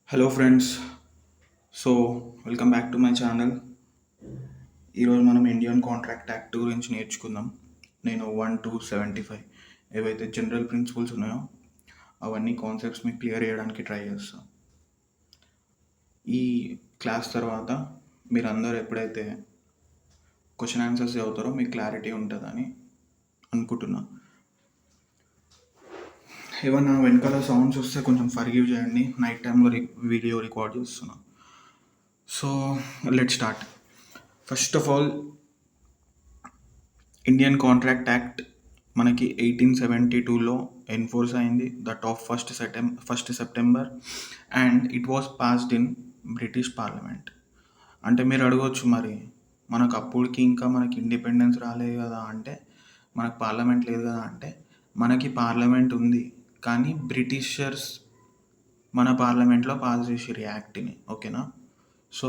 Hello friends. So welcome back to my channel. ఈరోజు మనం Indian contract act గురించి నేర్చుకుందాం. నేను 1 to 75 ఏవైతే జనరల్ ప్రిన్సిపల్స్ ఉన్నాయో అవన్నీ కాన్సెప్ట్స్ మీకు క్లియర్ చేయడానికి ట్రై చేస్తాను. ఈ క్లాస్ తర్వాత మీరు అందరూ ఎప్పుడైతే క్వశ్చన్ ఆన్సర్స్ చదువుతారో మీకు క్లారిటీ ఉంటుందని అనుకుంటున్నా. ఏమన్నా వెనకాల సౌండ్స్ వస్తే కొంచెం ఫర్గివ్ చేయండి. నైట్ టైంలో వీడియో రికార్డ్ చేస్తున్నా. So let start. First of all, Indian contract act మనకి 1872లో ఎన్ఫోర్స్ అయింది, that of first September, and it was passed in British parliament. అంటే మీరు అడగవచ్చు, మరి మనకు అప్పటికి ఇంకా మనకి ఇండిపెండెన్స్ రాలేదు కదా అంటే, మనకు పార్లమెంట్ లేదు కదా అంటే, మనకి పార్లమెంట్ ఉంది కానీ బ్రిటిషర్స్ మన పార్లమెంట్లో పాస్ చేసిర్రు ఈ యాక్ట్ని. ఓకేనా? సో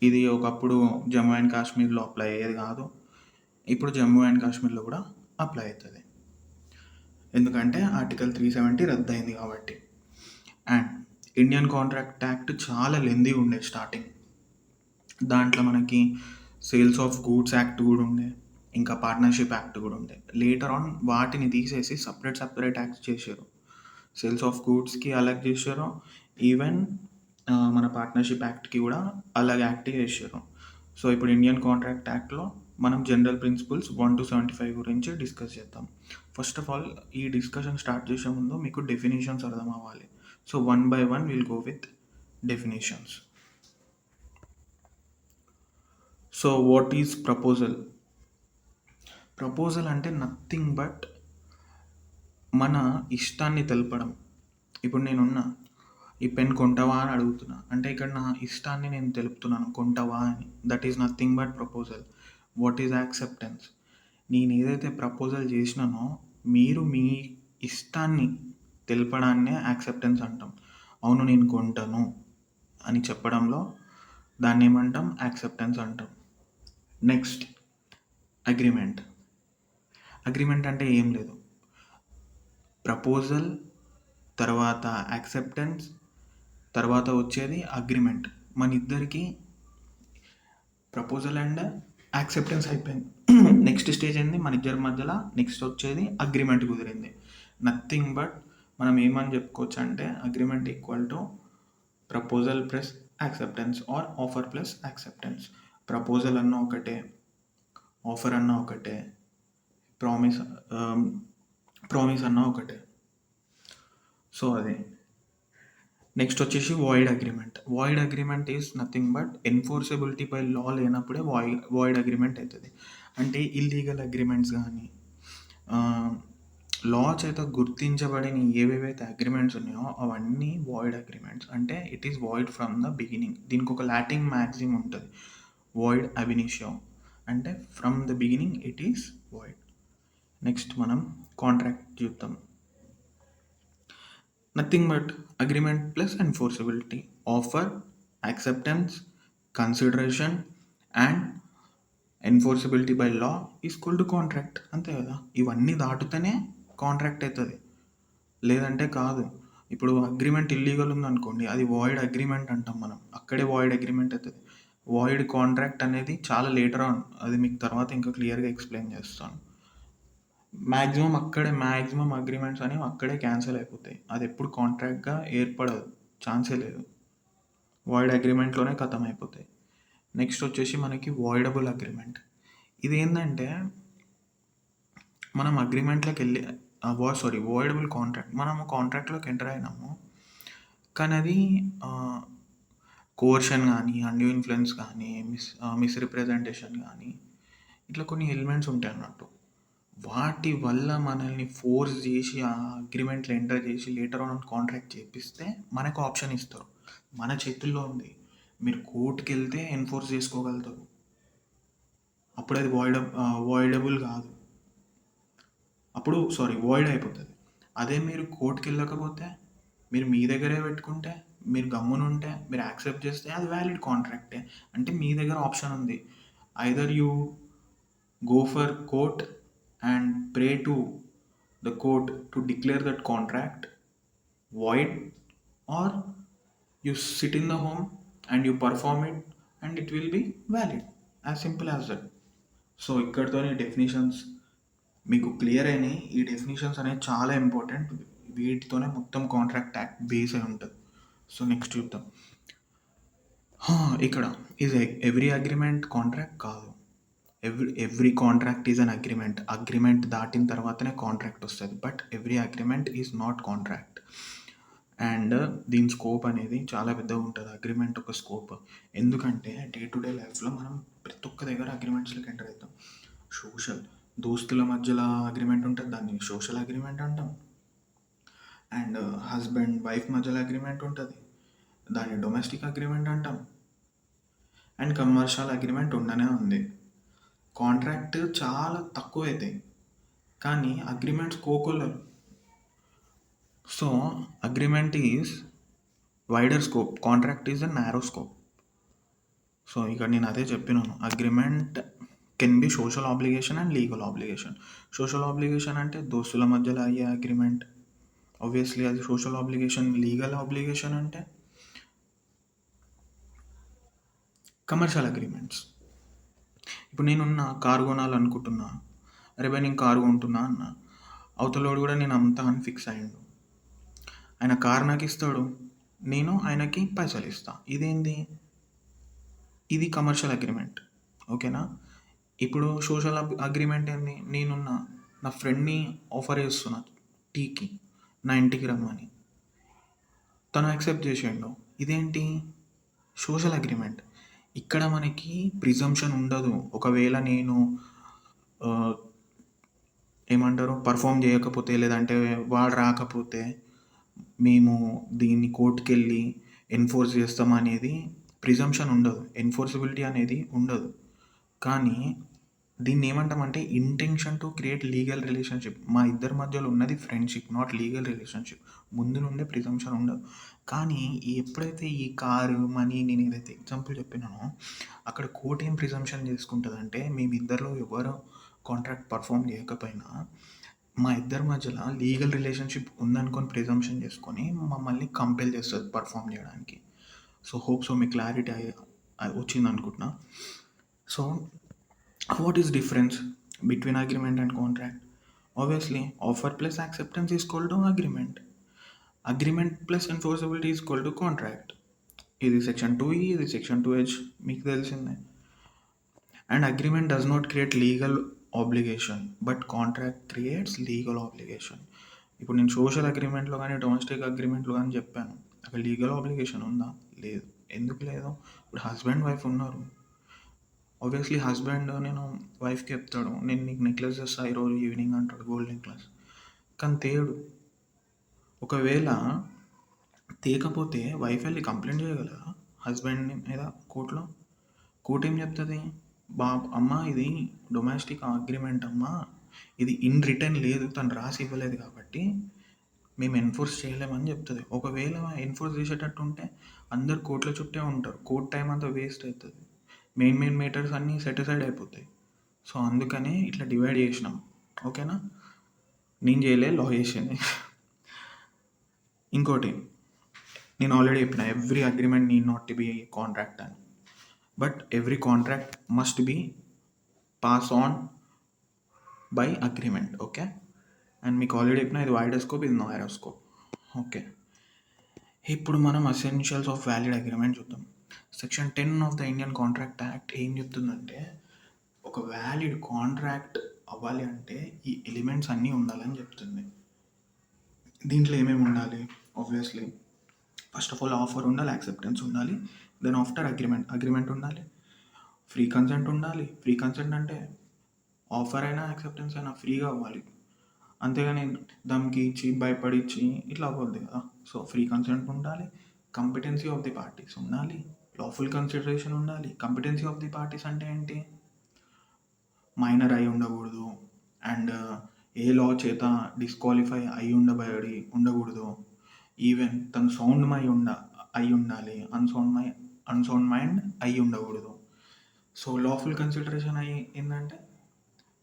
ఇది ఒకప్పుడు జమ్మూ అండ్ కాశ్మీర్లో అప్లై అయ్యేది కాదు, ఇప్పుడు జమ్మూ అండ్ కాశ్మీర్లో కూడా అప్లై అవుతుంది, ఎందుకంటే ఆర్టికల్ 370 రద్దయింది కాబట్టి. అండ్ ఇండియన్ కాంట్రాక్ట్ యాక్ట్ చాలా లెందీ ఉండే స్టార్టింగ్. దాంట్లో మనకి సేల్స్ ఆఫ్ గూడ్స్ యాక్ట్ కూడా ఉండే, ఇంకా పార్ట్నర్షిప్ యాక్ట్ కూడా ఉండే. లేటర్ ఆన్ వాటిని తీసేసి సపరేట్ యాక్ట్స్ చేశారు. సేల్స్ ఆఫ్ గూడ్స్కి అలాగే చేశారు, ఈవెన్ మన పార్ట్నర్షిప్ యాక్ట్కి కూడా అలాగే యాక్ట్ చేశారు. సో ఇప్పుడు ఇండియన్ కాంట్రాక్ట్ యాక్ట్లో మనం జనరల్ ప్రిన్సిపల్స్ 1 to 75 గురించి డిస్కస్ చేద్దాం. ఫస్ట్ ఆఫ్ ఆల్, ఈ డిస్కషన్ స్టార్ట్ చేసే ముందు మీకు డెఫినేషన్స్ అర్థం అవ్వాలి. So 1 by 1 will go with definitions. So what is proposal? Proposal అంటే నథింగ్ బట్ మన ఇష్టాన్ని తెలపడం. ఇప్పుడు నేనున్నా, ఈ పెన్ కొంటావా అని అడుగుతున్నా అంటే ఇక్కడ నా ఇష్టాన్ని నేను తెలుపుతున్నాను, కొంటావా అని. That is nothing but proposal. What is acceptance? నేను ఏదైతే ప్రపోజల్ చేసినానో మీరు మీ ఇష్టాన్ని తెలపడాన్నే యాక్సెప్టెన్స్ అంటాం. అవును నేను కొంటాను అని చెప్పడంలో దాన్ని ఏమంటాం? యాక్సెప్టెన్స్ అంటాం. Next, agreement. అగ్రిమెంట్ అంటే ఏం లేదు, ప్రపోజల్ తర్వాత యాక్సెప్టెన్స్ తర్వాత వచ్చేది అగ్రిమెంట్. మన ఇద్దరికి ప్రపోజల్ అండ్ యాక్సెప్టెన్స్ అయిపోయింది. నెక్స్ట్ స్టేజ్ ఏంది? మన ఇద్దరి మధ్యలో నెక్స్ట్ వచ్చేది అగ్రిమెంట్ కుదిరింది. నథింగ్ బట్ మనం ఏమని చెప్పుకోవచ్చు అంటే, agreement equal to proposal plus acceptance or offer plus acceptance. Proposal అన్న ఒకటే, ఆఫర్ అన్న ఒకటే, ప్రామిస్ అన్న ఒకటే. సో అది. నెక్స్ట్ వచ్చేసి void agreement. Void agreement is nothing but enforceability by law లేనప్పుడే వాయిడ్ అగ్రిమెంట్ అవుతుంది. అంటే ఇల్లీగల్ అగ్రిమెంట్స్ కానీ లా చేత గుర్తించబడిన ఏవేవైతే అగ్రిమెంట్స్ ఉన్నాయో అవన్నీ వాయిడ్ అగ్రిమెంట్స్. అంటే it is void from the beginning. దీనికి ఒక లాటిన్ మ్యాక్సిమ్ ఉంటుంది, వాయిడ్ అబ్ ఇనిషియో, అంటే from the beginning it is void. Next మనం కాంట్రాక్ట్ చూద్దాం. Nothing but agreement plus enforceability, offer, acceptance, consideration and enforceability by law equal to contract. అంతే కదా? ఇవన్నీ దాటుతూనే contract అవుతుంది, లేదంటే కాదు. ఇప్పుడు అగ్రిమెంట్ ఇల్లీగల్ ఉందనుకోండి, అది వాయిడ్ అగ్రిమెంట్ అంటాం మనం, అక్కడే వాయిడ్ అగ్రిమెంట్ అవుతుంది. వాయిడ్ కాంట్రాక్ట్ అనేది చాలా లేటర్ ఆన్, అది మీకు తర్వాత ఇంకా క్లియర్గా ఎక్స్ప్లెయిన్ చేస్తాను. మ్యాక్సిమం అగ్రిమెంట్స్ అనేవి అక్కడే క్యాన్సిల్ అయిపోతాయి, అది ఎప్పుడు కాంట్రాక్ట్గా ఏర్పడదు, ఛాన్సే లేదు, వాయిడ్ అగ్రిమెంట్లోనే ఖతం అయిపోతాయి. నెక్స్ట్ వచ్చేసి మనకి వాయిడబుల్ అగ్రిమెంట్. ఇది ఏంటంటే మనం అగ్రిమెంట్లోకి వెళ్ళి వాయిడబుల్ కాంట్రాక్ట్, మనము కాంట్రాక్ట్లోకి ఎంటర్ అయినాము కానీ అది కోర్షన్ కానీ, అన్యూ ఇన్ఫ్లుయెన్స్ కానీ, మిస్రిప్రజెంటేషన్ కానీ, ఇట్లా కొన్ని ఎలిమెంట్స్ ఉంటాయి అన్నట్టు. వాటి వల్ల మనల్ని ఫోర్స్ చేసి ఆ అగ్రిమెంట్లో ఎంటర్ చేసి లేటర్ ఆన్ కాంట్రాక్ట్ చేపిస్తే మనకు ఆప్షన్ ఇస్తారు. మన చేతుల్లో ఉంది, మీరు కోర్టుకి వెళ్తే ఎన్ఫోర్స్ చేసుకోగలుగుతారు, అప్పుడు అది వాయిడబుల్ కాదు, అప్పుడు వాయిడ్ అయిపోతుంది. అదే మీరు కోర్టుకి వెళ్ళకపోతే, మీరు మీ దగ్గరే పెట్టుకుంటే, మీరు గమ్మునుంటే, మీరు యాక్సెప్ట్ చేస్తే అది వ్యాలిడ్ కాంట్రాక్టే. అంటే మీ దగ్గర ఆప్షన్ ఉంది, either you go for court and pray to the court to declare that contract void, or You sit in the home and you perform it and it will be valid. As simple as that. So ఇక్కడితోనే definitions మీకు clear అయినాయి. ఈ definitions అనేవి చాలా important. వీటితోనే మొత్తం contract act base అయి ఉంటుంది. సో నెక్స్ట్ చూద్దాం. ఇక్కడ ఈజ్ ఎవ్రీ అగ్రిమెంట్ కాంట్రాక్ట్ కాదు. Every contract is an agreement. Agreement దాటిన తర్వాతనే కాంట్రాక్ట్ వస్తుంది. But every agreement is not contract. And దీని స్కోప్ అనేది చాలా పెద్దగా ఉంటుంది. అగ్రిమెంట్ ఒక స్కోప్. ఎందుకంటే డే టు డే లైఫ్లో మనం ప్రతి ఒక్క దగ్గర అగ్రిమెంట్స్లోకి ఎంటర్ అవుతాం. సోషల్ దోస్తుల మధ్యలో అగ్రిమెంట్ ఉంటుంది, దాన్ని సోషల్ అగ్రిమెంట్ అంటాం. అండ్ హస్బెండ్ వైఫ్ మధ్యలో అగ్రిమెంట్ ఉంటుంది, దాన్ని డొమెస్టిక్ అగ్రిమెంట్ అంటాం. అండ్ కమర్షియల్ అగ్రిమెంట్ ఉండనే ఉంది. కాంట్రాక్ట్ చాలా తక్కువ అవుతాయి, కానీ అగ్రిమెంట్స్ కోకొల్లరు. So agreement is wider scope, contract is a narrow scope. So ఇక్కడ నేను అదే చెప్పినాను. Agreement can be social obligation and legal obligation. Social obligation అంటే దోస్తుల మధ్యలో అయ్యే అగ్రిమెంట్, ఆబ్వియస్లీ అది సోషల్ ఆబ్లిగేషన్. లీగల్ ఆబ్లిగేషన్ అంటే కమర్షియల్ అగ్రిమెంట్స్. ఇప్పుడు నేనున్న కారు కొనాలనుకుంటున్నా, అరే భయ్ నేను కారు కొంటున్నా అన్న, అవతలోడు కూడా నేను అమ్ముతా అని ఫిక్స్ అయ్యిండు. ఆయన కారు నాకు ఇస్తాడు, నేను ఆయనకి పైసలు ఇస్తా. ఇదేంది? ఇది కమర్షియల్ అగ్రిమెంట్. ఓకేనా? ఇప్పుడు సోషల్ అగ్రిమెంట్ ఏంది? నేనున్న నా ఫ్రెండ్ని ఆఫర్ చేస్తున్నా టీకి, నా ఇంటికి రమ్మని, తను యాక్సెప్ట్ చేసిండు. ఇదేంటి? Social agreement. ఇక్కడ మనకి ప్రిజంప్షన్ ఉండదు. ఒకవేళ నేను ఏమంటారు పర్ఫామ్ చేయకపోతే, లేదంటే వాడు రాకపోతే మేము దీన్ని కోర్టుకి వెళ్ళి ఎన్ఫోర్స్ చేస్తాం అనేది ప్రిజంప్షన్ ఉండదు. ఎన్ఫోర్సబిలిటీ అనేది ఉండదు. కానీ దీన్ని ఏమంటామంటే intention to create legal relationship. మా ఇద్దరి మధ్యలో ఉన్నది ఫ్రెండ్షిప్, నాట్ లీగల్ రిలేషన్షిప్. ముందు నుండే ప్రిజంప్షన్ ఉండదు. కానీ ఎప్పుడైతే ఈ కారు మనీ నేను ఏదైతే ఎగ్జాంపుల్ చెప్పినానో అక్కడ కోర్ట్ ఏం ప్రిజంప్షన్ చేసుకుంటుందంటే మేమిద్దరిలో ఎవరు కాంట్రాక్ట్ పర్ఫామ్ చేయకపోయినా మా ఇద్దరి మధ్యలో లీగల్ రిలేషన్షిప్ ఉందనుకొని ప్రిజంప్షన్ చేసుకొని మమ్మల్ని కంపెల్ చేస్తుంది పర్ఫామ్ చేయడానికి. సో హోప్ సో మీకు క్లారిటీ వచ్చింది అనుకుంటున్నా. So what is difference between agreement and contract? Obviously offer plus acceptance is equal to agreement. Agreement plus enforceability is equal to contract. ఇది section 2E, ఇది section 2H, మీకు తెలిసిందే. And agreement does not create legal obligation, but contract creates legal obligation. ఇప్పుడు నేను social అగ్రిమెంట్లో కానీ domestic అగ్రిమెంట్లో కానీ చెప్పాను, అక్కడ లీగల్ ఆబ్లిగేషన్ ఉందా? లేదు. ఎందుకు లేదు? ఇప్పుడు హస్బెండ్ వైఫ్ ఉన్నారు. ఆబ్వియస్లీ హస్బెండ్ నేను వైఫ్కి చెప్తాడు, నేను నీకు నెక్లెస్ చేస్తా ఈరోజు ఈవినింగ్ అంటాడు, గోల్డ్ నెక్లెస్. కానీ తేడు. ఒకవేళ తేకపోతే వైఫ్ వెళ్ళి కంప్లైంట్ చేయగలరా హస్బెండ్ మీద కోర్టులో? కోర్టు ఏం చెప్తుంది? అమ్మ ఇది డొమెస్టిక్ అగ్రిమెంట్ అమ్మా, ఇది ఇన్ రిటర్న్ లేదు, తను రాసి ఇవ్వలేదు కాబట్టి మేము ఎన్ఫోర్స్ చేయలేమని చెప్తుంది. ఒకవేళ ఎన్ఫోర్స్ చేసేటట్టు ఉంటే అందరు కోర్టుల చుట్టే ఉంటారు, కోర్ట్ టైం అంతా వేస్ట్ అవుతుంది, మెయిన్ మేటర్స్ అన్నీ సెటిసైడ్ అయిపోతాయి. సో అందుకనే ఇట్లా డివైడ్ చేసినాం. ఓకేనా? నేను చేయలే, లా చేసింది. ఇంకోటి నేను ఆల్రెడీ చెప్పిన, every agreement need not to be contract అని, but every contract must be pass on by agreement. Okay? And మీకు ఆల్రెడీ చెప్పిన ఇది వైడర్ స్కోప్, ఇది నారో స్కోప్. ఓకే, ఇప్పుడు మనం ఎసెన్షియల్స్ ఆఫ్ వ్యాలిడ్ అగ్రిమెంట్ చూద్దాం. Section 10 of the Indian contract act ఏం చెప్తుందంటే, ఒక వ్యాలిడ్ కాంట్రాక్ట్ అవ్వాలి అంటే ఈ ఎలిమెంట్స్ అన్నీ ఉండాలని చెప్తుంది. దీంట్లో ఏమేమి ఉండాలి? Obviously first of all offer ఉండాలి, యాక్సెప్టెన్స్ ఉండాలి, దెన్ ఆఫ్టర్ అగ్రిమెంట్ ఉండాలి, ఫ్రీ కన్సెంట్ ఉండాలి. ఫ్రీ కన్సెంట్ అంటే ఆఫర్ అయినా యాక్సెప్టెన్స్ అయినా ఫ్రీగా అవ్వాలి, అంతేగాని దానికి ఇచ్చి భయపడిచ్చి ఇట్లా అవ్వద్దు కదా. సో ఫ్రీ కన్సెంట్ ఉండాలి, కంపిటెన్సీ ఆఫ్ ది పార్టీస్ ఉండాలి, లాఫుల్ కన్సిడరేషన్ ఉండాలి. కంపిటెన్సీ ఆఫ్ ది పార్టీస్ అంటే ఏంటి? మైనర్ అయి ఉండకూడదు, అండ్ ఏ లా చేత డిస్క్వాలిఫై అయి ఉండకూడదు, ఈవెన్ తను సౌండ్ అయి ఉండాలి, అన్సౌండ్ మైండ్ అయి ఉండకూడదు. సో లాఫుల్ కన్సిడరేషన్ అయ్యి ఏంటంటే,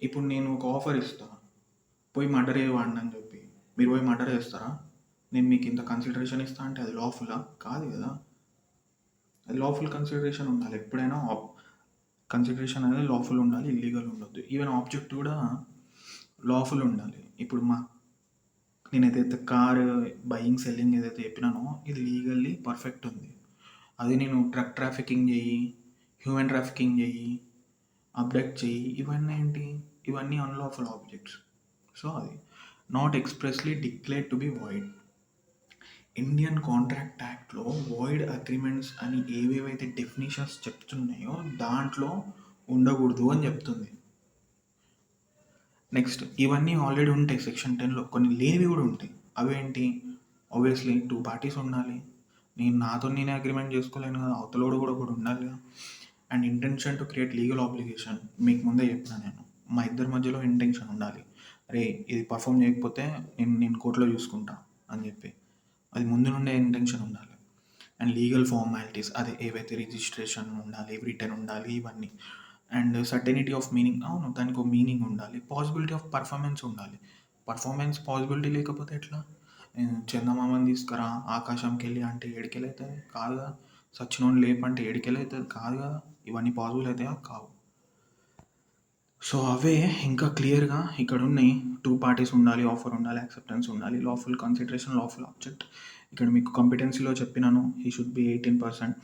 ఇప్పుడు నేను ఒక ఆఫర్ ఇస్తాను, పోయి మర్డర్ చేయవాడిని అని చెప్పి మీరు పోయి మర్డర్ చేస్తారా? నేను మీకు ఇంత కన్సిడరేషన్ ఇస్తా అంటే అది లాఫులా? కాదు కదా. లాఫుల్ కన్సిడరేషన్ ఉండాలి ఎప్పుడైనా. కన్సిడరేషన్ అనేది లాఫుల్ ఉండాలి, ఇల్లీగల్ ఉండొద్దు. ఈవెన్ ఆబ్జెక్ట్ కూడా లాఫుల్ ఉండాలి. ఇప్పుడు నేను ఏదైతే కార్ బయింగ్ సెల్లింగ్ ఏదైతే చెప్పినానో ఇది లీగల్లీ పర్ఫెక్ట్ ఉంది. అది నేను ట్రక్ ట్రాఫికింగ్ చెయ్యి, హ్యూమన్ ట్రాఫికింగ్ చెయ్యి, అబ్డక్ట్ చెయ్యి, ఇవన్నీ ఏంటి, ఇవన్నీ అన్లాఫుల్ ఆబ్జెక్ట్స్. సో అది not expressly declared to be void. Indian contract యాక్ట్లో వాయిడ్ అగ్రిమెంట్స్ అని ఏవేవైతే డెఫినేషన్స్ చెప్తున్నాయో దాంట్లో ఉండకూడదు అని చెప్తుంది. నెక్స్ట్ ఇవన్నీ ఆల్రెడీ ఉంటాయి సెక్షన్ 10లో, కొన్ని లేనివి కూడా ఉంటాయి. అవేంటి, ఆబ్వియస్లీ 2 పార్టీస్ ఉండాలి. నేనే అగ్రిమెంట్ చేసుకోలేను కదా, అవతలోడు కూడా ఒకటి ఉండాలి కదా. And intention to create legal obligation, మీకు ముందే చెప్పిన నేను, మా ఇద్దరి మధ్యలో ఇంటెన్షన్ ఉండాలి. అరే ఇది పర్ఫామ్ చేయకపోతే నేను కోర్టులో చూసుకుంటా అని చెప్పి, అది ముందు నుండే ఇంటెన్షన్ ఉండాలి. అండ్ లీగల్ ఫార్మాలిటీస్, అదే ఏవైతే రిజిస్ట్రేషన్ ఉండాలి, రిటర్న్ ఉండాలి, ఇవన్నీ. అండ్ సర్టెనిటీ ఆఫ్ మీనింగ్, అవును దానికి ఒక మీనింగ్ ఉండాలి. పాసిబిలిటీ ఆఫ్ పర్ఫార్మెన్స్ ఉండాలి. పర్ఫార్మెన్స్ పాసిబిలిటీ లేకపోతే ఎట్లా? చందమామని తీసుకురా ఆకాశంకి వెళ్ళి అంటే ఏడికెళ్ళి అవుతుంది, కాదు కదా. సచ్చినోని లేపంటే ఏడికెళ్ళి అవుతుంది, కాదు కదా. ఇవన్నీ పాసిబుల్ అవుతాయా, కావు. సో అవే ఇంకా క్లియర్గా ఇక్కడ ఉన్నాయి. 2 పార్టీస్ ఉండాలి, ఆఫర్ ఉండాలి, యాక్సెప్టెన్స్ ఉండాలి, లాఫుల్ కన్సిడరేషన్, లాఫుల్ ఆబ్జెక్ట్. ఇక్కడ మీకు కాంపిటెన్సీలో చెప్పినాను, హీ షుడ్ బి 18%,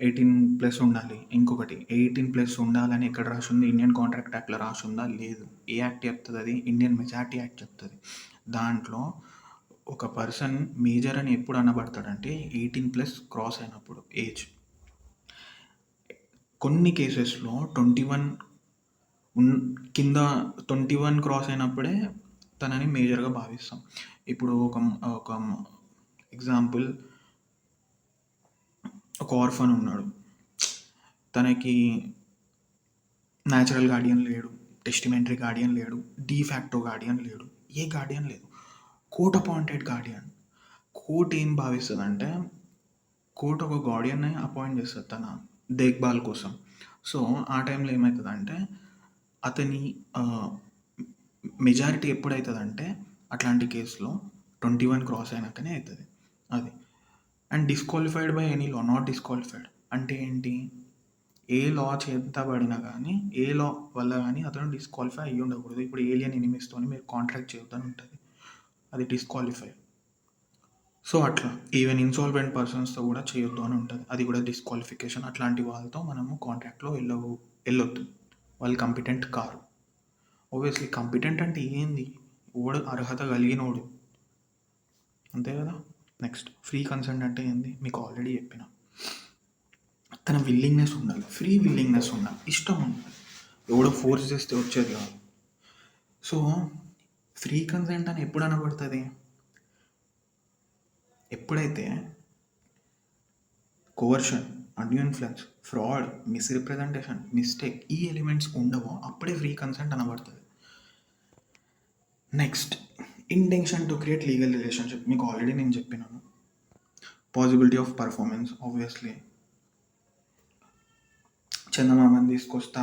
18+ ఉండాలి. ఇంకొకటి 18+ ఉండాలని ఎక్కడ రాసింది, ఇండియన్ కాంట్రాక్ట్ యాక్ట్లో రాసిందా, లేదు. ఏ యాక్ట్ చెప్తుంది అది, ఇండియన్ మెజారిటీ యాక్ట్ చెప్తుంది. దాంట్లో ఒక పర్సన్ మేజర్ అని ఎప్పుడు అనబడతాడంటే 18+ క్రాస్ అయినప్పుడు ఏజ్. కొన్ని కేసెస్లో 21 కింద 21 క్రాస్ అయినప్పుడే తనని మేజర్గా భావిస్తాం. ఇప్పుడు ఒక ఎగ్జాంపుల్, ఒక ఆర్ఫన్ ఉన్నాడు, తనకి న్యాచురల్ గార్డియన్ లేడు, టెస్టిమెంటరీ గార్డియన్ లేడు, డీఫాక్టో గార్డియన్ లేడు, ఏ గార్డియన్ లేదు, కోర్ట్ అపాయింటెడ్ గార్డియన్. కోర్ట్ ఏం భావిస్తుంది, కోర్ట్ ఒక గార్డియన్ని అపాయింట్ చేస్తుంది తన దేఖ్బాల్ కోసం. సో ఆ టైంలో ఏమవుతుందంటే అతని మెజారిటీ ఎప్పుడవుతుందంటే అట్లాంటి కేసులో 21 క్రాస్ అయినాకనే అవుతుంది అది. And disqualified by any law, not disqualified అంటే ఏంటి, ఏ లా చేతబడినా కానీ, ఏ లా వల్ల కానీ అతను డిస్క్వాలిఫై అయ్యి ఉండకూడదు. ఇప్పుడు ఏలియన్ ఎనిమీస్తో మీరు కాంట్రాక్ట్ చేయొద్దని ఉంటుంది, అది డిస్క్వాలిఫై. సో అట్లా ఈవెన్ ఇన్సాల్వెంట్ పర్సన్స్తో కూడా చేయొద్దు అని ఉంటుంది, అది కూడా డిస్క్వాలిఫికేషన్. అట్లాంటి వాళ్ళతో మనము కాంట్రాక్ట్లో వెళ్ళొద్దు, వాళ్ళు కంపిటెంట్ కారు. ఓబియస్లీ కంపిటెంట్ అంటే ఏంది, ఓడు అర్హత కలిగినోడు, అంతే కదా. నెక్స్ట్ ఫ్రీ కన్సెంట్ అంటే ఏంది, మీకు ఆల్రెడీ చెప్పిన. తన విల్లింగ్నెస్ ఉండాలి, ఫ్రీ విల్లింగ్నెస్ ఉండాలి, ఇష్టం ఉండాలి, ఎవడో ఫోర్స్ చేస్తే వచ్చేది కాదు. సో ఫ్రీ కన్సెంట్ అని ఎప్పుడు అనబడుతుంది, ఎప్పుడైతే coercion, undue influence, fraud, misrepresentation, mistake ఈ ఎలిమెంట్స్ ఉండవో అప్పుడే ఫ్రీ కన్సెంట్ అనబడుతుంది. Next intention to create legal relationship, మీకు ఆల్రెడీ నేను చెప్పినాను. పాసిబిలిటీ ఆఫ్ పర్ఫార్మెన్స్, ఆబ్వియస్లీ చందమామని తీసుకొస్తా,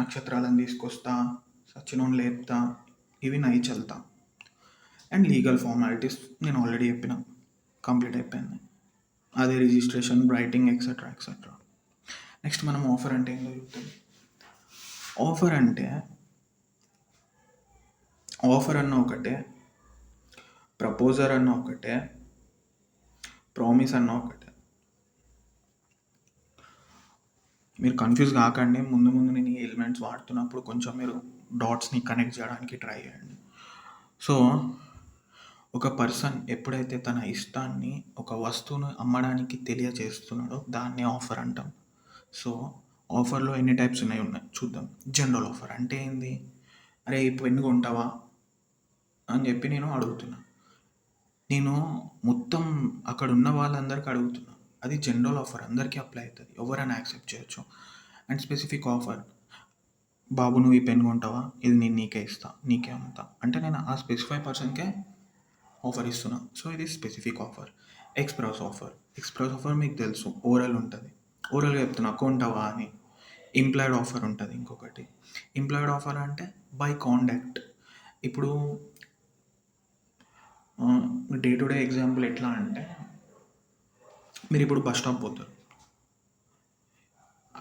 నక్షత్రాలను తీసుకొస్తా, సచినోన్ లేపుతా, ఇవి నై చల్తా. అండ్ లీగల్ ఫార్మాలిటీస్ నేను ఆల్రెడీ చెప్పిన, కంప్లీట్ అయిపోయింది. అదే registration, writing, etcetera etcetera. Next మనం ఆఫర్ అంటే ఏంటో చెప్తాం. ఆఫర్ అన్న ఒకటే, ప్రపోజర్ అన్న ఒకటే, ప్రామిస్ అన్న ఒకటే. మీరు కన్ఫ్యూజ్ కాకండి, ముందు నేను ఈ ఎలిమెంట్స్ వాడుతున్నప్పుడు కొంచెం మీరు డాట్స్ని కనెక్ట్ చేయడానికి ట్రై చేయండి. సో ఒక పర్సన్ ఎప్పుడైతే తన ఇష్టాన్ని ఒక వస్తువును అమ్మడానికి తెలియజేస్తున్నాడో దాన్ని ఆఫర్ అంటాం. సో ఆఫర్లో ఎన్ని టైప్స్ ఉన్నాయి చూద్దాం. జనరల్ ఆఫర్ అంటే ఏంది, అరే ఈ పెన్ను కొంటావా అని చెప్పి నేను అడుగుతున్నా, నేను మొత్తం అక్కడ ఉన్న వాళ్ళందరికీ అడుగుతున్నా, అది జనరల్ ఆఫర్, అందరికీ అప్లై అవుతుంది, ఎవరైనా యాక్సెప్ట్ చేయొచ్చు. అండ్ స్పెసిఫిక్ ఆఫర్, బాబు నువ్వు ఈ పెన్ కొంటావా, ఇది నేను నీకే ఇస్తా, నీకే అమ్ముతా అంటే నేను ఆ స్పెసిఫై పర్సన్కే ఆఫర్ ఇస్తున్నా. సో ఇది స్పెసిఫిక్ ఆఫర్. ఎక్స్ప్రెస్ ఆఫర్ మీకు తెలుసు, ఓరల్ ఉంటుంది, ఓరల్గా చెప్తున్నా కొంటావా అని. ఇంప్లాయిడ్ ఆఫర్ ఉంటుంది ఇంకొకటి. ఇంప్లాయిడ్ ఆఫర్ అంటే బై కాంటాక్ట్. ఇప్పుడు డే టు డే ఎగ్జాంపుల్ ఎట్లా అంటే, మీరు ఇప్పుడు బస్ స్టాప్ పోతారు,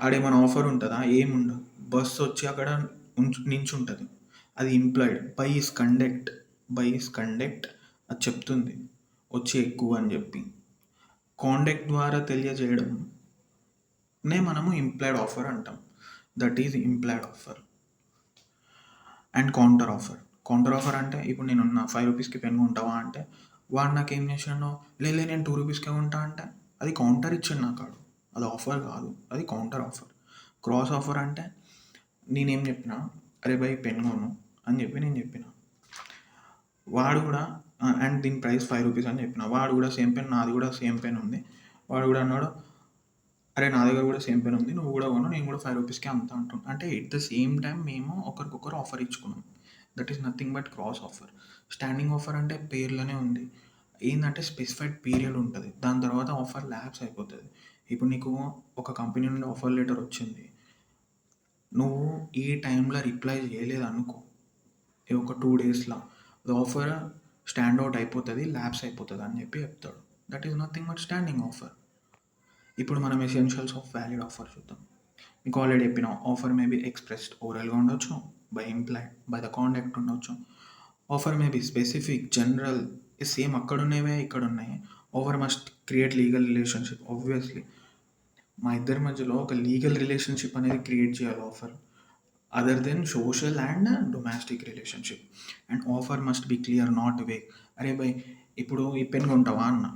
ఆడేమైనా ఆఫర్ ఉంటుందా? ఏముండదు. బస్సు వచ్చి అక్కడ నించుంటుంది. అది ఇంప్లాయిడ్ బై ఈస్ కండక్ట్ అది చెప్తుంది వచ్చి ఎక్కువ అని చెప్పి. కాండక్ట్ ద్వారా తెలియజేయడంనే మనము ఇంప్లాయిడ్ ఆఫర్ అంటాం. That is implied offer. And counter offer అంటే ఇప్పుడు నేనున్న 5 రూపీస్కి పెన్ కొంటావా అంటే వాడు నాకు ఏం చేసాడు, లేదు నేను 2 రూపీస్కే కొంటా అంటే అది కౌంటర్ ఇచ్చిండు నాకు ఆడు. అది ఆఫర్ కాదు, అది కౌంటర్ ఆఫర్. క్రాస్ ఆఫర్ అంటే నేనేం చెప్పిన, అరే భయ్ పెన్ కొను అని చెప్పి నేను చెప్పిన, వాడు కూడా అండ్ దీని ప్రైస్ 5 రూపీస్ అని చెప్పిన, వాడు కూడా సేమ్ పెన్, నాది కూడా సేమ్ పెన్ ఉంది, వాడు కూడా అన్నాడు అరే నా దగ్గర కూడా సేమ్ పెన్ ఉంది, నువ్వు కూడా కొను, నేను కూడా 5 రూపీస్కి అమ్ముతా అంటున్నాను. అంటే ఎట్ ద సేమ్ టైం మేము ఒకరికొకరు ఆఫర్ ఇచ్చుకున్నాం. That is nothing but cross offer. Standing offer అంటే పేర్లోనే ఉంది, ఏంటంటే స్పెసిఫైడ్ పీరియడ్ ఉంటుంది, దాని తర్వాత ఆఫర్ ల్యాప్స్ అయిపోతుంది. ఇప్పుడు నీకు ఒక కంపెనీ నుండి ఆఫర్ లెటర్ వచ్చింది, నువ్వు ఈ టైంలో రిప్లై చేయలేదు అనుకో, ఒక 2 డేస్లో అది ఆఫర్ స్టాండ్ అవుట్ అయిపోతుంది, ల్యాప్స్ అయిపోతుంది అని చెప్పి చెప్తాడు. That is nothing but standing offer. ఇప్పుడు మనం ఎసెన్షియల్స్ ఆఫ్ వ్యాలిడ్ ఆఫర్ చూద్దాం. మీకు ఆల్రెడీ చెప్పిన ఆఫర్ మే బి ఎక్స్ప్రెస్డ్ ఓరల్గా ఉండొచ్చు, by implied, by the conduct ఉండొచ్చు. Offer may be specific, general, same అక్కడ ఉన్నవే ఇక్కడ ఉన్నాయి. Offer must create legal relationship. Obviously మా ఇద్దరి మధ్యలో ఒక లీగల్ రిలేషన్షిప్ అనేది క్రియేట్ చేయాలి offer, other than social and domestic relationship. And offer must be clear, not vague. అరే బై ఇప్పుడు ఈ పెన్ కొంటావా అన్న,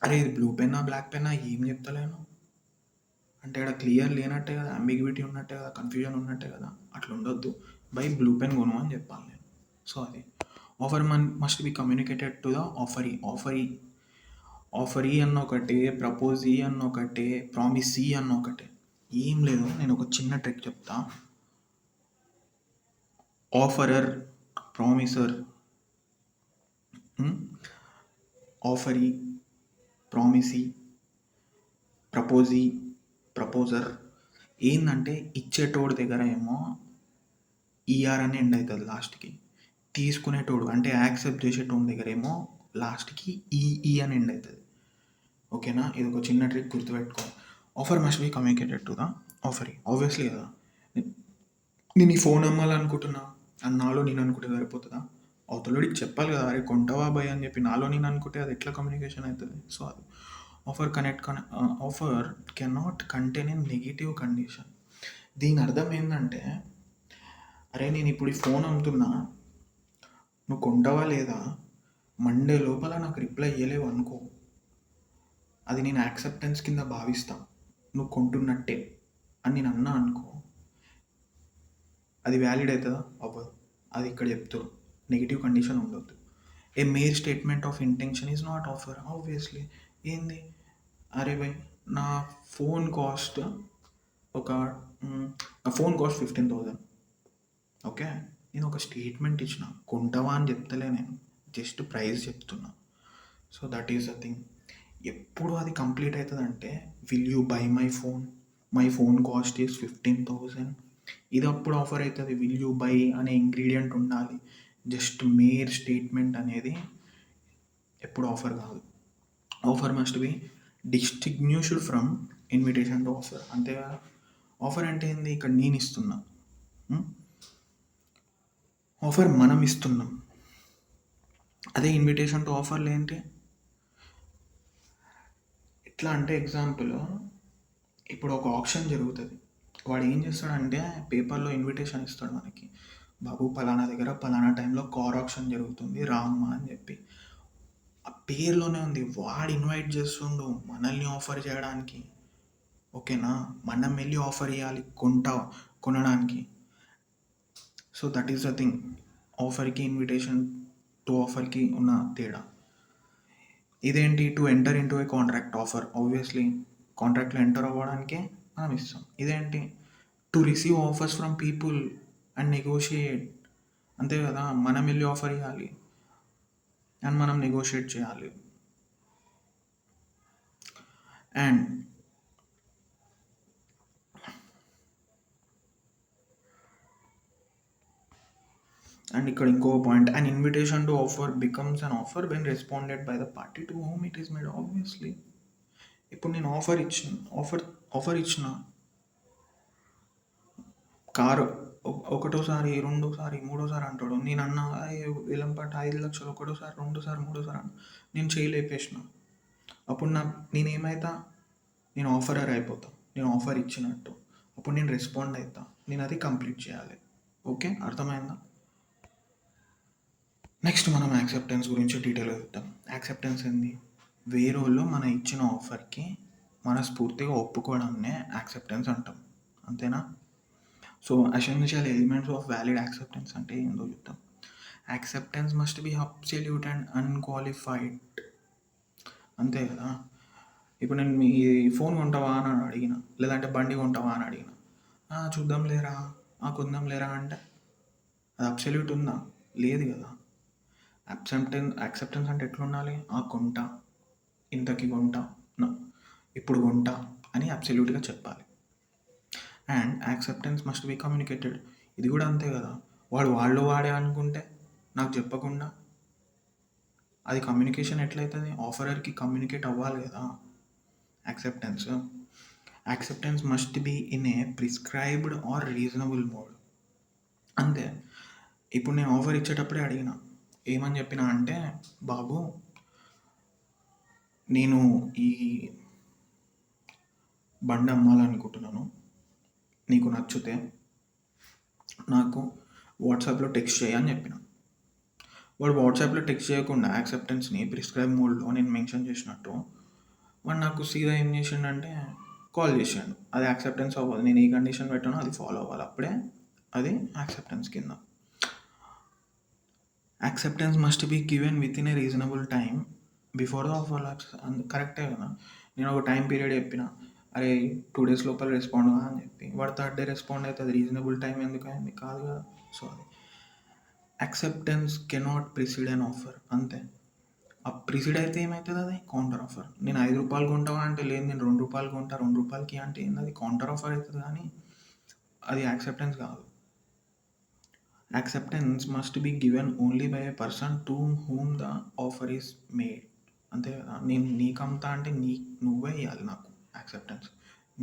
అరే ఇది బ్లూ పెన్నా బ్లాక్ పెన్నా ఏం చెప్తలేను అంటే ఇక్కడ క్లియర్ లేనట్టే కదా, అంబిగ్విటీ ఉన్నట్టే కదా, కన్ఫ్యూజన్ ఉన్నట్టే కదా. అట్లా ఉండొద్దు, బై బ్లూ పెన్ కొను అని చెప్పాలి నేను. సో అది offer must be communicated to the offeree అన్న ఒకటే, ప్రపోజీ అన్న ఒకటే, ప్రామిసీ అన్న ఒకటే. ఏం లేదు, నేను ఒక చిన్న ట్రిక్ చెప్తా. ఆఫరర్, ప్రామిసర్, ఆఫరీ, ప్రామిసీ, ప్రపోజర్ ఏంటంటే ఇచ్చేటోడు దగ్గర ఏమో ఈఆర్ అని ఎండ్ అవుతుంది లాస్ట్కి, తీసుకునేటోడు అంటే యాక్సెప్ట్ చేసేటోడి దగ్గర ఏమో లాస్ట్కి ఈఈ అని ఎండ్ అవుతుంది. ఓకేనా, ఇది ఒక చిన్న ట్రిక్ గుర్తుపెట్టుకో. Offer must be communicated to the offeree. Obviously కదా, నేను ఈ ఫోన్ అమ్మాలనుకుంటున్నా అని నాలో నేను అనుకుంటే సరిపోతుందా? అవతలడికి చెప్పాలి కదా, అరే కొంటావా భయ్ అని చెప్పి. నాలో నేను అనుకుంటే అది ఎట్లా కమ్యూనికేషన్ అవుతుంది? సో అది offer cannot contain in negative condition. దీని అర్థం ఏంటంటే, అరే నేను ఇప్పుడు ఈ ఫోన్ అమ్ముతున్నా, నువ్వు కొంటావా లేదా, మండే లోపల నాకు రిప్లై ఇవ్వలేవు అనుకో, అది నేను యాక్సెప్టెన్స్ కింద భావిస్తా, నువ్వు కొంటున్నట్టే అని నేను అన్నా అనుకో, అది వ్యాలిడ్ అవుతుందా? అవ్వదు. అది ఇక్కడ చెప్తారు, నెగిటివ్ కండిషన్ ఉండొద్దు. A mere statement of intention is not offer. Obviously ఏంది, అరే భయ్ నా ఫోన్ కాస్ట్ ఒక నా ఫోన్ కాస్ట్ 15,000. ఓకే, నేను ఒక స్టేట్మెంట్ ఇచ్చిన, కొంటావా అని చెప్తలే, నేను జస్ట్ ప్రైస్ చెప్తున్నా. So that is the thing. ఎప్పుడు అది కంప్లీట్ అవుతుందంటే, will you by my phone cost is 15,000, ఇది అప్పుడు ఆఫర్ అవుతుంది. విల్ యూ బై అనే ఇంగ్రీడియంట్ ఉండాలి. జస్ట్ మేర్ స్టేట్మెంట్ అనేది ఎప్పుడు ఆఫర్ కాదు. Offer must B distinguished from invitation to offer. అంతేగా, ఆఫర్ అంటే ఏంది, ఇక్కడ నేను ఇస్తున్నా, ఆఫర్ మనం ఇస్తున్నాం. అదే ఇన్విటేషన్ టు ఆఫర్లు ఏంటి, ఎట్లా అంటే ఎగ్జాంపుల్, ఇప్పుడు ఒక ఆప్షన్ జరుగుతుంది, వాడు ఏం చేస్తాడంటే పేపర్లో ఇన్విటేషన్ ఇస్తాడు మనకి, బాబు పలానా దగ్గర పలానా టైంలో కార్ ఆప్షన్ జరుగుతుంది రామ్మా అని చెప్పి. ఆ పేర్లోనే ఉంది, వాడు ఇన్వైట్ చేస్తుండు మనల్ని ఆఫర్ చేయడానికి. ఓకేనా, మనం వెళ్ళి ఆఫర్ ఇవ్వాలి కొనడానికి. So that is the thing, ఆఫర్కి ఇన్విటేషన్ టు ఆఫర్కి ఉన్న తేడా. ఇదేంటి, to enter into a contract offer. Obviously కాంట్రాక్ట్లో ఎంటర్ అవ్వడానికే మనం ఇస్తాం. ఇదేంటి, to receive offers from people and negotiate. అంతే కదా, మనం వెళ్ళి ఆఫర్ ఇవ్వాలి అండ్ మనం నెగోషియేట్ చేయాలి. అండ్ ఇక్కడ ఇంకో point, an invitation to offer becomes an offer when responded by the party to home it is made. Obviously ఇప్పుడు నేను ఆఫర్ ఇచ్చిన కారు ఒకటోసారి, రెండోసారి, మూడోసారి అంటాడు. నేనన్నా వేలంపాట 5,00,000 ఒకటోసారి, రెండోసారి, మూడోసారి అన్నా. నేను చెయ్యి లేపేసిన. అప్పుడు నేనేమైతా, నేను ఆఫరర్ అయిపోతా. నేను ఆఫర్ ఇచ్చినట్టు. అప్పుడు నేను రెస్పాండ్ అవుతా. నేను అది కంప్లీట్ చేయాలి. ఓకే, అర్థమైందా? నెక్స్ట్ మనం యాక్సెప్టెన్స్ గురించి డీటెయిల్గా చూద్దాం. యాక్సెప్టెన్స్ ఏంది? వేరేవాళ్ళు మన ఇచ్చిన ఆఫర్కి మనస్ఫూర్తిగా ఒప్పుకోవడాన్నే యాక్సెప్టెన్స్ అంటాం. అంతేనా? So essential elements of valid acceptance అంటే ఏందో చూద్దాం. Acceptance must be absolute and unqualified. అంతే కదా. ఇప్పుడు నేను మీ ఫోన్ కొంటావా అని అడిగిన, లేదంటే బండి కొంటావా అని అడిగిన, చూద్దాం లేరా, కొందాం లేరా అంటే అది అబ్సల్యూట్ ఉందా? లేదు కదా. యాక్సెప్టెన్స్ అంటే ఎట్లుండాలి? కొంటా, ఇంతకి కొంటా, ఇప్పుడు కొంటా అని అబ్సల్యూట్గా చెప్పాలి. And acceptance must be communicated. ఇది కూడా అంతే కదా. వాళ్ళు వాడే అనుకుంటే నాకు చెప్పకుండా అది కమ్యూనికేషన్ ఎట్లయితుంది? ఆఫరర్కి కమ్యూనికేట్ అవ్వాలి కదా acceptance must be in a prescribed or reasonable mode. అంతే. ఇప్పుడు నేను ఆఫర్ ఇచ్చేటప్పుడే అడిగిన, ఏమని చెప్పిన అంటే, బాబు నేను ఈ బండి అమ్మాలనుకుంటున్నాను, నీకు నచ్చితే నాకు వాట్సాప్లో టెక్స్ట్ చేయని చెప్పిన. వాడు వాట్సాప్లో టెక్స్ట్ చేయకుండా యాక్సెప్టెన్స్ని ప్రిస్క్రైబ్ మోడ్లో నేను మెన్షన్ చేసినట్టు వాడు నాకు సీదా ఏం చేసిండంటే కాల్ చేసాడు. అది యాక్సెప్టెన్స్ అవ్వదు. నేను ఏ కండిషన్ పెట్టానో అది ఫాలో అవ్వాలి, అప్పుడే అది యాక్సెప్టెన్స్ కింద. Acceptance must be given within a reasonable time before the offer lapses. కరెక్టే కదా. నేను ఒక టైం పీరియడ్ చెప్పిన, అరే 2 days లోపల రెస్పాండ్ కా అని చెప్పి, వాడు 3rd day రెస్పాండ్ అవుతుంది. రీజనబుల్ టైం ఎందుకు అయింది? కాదు కదా. సో అది acceptance cannot precede an offer. అంతే. ఆ ప్రిసీడ్ అయితే ఏమవుతుంది? అది కౌంటర్ ఆఫర్. నేను 5 రూపాయలు కొంటావా అంటే, లేదు నేను 2 రూపాయలు కొంటా, 2 రూపాయలకి అంటే ఏంది? అది కౌంటర్ ఆఫర్ అవుతుంది, కానీ అది యాక్సెప్టెన్స్ కాదు. Acceptance must be given only by a person to whom the offer is made. అంతే కదా. నేను నీకు అమ్ముతా అంటే నువ్వే ఇవ్వాలి నాకు యాక్సెప్టెన్స్.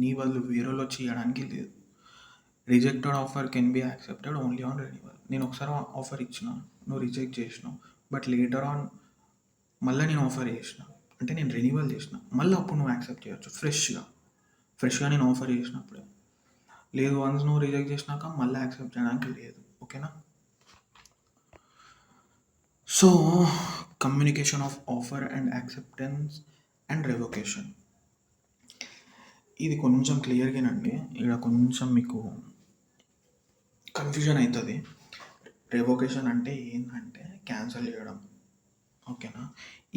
నీ బదులు వేరే వచ్చి ఇవ్వడానికి లేదు. Rejected offer can be accepted only on renewal. నేను ఒకసారి ఆఫర్ ఇచ్చిన, నువ్వు రిజెక్ట్ చేసినావు, బట్ లేటర్ ఆన్ మళ్ళీ నేను ఆఫర్ చేసిన అంటే నేను రెన్యువల్ చేసిన, మళ్ళీ అప్పుడు నువ్వు యాక్సెప్ట్ చేయొచ్చు ఫ్రెష్గా నేను ఆఫర్ చేసినప్పుడే. లేదు, వన్స్ నువ్వు రిజెక్ట్ చేసినాక మళ్ళీ యాక్సెప్ట్ చేయడానికి లేదు. ఓకేనా? So communication of offer and acceptance and revocation, ఇది కొంచెం క్లియర్గానండి. ఇక్కడ కొంచెం మీకు కన్ఫ్యూజన్ అవుతుంది. రెవొకేషన్ అంటే ఏంటంటే క్యాన్సిల్ చేయడం. ఓకేనా?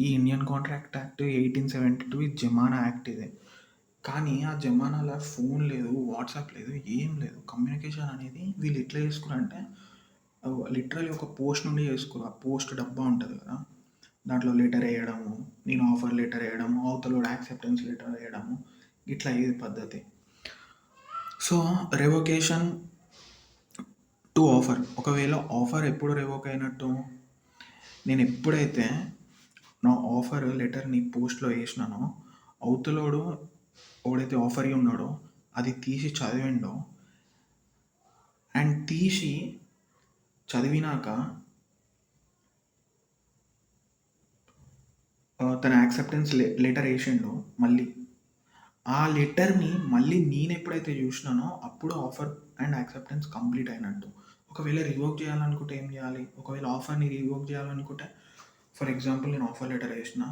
ఈ ఇండియన్ కాంట్రాక్ట్ యాక్ట్ 1872 ఇది జమానా యాక్ట్ ఇది. కానీ ఆ జమానాలో ఫోన్ లేదు, వాట్సాప్ లేదు, ఏం లేదు. కమ్యూనికేషన్ అనేది వీళ్ళు ఎట్లా చేసుకున్నారంటే లిటరల్లీ ఒక పోస్ట్ నుండి చేసుకోరు. ఆ పోస్ట్ డబ్బా ఉంటుంది కదా, దాంట్లో లెటర్ వేయడము, నేను ఆఫర్ లెటర్ వేయడము, అవతల యాక్సెప్టెన్స్ లెటర్ వేయడము, ఇట్లా అయ్యేది పద్ధతి. సో రెవొకేషన్ టు ఆఫర్, ఒకవేళ ఆఫర్ ఎప్పుడు రెవోక్ అయినట్టు? నేను ఎప్పుడైతే నా ఆఫర్ లెటర్ని పోస్ట్లో వేసినానో, అవతలోడు ఎవడైతే ఆఫర్ ఉన్నాడో అది తీసి చదివిండో, అండ్ తీసి చదివినాక తన యాక్సెప్టెన్స్ లెటర్ వేసిండో, మళ్ళీ ఆ లెటర్ని మళ్ళీ నేను ఎప్పుడైతే చూసినానో అప్పుడు ఆఫర్ అండ్ యాక్సెప్టెన్స్ కంప్లీట్ అయినట్టు. ఒకవేళ రివోక్ చేయాలనుకుంటే ఏం చేయాలి? ఒకవేళ ఆఫర్ని రివోక్ చేయాలనుకుంటే, ఫర్ ఎగ్జాంపుల్ నేను ఆఫర్ లెటర్ వేసిన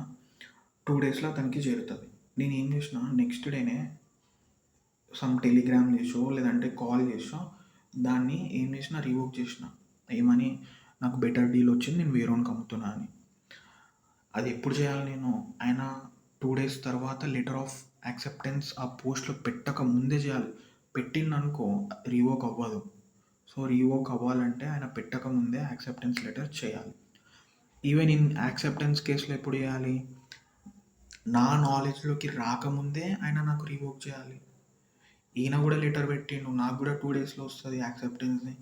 2 daysలో తనకి చేరుతుంది. నేను ఏం చేసిన, నెక్స్ట్ డేనే సమ్ టెలిగ్రామ్ చేసో లేదంటే కాల్ చేసో దాన్ని ఏం చేసిన, రివోక్ చేసిన. ఏమని? నాకు బెటర్ డీల్ వచ్చింది, నేను వేరేకి అమ్ముతున్నా అని. అది ఎప్పుడు చేయాలి? నేను ఆయన 2 days తర్వాత లెటర్ ఆఫ్ యాక్సెప్టెన్స్ ఆ పోస్ట్లో పెట్టక ముందే చేయాలి. పెట్టిందనుకో రివోక్ అవ్వదు. సో రివోక్ అవ్వాలంటే ఆయన పెట్టక ముందే యాక్సెప్టెన్స్ లెటర్ చేయాలి. ఈవెన్ ఇన్ యాక్సెప్టెన్స్ కేసులో ఎప్పుడు చేయాలి? నా నాలెడ్జ్లోకి రాకముందే ఆయన నాకు రివోక్ చేయాలి. ఈయన కూడా లెటర్ పెట్టిండు, నాకు కూడా 2 daysలో వస్తుంది యాక్సెప్టెన్స్ని.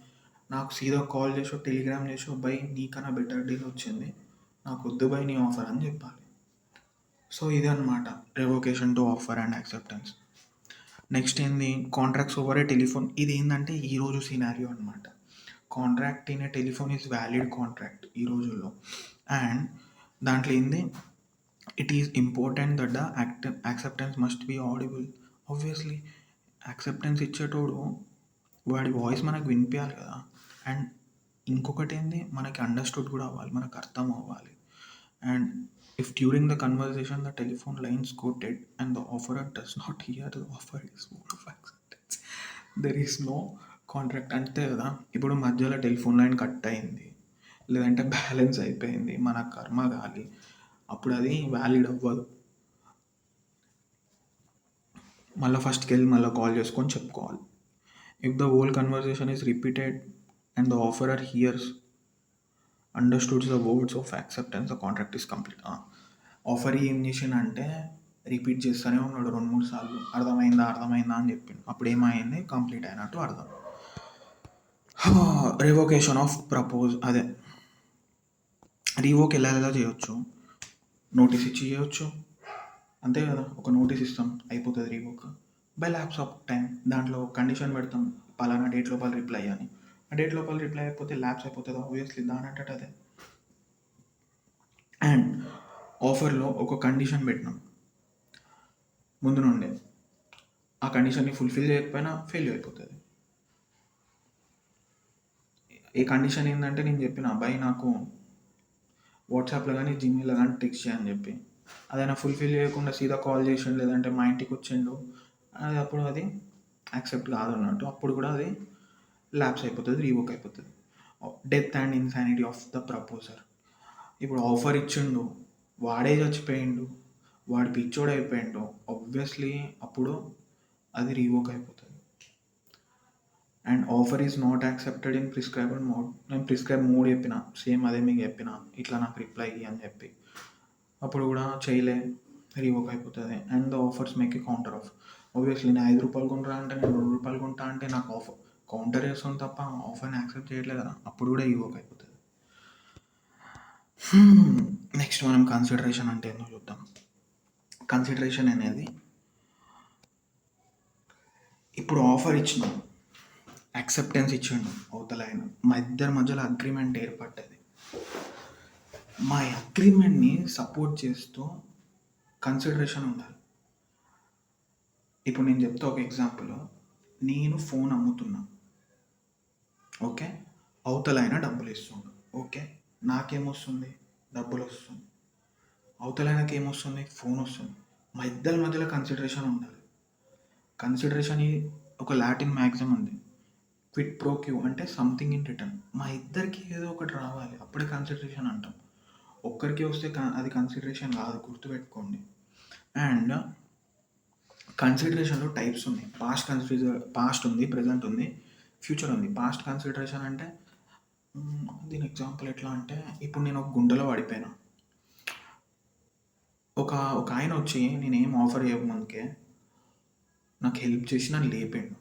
నాకు సీదా కాల్ చేసో టెలిగ్రామ్ చేసో, బై నీకన్నా బెటర్ డీల్ వచ్చింది, నాకు వద్దు బై నీ ఆఫర్ అని చెప్పాలి. సో ఇది అనమాట revocation to offer and acceptance. Next ఏంది కాంట్రాక్ట్స్ ఓవర్ ఏ టెలిఫోన్. ఇది ఏంటంటే ఈరోజు సినారియో అనమాట. Contract in a telephone is valid contract ఈ రోజుల్లో. అండ్ దాంట్లో ఏంది it is important that the acceptance must be audible. Obviously acceptance ఇచ్చేటోడు వాడి వాయిస్ మనకు వినిపించాలి కదా. అండ్ ఇంకొకటి ఏంది మనకి అండర్స్టూడ్ కూడా అవ్వాలి, మనకు అర్థం అవ్వాలి. And if during the conversation the telephone lines go dead and the offerer does not hear the offer is mode of acceptance, there is no contract. అంతే కదా. ఇప్పుడు మధ్యలో టెలిఫోన్ లైన్ కట్ అయింది, లేదంటే బ్యాలెన్స్ అయిపోయింది, మన కర్మ కాలి, అప్పుడు అది వ్యాలిడ్ అవ్వదు. మళ్ళీ ఫస్ట్కి వెళ్ళి మళ్ళీ కాల్ చేసుకొని చెప్పుకోవాలి. If the whole conversation is repeated and the offerer hears understoods the words of acceptance the contract is complete. Offer ఏం చేసిండంటే రిపీట్ చేస్తూనే ఉన్నాడు 2-3 సార్లు, అర్థమైందా అర్థమైందా అని చెప్పిండు. అప్పుడు ఏమైంది, కంప్లీట్ అయినట్టు అర్థం. రివోకేషన్ ఆఫ్ ప్రపోజ్, అదే రివోక్ ఎలా చేయొచ్చు, నోటీస్ ఇచ్చి చేయొచ్చు, అంతే కదా. ఒక నోటీస్ ఇస్తాం అయిపోతుంది revoke by lapse of time. దాంట్లో కండిషన్ పెడతాం పలానా డేట్ లోపల రిప్లై అని. ఆ డేట్ లోపల రిప్లై అయిపోతే ల్యాప్స్ అయిపోతుంది ఆబ్వియస్లీ, దాని అంటే అదే. అండ్ ఆఫర్లో ఒక కండిషన్ పెట్టినాం ముందు నుండే, ఆ కండిషన్ని ఫుల్ఫిల్ చేయకపోయినా ఫెయిల్ అయిపోతుంది. ఏ కండిషన్ ఏంటంటే నేను చెప్పిన అబ్బాయి నాకు వాట్సాప్లో కానీ జీమెయిల్లో కానీ టెక్స్ట్ చేయని చెప్పి, అదైనా ఫుల్ఫిల్ చేయకుండా సీదా కాల్ చేసిండు లేదంటే మా ఇంటికి వచ్చిండు, అది అప్పుడు అది యాక్సెప్ట్ కాదు అన్నట్టు. అప్పుడు కూడా అది ల్యాప్స్ అయిపోతుంది, రీవోక్ అయిపోతుంది. Death and insanity of the proposer. ఇప్పుడు ఆఫర్ ఇచ్చిండు, వాడే చచ్చిపోయిండు, వాడు పిచ్చోడు అయిపోయిండు, ఆబ్వియస్లీ అప్పుడు అది రీవోక్ అయిపోతుంది. And offer is not accepted in prescribed mode. నేను ప్రిస్క్రైబ్ మోడ్ చెప్పిన, సేమ్ అదే మీకు చెప్పిన, ఇట్లా నాకు రిప్లై అని చెప్పి, అప్పుడు కూడా చేయలే, రీవోక్ అయిపోతుంది. And the offers make a counter of. Obviously నేను 5 రూపాయలు కొంటా అంటే, నేను 2 రూపాయలు కొంటా అంటే నాకు ఆఫర్ కౌంటర్ చేస్తాను తప్ప ఆఫర్ని యాక్సెప్ట్ చేయట్లేదు కదా, అప్పుడు కూడా రీవోక్ అయిపోతుంది. నెక్స్ట్ మనం కన్సిడరేషన్ అంటే ఏందో చూద్దాం. కన్సిడరేషన్ అనేది ఇప్పుడు ఆఫర్ ఇచ్చినాం, యాక్సెప్టెన్స్ ఇచ్చిండు అవతల ఆయన, మా ఇద్దరి మధ్యలో అగ్రిమెంట్ ఏర్పడ్డది. మా అగ్రిమెంట్ని సపోర్ట్ చేస్తూ కన్సిడరేషన్ ఉండాలి. ఇప్పుడు నేను చెప్తా ఒక ఎగ్జాంపుల్. నేను ఫోన్ అమ్ముతున్నా, ఓకే, అవతల ఆయన డబ్బులు ఇస్తుండు, ఓకే, నాకేమొస్తుంది, డబ్బులు వస్తుంది, అవతల ఆయనకి ఏమొస్తుంది, ఫోన్ వస్తుంది. మా ఇద్దరి మధ్యలో కన్సిడరేషన్ ఉండాలి. కన్సిడరేషన్ ఒక లాటిన్ మ్యాక్సిమం ఉంది, క్విట్ ప్రో క్యూ, అంటే సంథింగ్ ఇన్ రిటర్న్. మా ఇద్దరికి ఏదో ఒకటి రావాలి, అప్పుడే కన్సిడరేషన్ అంటాం. ఒక్కరికి వస్తే అది కన్సిడరేషన్ కాదు, గుర్తుపెట్టుకోండి. అండ్ కన్సిడరేషన్లో టైప్స్ ఉన్నాయి. పాస్ట్ ఉంది, ప్రజెంట్ ఉంది, ఫ్యూచర్ ఉంది. పాస్ట్ కన్సిడరేషన్ అంటే దీని ఎగ్జాంపుల్ ఎట్లా అంటే, ఇప్పుడు నేను ఒక గుంటలో పడిపోయినా, ఒక ఆయన వచ్చి నేనేం ఆఫర్ చేయకముందుకే నాకు హెల్ప్ చేసి నన్ను లేపాడు.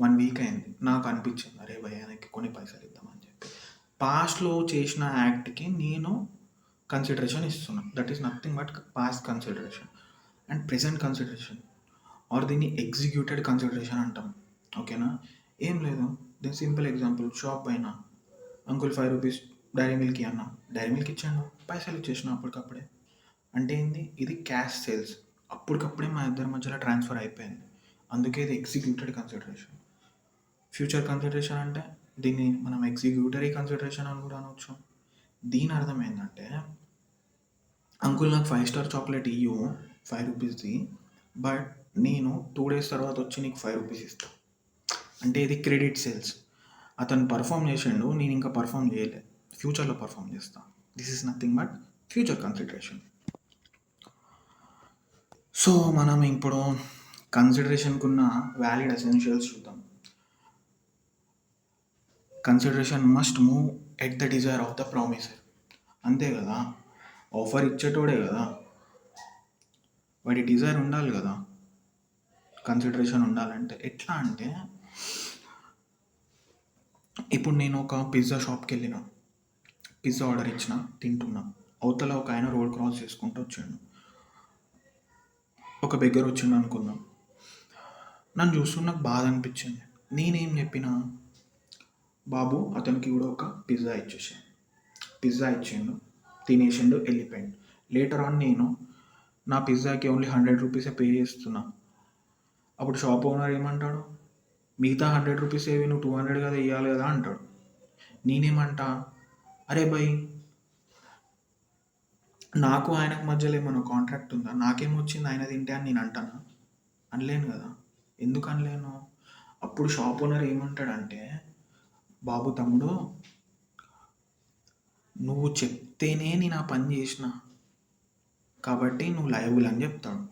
1 వీక్ అయింది, నాకు అనిపించింది అరే భయానికి కొన్ని పైసలు ఇద్దామని చెప్పి. పాస్ట్లో చేసిన యాక్ట్కి నేను కన్సిడరేషన్ ఇస్తున్నాను. That is nothing but past consideration. And present consideration or దీన్ని ఎగ్జిక్యూటెడ్ కన్సిడరేషన్ అంటాం, ఓకేనా. ఏం లేదు, దీని సింపుల్ ఎగ్జాంపుల్, షాప్ పైన అంకుల్ 5 రూపీస్ డైరీ మిల్క్ అన్న, డైరీ మిల్క్ ఇచ్చాను, పైసలు ఇచ్చేసిన అప్పటికప్పుడే. అంటే ఏంది, ఇది క్యాష్ సేల్స్, అప్పటికప్పుడే మా ఇద్దరి మధ్యలో ట్రాన్స్ఫర్ అయిపోయింది, అందుకే ఇది ఎగ్జిక్యూటెడ్ కన్సిడరేషన్. ఫ్యూచర్ కన్సిడరేషన్ అంటే దీన్ని మనం ఎగ్జిక్యూటరీ కన్సిడరేషన్ అని కూడా అనవచ్చు. దీని అర్థం ఏంటంటే, అంకుల్ నాకు 5 స్టార్ చాక్లెట్ ఇయ్యు 5 రూపీస్ది, బట్ నేను 2 డేస్ తర్వాత వచ్చి నీకు 5 రూపీస్ ఇస్తాను. అంటే ఇది క్రెడిట్ సేల్స్. అతను పర్ఫామ్ చేసిండు, నేను ఇంకా పర్ఫామ్ చేయలేదు, ఫ్యూచర్లో పర్ఫామ్ చేస్తాను. This is nothing but future consideration. So మనం ఇప్పుడు కన్సిడరేషన్కి ఉన్న వ్యాలిడ్ ఎసెన్షియల్స్ చూద్దాం. Consideration must move at the desire of the promissory. అంతే కదా, ఆఫర్ ఇచ్చేటోడే కదా, వాడి డిజైర్ ఉండాలి కదా, కన్సిడరేషన్ ఉండాలంటే. ఎట్లా అంటే, ఇప్పుడు నేను ఒక పిజ్జా షాప్కి వెళ్ళిన, పిజ్జా ఆర్డర్ ఇచ్చిన, తింటున్నా, అవతల ఒక ఆయన రోడ్ క్రాస్ చేసుకుంటూ వచ్చాడు, ఒక బెగ్గర్ వచ్చిండు అనుకుందాం. నన్ను చూస్తూ నాకు బాధ అనిపించింది. నేనేం చెప్పిన, బాబు అతనికి కూడా ఒక పిజ్జా ఇచ్చేసాను. పిజ్జా ఇచ్చిండు, తినేసిండు, వెళ్ళిపోయిండు. లేటర్ ఆన్ నేను నా పిజ్జాకి ఓన్లీ 100 రూపీసే పే చేస్తున్నా. అప్పుడు షాప్ ఓనర్ ఏమంటాడు, మిగతా 100 రూపీస్ ఏవి, నువ్వు 200 కదా ఇవ్వాలి కదా అంటాడు. నేనేమంటా, అరే భయ్, నాకు ఆయనకు మధ్యలో ఏమైనా కాంట్రాక్ట్ ఉందా, నాకేమొచ్చింది ఆయన తింటే అని నేను అంటానా? అనలేను కదా. ఎందుకు అనలేను? అప్పుడు షాప్ ఓనర్ ఏమంటాడంటే, బాబు తమ్ముడు, నువ్వు చెప్తేనే నేను ఆ పని చేసిన కాబట్టి నువ్వు లయబుల్ అని చెప్తాడు.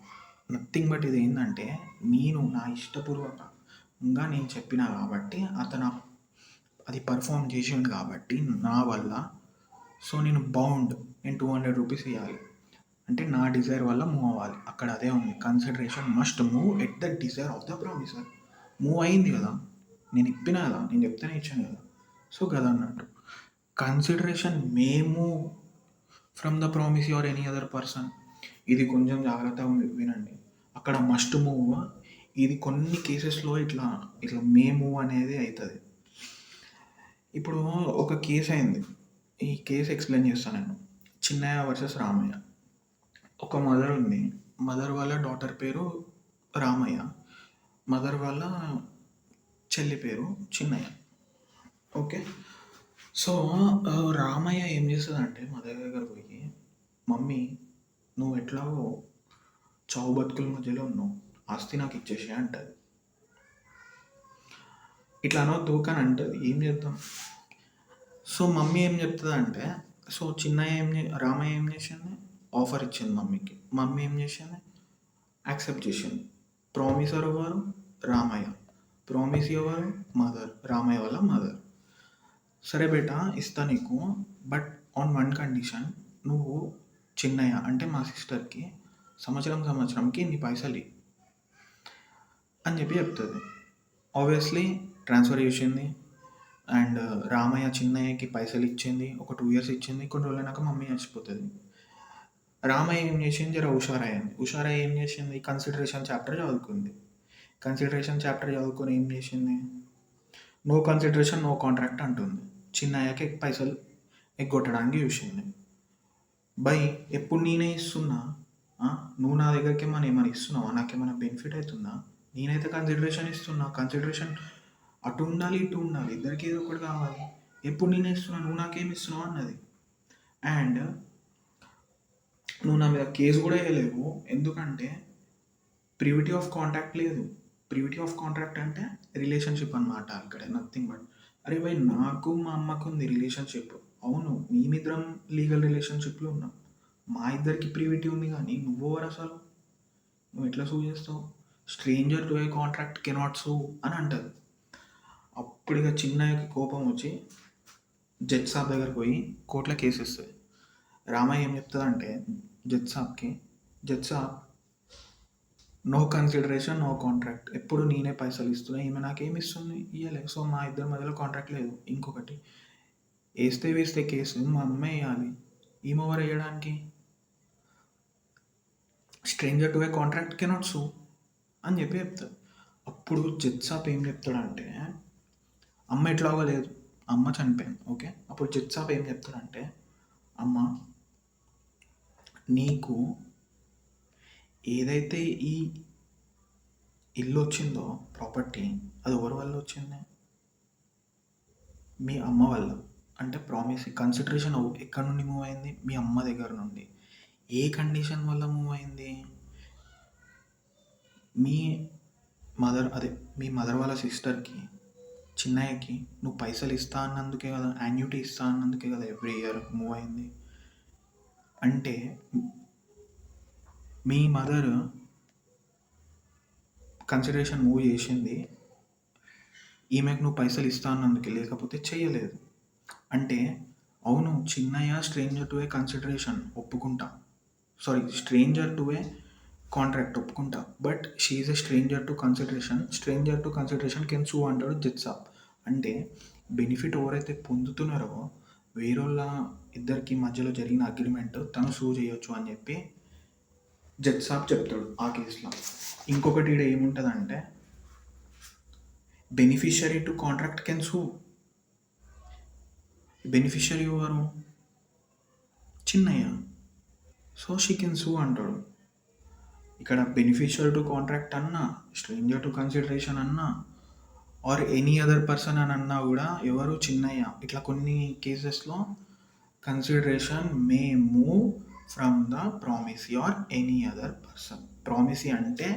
నథింగ్ బట్ ఇది ఏంటంటే, నేను నా ఇష్టపూర్వకంగా నేను చెప్పిన కాబట్టి అతను అది పర్ఫామ్ చేసిండు కాబట్టి నా వల్ల, సో నేను బౌండ్, నేను 200 రూపీస్ ఇవ్వాలి. అంటే నా డిజైర్ వల్ల మూవ్ అవ్వాలి. అక్కడ అదే ఉంది, consideration must move at the desire of the promissory. Move అయింది కదా, నేను ఇప్పిన కదా, నేను చెప్తేనే ఇచ్చాను కదా. సో కదా అన్నట్టు, consideration May move from the promisee or any other person. ఇది కొంచెం జాగ్రత్తగా వినండి. అక్కడ మస్ట్ మూవ్, ఇది కొన్ని కేసెస్లో ఇట్లా ఇట్లా మే మూవ్ అనేది అవుతుంది. ఇప్పుడు ఒక కేసు అయింది, ఈ కేసు ఎక్స్ప్లెయిన్ చేస్తాను నేను. చిన్నయ్య వర్సెస్ రామయ్య. ఒక మదర్ ఉంది, మదర్ వాళ్ళ డాటర్ పేరు రామయ్య, మదర్ వాళ్ళ చెల్లి పేరు చిన్నయ్య. ఓకే. సో రామయ్య ఏం చేస్తుందంటే మదర్ దగ్గర పోయి, మమ్మీ నువ్వు ఎట్లాగో చావు బతుకుల మధ్యలో ఉన్నావు, ఆస్తి నాకు ఇచ్చేసి అంటది. ఇట్లా అనొద్దు కానీ అంటది, ఏం చేద్దాం. సో మమ్మీ ఏం చెప్తుంది అంటే, సో చిన్నయ్య రామయ్య ఏం చేసింది, ఆఫర్ ఇచ్చింది మమ్మీకి. మమ్మీ ఏం చేసింది, యాక్సెప్ట్ చేసింది. ప్రామిసర్ ఎవరు, రామయ్య. ప్రామిస్ ఎవరు, మదర్, రామయ్య వాళ్ళ మదర్. సరే బేటా ఇస్తా నీకు, బట్ ఆన్ వన్ కండిషన్, నువ్వు చిన్నయ్య అంటే మా సిస్టర్కి సంవత్సరంకి ఇన్ని పైసలు అని చెప్పి చెప్తుంది. ఆబ్వియస్లీ ట్రాన్స్ఫర్ చేసింది, అండ్ రామయ్య చిన్నయ్యకి పైసలు ఇచ్చింది, ఒక 2 years ఇచ్చింది. కొన్ని రోజులైనాక మమ్మీ చచ్చిపోతుంది. రామయ్య ఏం చేసింది, జర హుషారయ్యింది. హుషారయ్య ఏం చేసింది, కన్సిడరేషన్ చాప్టర్ చదువుకుంది. కన్సిడరేషన్ చాప్టర్ చదువుకొని ఏం చేసింది, నో కన్సిడరేషన్ నో కాంట్రాక్ట్ అంటుంది. చిన్నయ్యకి పైసలు ఎగ్గొట్టడానికి చూసింది. బై ఎప్పుడు నేనే ఇస్తున్నా, నువ్వు నా దగ్గరికి ఏమైనా ఇస్తున్నావా, నాకేమైనా బెనిఫిట్ అవుతుందా? నేనైతే కన్సిడరేషన్ ఇస్తున్నా, కన్సిడరేషన్ అటు ఉండాలి ఇటు ఉండాలి, ఇద్దరికి ఏదో ఒకటి కావాలి. ఎప్పుడు నేనే ఇస్తున్నా, నువ్వు నాకేమి ఇస్తున్నావు అన్నది. అండ్ నువ్వు నా మీద కేసు కూడా వేయలేవు, ఎందుకంటే ప్రివిటీ ఆఫ్ కాంట్రాక్ట్ లేదు. ప్రివిటీ ఆఫ్ కాంట్రాక్ట్ అంటే రిలేషన్షిప్ అనమాట. అక్కడ నథింగ్ బట్, అరే భయ్ నాకు మా అమ్మకు ఉంది రిలేషన్షిప్, అవును మేమిద్దరం లీగల్ రిలేషన్షిప్లో ఉన్నాం, మా ఇద్దరికి ప్రివిటీ ఉంది, కానీ నువ్వెవరు అసలు, నువ్వు ఎట్లా సూ చేస్తావు, stranger to a contract cannot సూ అని అంటది. అప్పుడు ఇక చిన్నయ్యకి కోపం వచ్చి జడ్జ్ సాబ్ దగ్గరికి పోయి కోర్టులో కేసు ఇస్తుంది. రామయ్య ఏం చెప్తుందంటే జడ్జ్ సాబ్కి, జడ్జ్ సాబ్ నో కన్సిడరేషన్ నో కాంట్రాక్ట్, ఎప్పుడు నేనే పైసలు ఇస్తున్నా, ఈమె నాకేమి ఇస్తుంది, ఇవ్వలేదు. సో మా ఇద్దరి మధ్యలో కాంట్రాక్ట్ లేదు. ఇంకొకటి, వేస్తే కేసు మా అమ్మే వేయాలి, ఈమె ఎవరు వేయడానికి, stranger to a contract cannot సూ అని చెప్పి చెప్తాడు. అప్పుడు జడ్జ్ సాబ్ ఏం చెప్తాడంటే, అమ్మ ఎట్లాగో లేదు, అమ్మ చనిపోయింది. ఓకే, అప్పుడు జడ్జ్ సాబ్ ఏం చెప్తాడంటే, అమ్మ నీకు ఏదైతే ఈ ఇల్లు వచ్చిందో ప్రాపర్టీ, అది ఎవరి వల్ల వచ్చింది, మీ అమ్మ వల్ల. అంటే ప్రామిస్ కన్సిడరేషన్ ఎక్కడి నుండి మూవ్ అయింది, మీ అమ్మ దగ్గర నుండి. ఏ కండిషన్ వల్ల మూవ్ అయింది, మీ మదర్ వాళ్ళ సిస్టర్కి, చిన్నయ్యకి నువ్వు పైసలు ఇస్తా అన్నందుకే కదా, యాన్యుటీ ఇస్తా అన్నందుకే కదా ఎవ్రీ ఇయర్ మూవ్ అయింది. అంటే మీ మదర్ కన్సిడరేషన్ మూవ్ చేసింది ఈమెకు నువ్వు పైసలు ఇస్తా అన్నందుకే, లేకపోతే చెయ్యలేదు. అంటే అవును చిన్నయ్య స్ట్రేంజర్ టు ఏ కన్సిడరేషన్ ఒప్పుకుంటా, స్ట్రేంజర్ టు ఏ కాంట్రాక్ట్ ఒప్పుకుంటా, but she is a stranger to consideration can sue అంటాడు జడ్జ్ సాబ్. అంటే బెనిఫిట్ ఎవరైతే పొందుతున్నారో వేరేళ్ళ ఇద్దరికి మధ్యలో జరిగిన అగ్రిమెంట్ తను సూ చేయొచ్చు అని చెప్పి జడ్జ్ సాబ్ చెప్తాడు ఆ కేసులో. ఇంకొకటి ఇక్కడ ఏముంటుందంటే, బెనిఫిషియరీ టు కాంట్రాక్ట్ కెన్ సూ. బెనిఫిషియరీ ఎవరు? Chinnaiah. So she can sue అంటాడు. ఇక్కడ బెనిఫిషియల్ టు కాంట్రాక్ట్ అన్నా, స్ట్రేంజర్ టు కన్సిడరేషన్ అన్నా, ఆర్ ఎనీ అదర్ పర్సన్ అని అన్నా కూడా ఎవరు? చిన్నయ్య. ఇట్లా కొన్ని కేసెస్లో consideration May move from the promisee or any other person. Promisee అంటే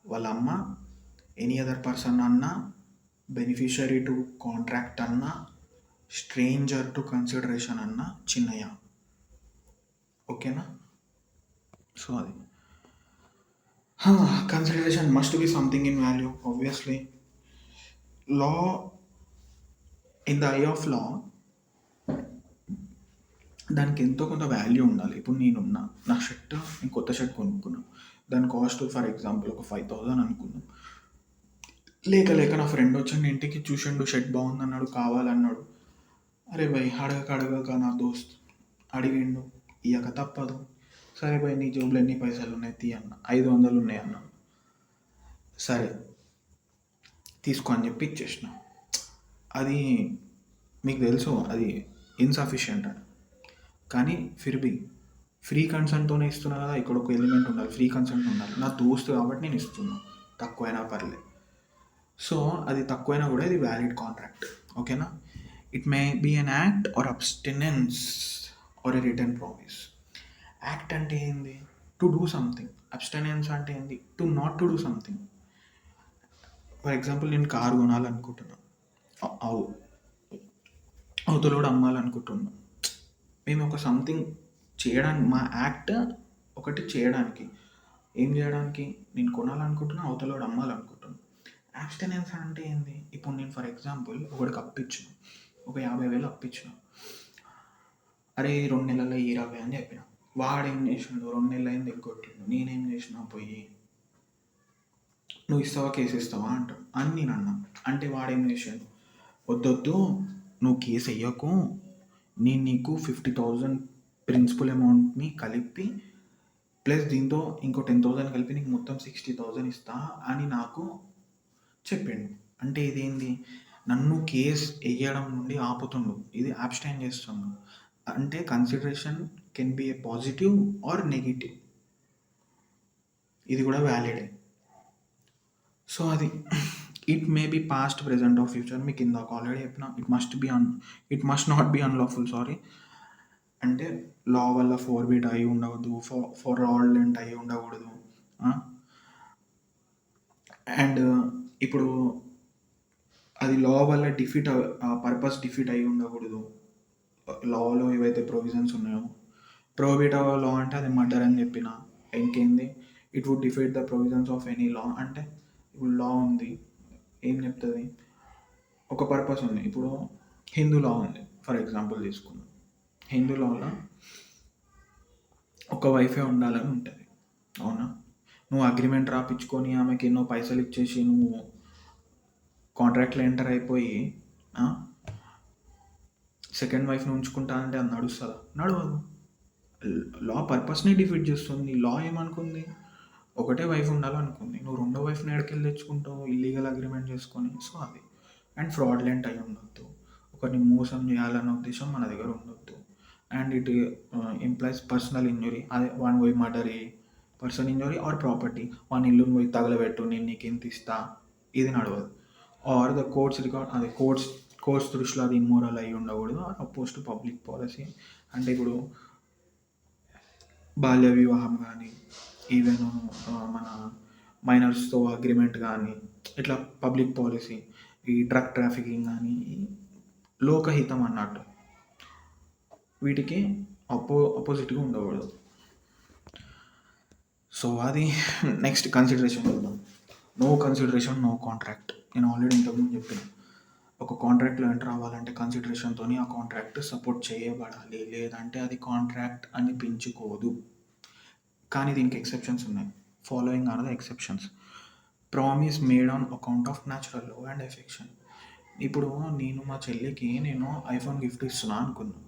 వాళ్ళ అమ్మ, ఎనీ అదర్ పర్సన్ అన్నా, బెనిఫిషరీ టు కాంట్రాక్ట్ అన్నా, స్ట్రేంజర్ టు కన్సిడరేషన్ అన్నా చిన్నయ్య. ఓకేనా? సో అది consideration must be something in value obviously. Law, in the I of law, దానికి ఎంతో కొంత వాల్యూ ఉండాలి. ఇప్పుడు నేనున్నా, నా షర్ట్, నేను కొత్త షర్ట్ కొనుక్కున్నాను, దాని కాస్ట్ ఫర్ ఎగ్జాంపుల్ ఒక 5,000 అనుకున్నాం. లేక లేక నా ఫ్రెండ్ వచ్చి ఇంటికి చూసిండు, షర్ట్ బాగుంది అన్నాడు, కావాలన్నాడు. అరే భయ్, అడగక నా దోస్త్ అడిగిండు, ఇయ్యక తప్పదు. సరే భయ్, నీ జోబులో ఎన్ని పైసలు ఉన్నాయి తీ అన్న. 500 ఉన్నాయి అన్న. సరే తీసుకో అని చెప్పి ఇచ్చేసిన. అది మీకు తెలుసు అది ఇన్సఫిషియంట్ అని, కానీ ఫిర్బీ ఫ్రీ కన్సెంట్తోనే ఇస్తున్నా కదా. ఇక్కడ ఒక ఎలిమెంట్ ఉండాలి, ఫ్రీ కన్సెంట్ ఉండాలి. నా దోస్తు కాబట్టి నేను ఇస్తున్నాను, తక్కువైనా పర్లేదు. సో అది తక్కువైనా కూడా ఇది వ్యాలిడ్ కాంట్రాక్ట్. ఓకేనా? It may be an act or abstinence or a return promise. Act అంటే ఏంది? To do something. అబ్స్టినెన్స్ అంటే ఏంది? To not to do something. For example, నేను కారు కొనాలనుకుంటున్నాను, అవతలోడు అమ్మాలనుకుంటున్నాను. మేము ఒక సంథింగ్ చేయడానికి, మా యాక్ట్ ఒకటి చేయడానికి, ఏం చేయడానికి? నేను కొనాలనుకుంటున్నా, అవతలోడు అమ్మాలనుకుంటున్నాను. అబ్స్టినెన్స్ అంటే ఏంది? ఇప్పుడు నేను ఫర్ ఎగ్జాంపుల్ ఒకటికి అప్పించిన, ఒక 50,000 అప్పించిన. అరే 2 నెలల్లో 20 అని చెప్పిన. వాడేం చేసిండు? 2 నెలలు అయింది ఎగ్గొట్టిండు. నేనేం చేసినా పోయి, నువ్వు ఇస్తావా కేసు ఇస్తావా అంటాడు అని నేను అన్నా. అంటే వాడేం చేసాడు? వద్దొద్దు, నువ్వు కేసు వెయ్యకు, నేను నీకు 50,000 ప్రిన్సిపల్ అమౌంట్ని కలిపి ప్లస్ దీంతో ఇంకో 10,000 కలిపి నీకు మొత్తం 60,000 ఇస్తా అని నాకు చెప్పిండు. అంటే ఇదేంది? నన్ను కేసు వేయడం నుండి ఆపుతుండు, ఇది అబ్స్టైన్ చేస్తుండు. అంటే consideration can be A positive or negative. ఇది కూడా వ్యాలిడే. సో అది it may be past, present or future. మీకు ఇందాక ఆల్రెడీ చెప్పిన, it must not be unlawful. Sorry, అంటే లా వల్ల ఫోర్బిట్ అయి ఉండవద్దు, ఫార్డ్లెంట్ అయి ఉండకూడదు. అండ్ ఇప్పుడు అది లా వల్ల పర్పస్ డిఫీట్ అయి ఉండకూడదు. లాలో ఏవైతే ప్రొవిజన్స్ ఉన్నాయో, ప్రోహిబిట్ లా అంటే అది మర్డర్ అని చెప్పిన. ఇంకేంది? It would defeat the provisions of any law. అంటే ఇప్పుడు లా ఉంది, ఏం చెప్తుంది? ఒక పర్పస్ ఉంది. ఇప్పుడు హిందూ లా ఉంది ఫర్ ఎగ్జాంపుల్ తీసుకుందాం. హిందూ లాలో ఒక వైఫే ఉండాలని ఉంటుంది, అవునా? నువ్వు అగ్రిమెంట్ రాపించుకొని ఆమెకి ఎన్నో పైసలు ఇచ్చేసి నువ్వు కాంట్రాక్ట్లో ఎంటర్ అయిపోయి సెకండ్ వైఫ్ని ఉంచుకుంటా అంటే అది నడుస్తుందా? నడవదు. లా పర్పస్ని డిఫీట్ చేస్తుంది. లా ఏమనుకుంది? ఒకటే వైఫ్ ఉండాలనుకుంది. నువ్వు రెండో వైఫ్ని ఎక్కడికెళ్ళి తెచ్చుకుంటావు? ఇల్లీగల్ అగ్రిమెంట్ చేసుకొని. సో అది. అండ్ ఫ్రాడ్లెంట్ అయి ఉండొద్దు, ఒకరిని మోసం చేయాలన్న ఉద్దేశం మన దగ్గర ఉండొద్దు. And it implies personal injury. అదే వాడిని పోయి మర్డర్ అయ్యి పర్సనల్ ఇంజురీ ఆర్ ప్రాపర్టీ, వాని ఇల్లుని పోయి తగలబెట్టు, నేను నీకు ఎంత ఇస్తా, ఇది నడవదు. ఆర్ ద కోర్ట్స్ రికార్డ్, అదే కోర్ట్స్ దృష్టిలో అది ఇమ్మోరల్ అయి ఉండకూడదు. Or oppose to public policy. అంటే ఇప్పుడు బాల్య వివాహం కానీ, ఈవెన్ మన మైనర్స్తో అగ్రిమెంట్ కానీ, ఇట్లా పబ్లిక్ పాలసీ, ఈ డ్రగ్ ట్రాఫికింగ్ కానీ, లోకహితం అన్నట్టు, వీటికి అపోజిట్గా ఉండకూడదు. సో అది నెక్స్ట్ కన్సిడరేషన్ చూద్దాం. No consideration, no contract. నేను ఆల్రెడీ ఇంతకుముందు చెప్పిన, ఒక కాంట్రాక్ట్లో ఎంటర్ అవ్వాలంటే కన్సిడరేషన్తో ఆ కాంట్రాక్ట్ సపోర్ట్ చేయబడాలి, లేదంటే అది కాంట్రాక్ట్ అనిపించుకోదు. కానీ దీనికి ఎక్సెప్షన్స్ ఉన్నాయి. Following are the exceptions. Promise made on account of natural love and affection. ఇప్పుడు నేను మా చెల్లికి నేను ఐఫోన్ గిఫ్ట్ ఇస్తున్నా అనుకున్నాను.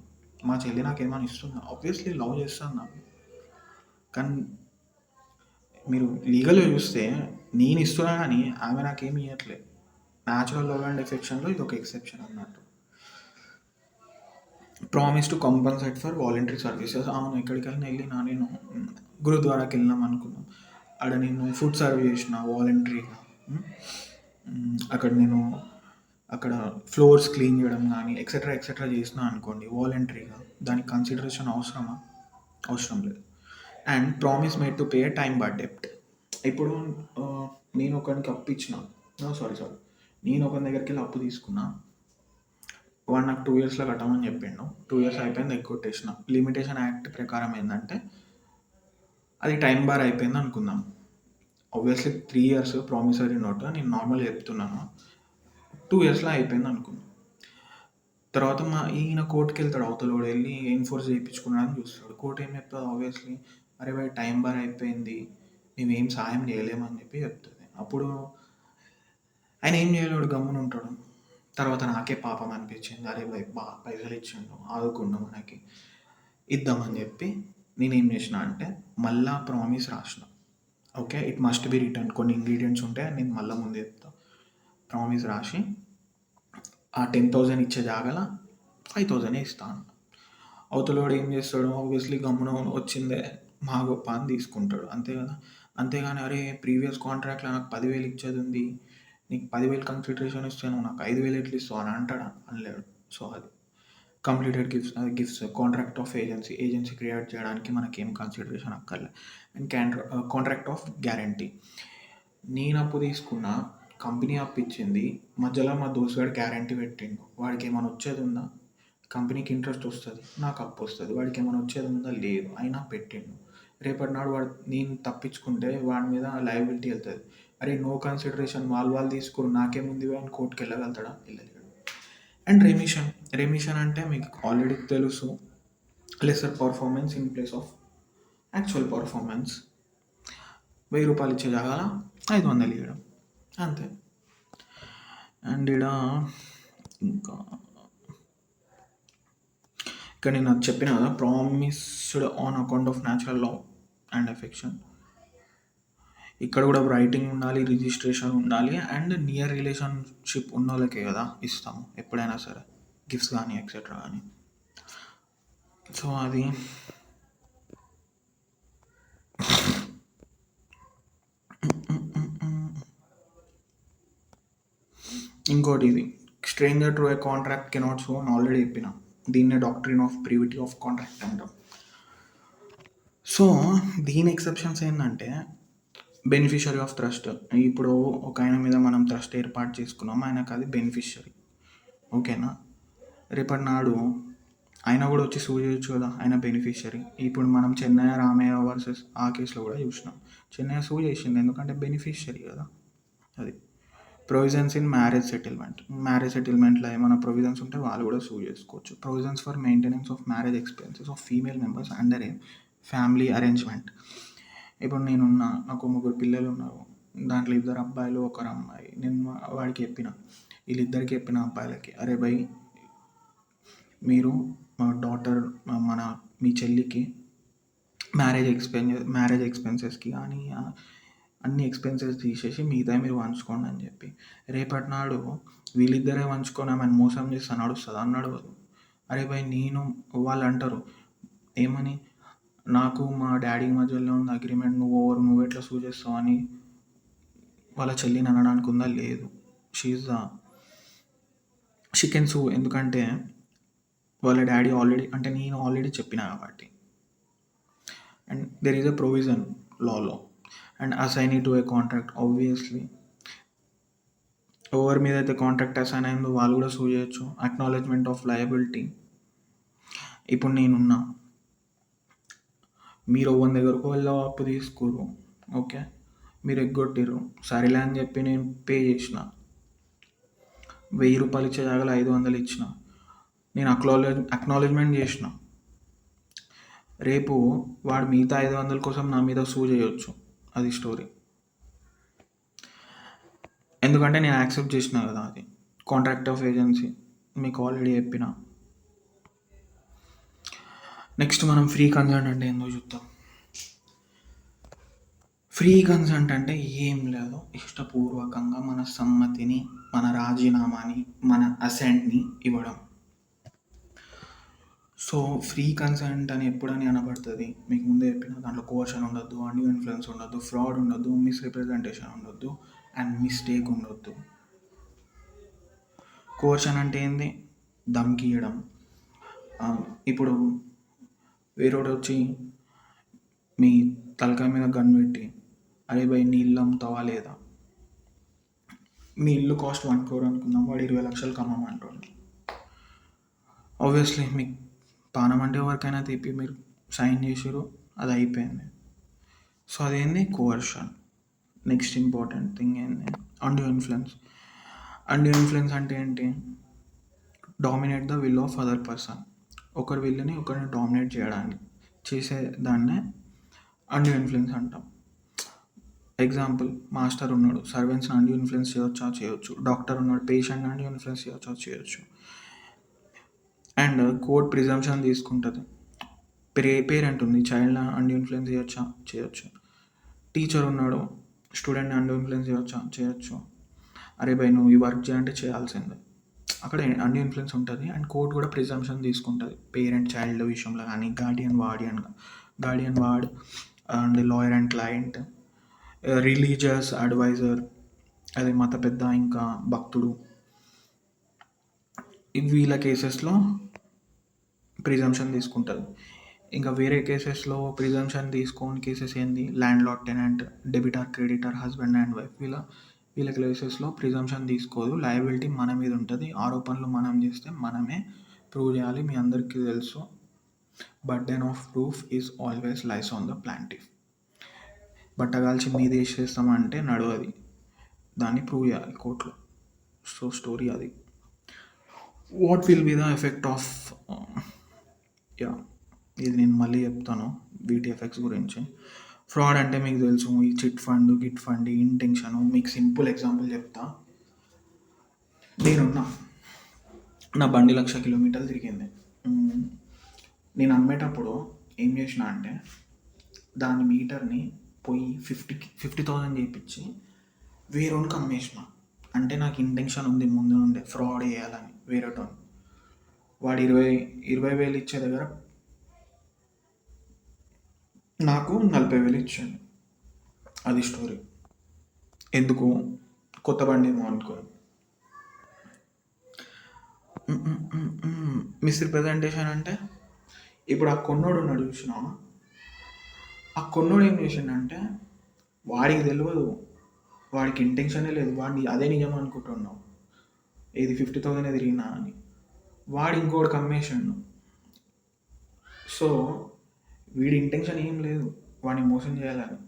మా చెల్లి నాకేమైనా ఇస్తున్నా, ఆబ్వియస్లీ లవ్ చేస్తాను నాకు. కానీ మీరు లీగల్గా చూస్తే నేను ఇస్తున్నా కానీ ఆమె నాకేమి ఇవ్వట్లేదు. న్యాచురల్ లవ్ అండ్ ఎఫెక్షన్లో ఇది ఒక ఎక్సెప్షన్ అన్నట్టు. Promise to compensate for voluntary services. అవును, ఎక్కడికైనా వెళ్ళినా నేను గురుద్వారాకి వెళ్ళినాం అనుకున్నాం, అక్కడ నేను ఫుడ్ సర్వ్ చేసిన వాలంటరీగా. అక్కడ నేను అక్కడ ఫ్లోర్స్ క్లీన్ చేయడం కానీ ఎక్సెట్రా ఎక్సెట్రా చేసిన అనుకోండి వాలంటరీగా, దానికి కన్సిడరేషన్ అవసరమా? అవసరం లేదు. And promise made to pay time bar డెప్ట్. ఇప్పుడు ఆ, నేను ఒకరికి అప్పు ఇచ్చిన, సారీ నేను ఒకరి దగ్గరికి వెళ్ళి అప్పు తీసుకున్నా, వాడు నాకు 2 ఇయర్స్లో కట్టమని చెప్పిండు. 2 ఇయర్స్ అయిపోయింది, ఎగ్గొట్టేసిన. లిమిటేషన్ యాక్ట్ ప్రకారం ఏంటంటే అది టైం బార్ అయిపోయింది అనుకుందాం. ఆబ్వియస్లీ 3 ఇయర్స్ ప్రామిసరీ నోట్, నేను నార్మల్గా చెప్తున్నాను. 2 ఇయర్స్లో అయిపోయింది అనుకుందాం. తర్వాత ఈయన కోర్టుకి వెళ్తాడు, అవతలోడు వెళ్ళి ఎన్ఫోర్స్ చేయించుకున్నాడని చూస్తాడు. కోర్టు ఏం చెప్తుంది? ఆబ్వియస్లీ అరే భాయ్ టైం బార్ అయిపోయింది, మేమేం సాయం చేయలేమని చెప్పి చెప్తుంది. అప్పుడు ఆయన ఏం చేయలేడు, గమ్మున ఉంటాడు. తర్వాత నాకే పాపం అనిపించింది, అరే భాయ్ పైసలు ఇచ్చిండు, ఆదుకుండు మనకి, ఇద్దామని చెప్పి నేనేం చేసిన అంటే మళ్ళా ప్రామిస్ రాసిన. Okay, it must B return, కొన్ని ఇంగ్రీడియంట్స్ ఉంటాయి, నేను మళ్ళీ ముందు చెప్తా. ప్రామిస్ రాసి ఆ 10,000 ఇచ్చే జాగల 5,000 ఇస్తాను. అవతలోడు ఏం చేస్తాడు? ఆబ్వియస్లీ గమ్మున వచ్చిందే మా గొప్ప అని తీసుకుంటాడు, అంతే కదా. అంతేగాని అరే ప్రీవియస్ కాంట్రాక్ట్లో నాకు 10,000 ఇచ్చేది ఉంది, నీకు 10,000 కన్సిడరేషన్ ఇస్తే నువ్వు నాకు 5,000 ఎట్లా ఇస్తావు అని అంటాడా? అనలేడు. సో అది completed gifts contract of agency create చేయడానికి మనకేం కన్సిడరేషన్ అక్కర్లే. And contract of guarantee. నేను అప్పు తీసుకున్నా, కంపెనీ అప్పు ఇచ్చింది, మధ్యలో మా దోస్తుగాడు గ్యారంటీ పెట్టిండు. వాడికి ఏమైనా వచ్చేది ఉందా? కంపెనీకి ఇంట్రెస్ట్ వస్తుంది, నాకు అప్పు వస్తుంది, వాడికి ఏమైనా వచ్చేది ఉందా? లేదు, అయినా పెట్టిండు. రేపటి నాడు వాడు నేను తప్పించుకుంటే వాడి మీద లయబిలిటీ వెళ్తుంది. అరే నో కన్సిడరేషన్ వాళ్ళు తీసుకుని నాకేముంది అని కోర్టుకి వెళ్ళగలుగుతాడా? వెళ్ళలేడు. అండ్ రెమిషన్ అంటే మీకు ఆల్రెడీ తెలుసు, lesser performance in place of actual performance. 1000 రూపాయలు ఇచ్చే జాగాల 500 ఇవ్వడం, అంతే. అండ్ ఇంకా ఇక్కడ నేను అది చెప్పిన కదా, promised on account of natural love and affection. ఇక్కడ కూడా రైటింగ్ ఉండాలి, రిజిస్ట్రేషన్ ఉండాలి, అండ్ నియర్ రిలేషన్షిప్ ఉన్న వాళ్ళకే కదా ఇస్తాము ఎప్పుడైనా సరే, గిఫ్ట్స్ కానీ ఎక్సెట్రా కానీ. సో అది ఇంకోటి, ఇది stranger to a contract cannot so అని ఆల్రెడీ చెప్పిన. దీన్నే doctrine of privity of contract అంటాం. సో దీని ఎక్సెప్షన్స్ ఏంటంటే బెనిఫిషరీ ఆఫ్ ట్రస్ట్. ఇప్పుడు ఒక ఆయన మీద మనం ట్రస్ట్ ఏర్పాటు చేసుకున్నాం, ఆయనకు అది బెనిఫిషరీ, ఓకేనా. రేపటి నాడు ఆయన కూడా వచ్చి సూ చేయొచ్చు కదా, ఆయన బెనిఫిషరీ. ఇప్పుడు మనం చెన్నై రామయ్య వర్సెస్ ఆ కేసులో కూడా చూసినాం, చెన్నై సూ చేసింది ఎందుకంటే బెనిఫిషరీ కదా. అది ప్రొవిజన్స్ ఇన్ మ్యారేజ్ సెటిల్మెంట్లో ఏమైనా ప్రొవిజన్స్ ఉంటే వాళ్ళు కూడా సూ చేసుకోవచ్చు. Provisions for maintenance of marriage expenses of female members under A family arrangement. ఇప్పుడు నాకు 3 పిల్లలు ఉన్నారు, దాంట్లో 2 అబ్బాయిలు 1 అమ్మాయి. నేను వాడికి వీళ్ళిద్దరికి చెప్పిన అబ్బాయిలకి, అరే భయ్ మీరు మా డాటర్ మీ చెల్లికి మ్యారేజ్ ఎక్స్పెన్సెస్కి కానీ అన్ని ఎక్స్పెన్సెస్ తీసేసి మిగతా మీరు పంచుకోండి అని చెప్పి. రేపటి నాడు వీళ్ళిద్దరే పంచుకొని ఆమెను మోసం చేస్తే నడుస్తుంది? అన్నాడు. అరే భయ్ వాళ్ళు అంటారు ఏమని, నాకు మా డాడీ మధ్యలో ఉన్న అగ్రిమెంట్, నువ్వు ఎట్లా సూ చేస్తావు అని వాళ్ళ చెల్లిని అనడానికి ఉందా? లేదు. షీ కెన్ సూ, ఎందుకంటే వాళ్ళ డాడీ అంటే నేను ఆల్రెడీ చెప్పిన కాబట్టి. And there is a provision లాలో. And assign to a contract, obviously ఎవరి మీద అయితే కాంట్రాక్ట్ అసైన్ అయిందో వాళ్ళు కూడా సూ చేయొచ్చు. Acknowledgement of liability. ఇప్పుడు నేనున్నా, మీరు ఒకరి దగ్గరకు వెళ్ళి అప్పు తీసుకోరు, ఓకే, మీరు ఎగ్గొట్టిర్రు, సరేలే అని చెప్పి నేను పే చేసిన, 1000 రూపాయలు ఇచ్చే జాగాలో 500 ఇచ్చిన, నేను అక్నాలెడ్జ్మెంట్ చేసిన. రేపు వాడు మిగతా 500 కోసం నా మీద సూ చేయొచ్చు, అది స్టోరీ. ఎందుకంటే నేను యాక్సెప్ట్ చేసిన కదా, అది కాంట్రాక్ట్ ఆఫ్ ఏజెన్సీ, మీకు ఆల్రెడీ చెప్పిన. నెక్స్ట్ మనం ఫ్రీ కన్సర్న్ అంటే ఏందో చూద్దాం. ఫ్రీ కన్సెంట్ అంటే ఏం లేదు. ఇష్టపూర్వకంగా మన సమ్మతిని, మన రాజీనామాని, మన అసెంట్‌ని ఇవ్వడం. సో, ఫ్రీ కన్సెంట్ అని ఎప్పుడని అనబడతది? మీకు ముందే చెప్పిన దాంట్లో కోర్షన్ ఉండొద్దు, అన్‌డ్యూ ఇన్‌ఫ్లుయెన్స్ ఉండొద్దు, ఫ్రాడ్ ఉండొద్దు, మిస్‌రిప్రజెంటేషన్ ఉండొద్దు అండ్ మిస్టేక్ ఉండొద్దు. కోర్షన్ అంటే ఏంది? ధమ్కియ్యడం. ఇప్పుడు వేరేవాడొచ్చి మీ తలకాయ మీద గన్ పెట్టి, "అరే భయ్ నీ ఇల్లు అమ్ముతావా లేదా?" మీ ఇల్లు కాస్ట్ 1 crore అనుకుందాం. వాడు 20 లక్షలు కమ్మమంటుండు. ఆబ్వియస్లీ మీకు పానం అంటే ఎవరికైనా తెప్పి మీరు సైన్ చేసిర్రు, అది అయిపోయింది. సో అదేంది? కోవర్షన్. నెక్స్ట్ ఇంపార్టెంట్ థింగ్ ఏంది? Undue influence. అన్‌డ్యూ ఇన్‌ఫ్లుయెన్స్ అంటే ఏంటి? Dominate the will of other person. ఒకరి విల్లుని ఒకరిని డామినేట్ చేయడానికి చేసే దాన్నే అన్‌డ్యూ ఇన్‌ఫ్లుయెన్స్ అంటాం. ఎగ్జాంపుల్, మాస్టర్ ఉన్నాడు, సర్వెంట్స్ని అన్‌డ్యూ ఇన్‌ఫ్లుయెన్స్ చేయొచ్చా? చేయొచ్చు. డాక్టర్ ఉన్నాడు, పేషెంట్ని అన్‌డ్యూ ఇన్‌ఫ్లుయెన్స్ చేయొచ్చా? చేయొచ్చు. అండ్ కోర్ట్ ప్రిజంప్షన్ తీసుకుంటుంది. పేరెంట్ ఉంది, చైల్డ్ని అన్‌డ్యూ ఇన్‌ఫ్లుయెన్స్ చేయొచ్చా? చేయొచ్చు. టీచర్ ఉన్నాడు, స్టూడెంట్ని అన్‌డ్యూ ఇన్‌ఫ్లుయెన్స్ చేయొచ్చా? చేయొచ్చు. అరే భయ్ నువ్వు ఈ వర్క్ చేయాలంటే చేయాల్సిందే. అక్కడ అన్‌డ్యూ ఇన్‌ఫ్లుయెన్స్ ఉంటుంది. అండ్ కోర్ట్ కూడా ప్రిజంప్షన్ తీసుకుంటుంది పేరెంట్ చైల్డ్ విషయంలో కానీ, guardian ward and lawyer and client, religious adviser, అది మత పెద్ద, ఇంకా భక్తుడు, వీళ్ళ కేసెస్లో ప్రిజంప్షన్ తీసుకుంటుంది. ఇంకా వేరే కేసెస్లో ప్రిజంప్షన్ తీసుకోని కేసెస్ ఏంది? Land lord tenant, debtor creditor, husband and wife, వీళ్ళ కేసెస్లో ప్రిజంప్షన్ తీసుకోదు. లయబిలిటీ మన మీద ఉంటుంది. ఆరోపణలు మనం చేస్తే మనమే ప్రూవ్ చేయాలి. మీ అందరికీ తెలుసు, burden of proof is always lies on the plaintiff. బట్టగాల్చి మీద వేసేస్తామంటే నడవది, దాన్ని ప్రూవ్ చేయాలి కోర్టులో. సో స్టోరీ అది. What will be the effect of యా ఇది నేను మళ్ళీ చెప్తాను వీటి ఎఫెక్ట్స్ గురించి. ఫ్రాడ్ అంటే మీకు తెలుసు, ఈ chit fund, Git fund, intention. మీకు సింపుల్ ఎగ్జాంపుల్ చెప్తా. నేనున్నా, నా బండి 1,00,000 కిలోమీటర్లు తిరిగింది. నేను అమ్మేటప్పుడు ఏం చేసిన అంటే దాని మీటర్ని పోయి 50,000 చేయించి వేరేకి అమ్మేసిన. అంటే నాకు ఇంటెన్షన్ ఉంది ముందు నుండే ఫ్రాడ్ చేయాలని. వేరేటో వాడు 20,000 ఇచ్చే దగ్గర నాకు 40,000 ఇచ్చాడు. అది స్టోరీ. ఎందుకు? కొత్త బండి ఏమో అనుకో. మిస్రిప్రజెంటేషన్ అంటే ఇప్పుడు ఆ కొన్నోడు ఉన్నాడు చూసినావా, ఆ కొన్నోడు ఏం చేసిండంటే వాడికి తెలియదు, వాడికి ఇంటెన్షనే లేదు, వాడిని అదే నిజం అనుకుంటున్నావు, ఏది 50,000 తిరిగినా అని. వాడు ఇంకోటికి అమ్మేసాడు. సో వీడి ఇంటెన్షన్ ఏం లేదు వాడిని మోసం చేయాలని,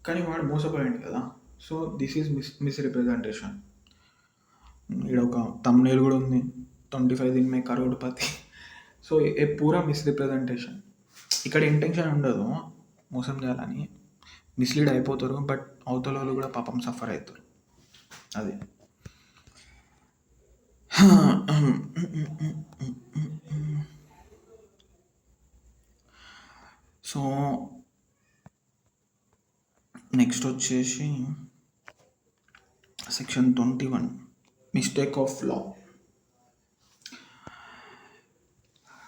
కానీ వాడు మోసపోయాడు కదా. So this is misrepresentation. ఇక్కడ ఒక తమ్నేల్ కూడా ఉంది, 25 दिन में కరోడ్పతి. సో ఏ పూరా మిస్రిప్రజెంటేషన్. ఇక్కడ ఇంటెన్షన్ ఉండదు మోసం చేయాలని, మిస్లీడ్ అయిపోతారు, బట్ అవతల వాళ్ళు కూడా పాపం సఫర్ అవుతారు. అది సో నెక్స్ట్ వచ్చేసి section 21, mistake of law.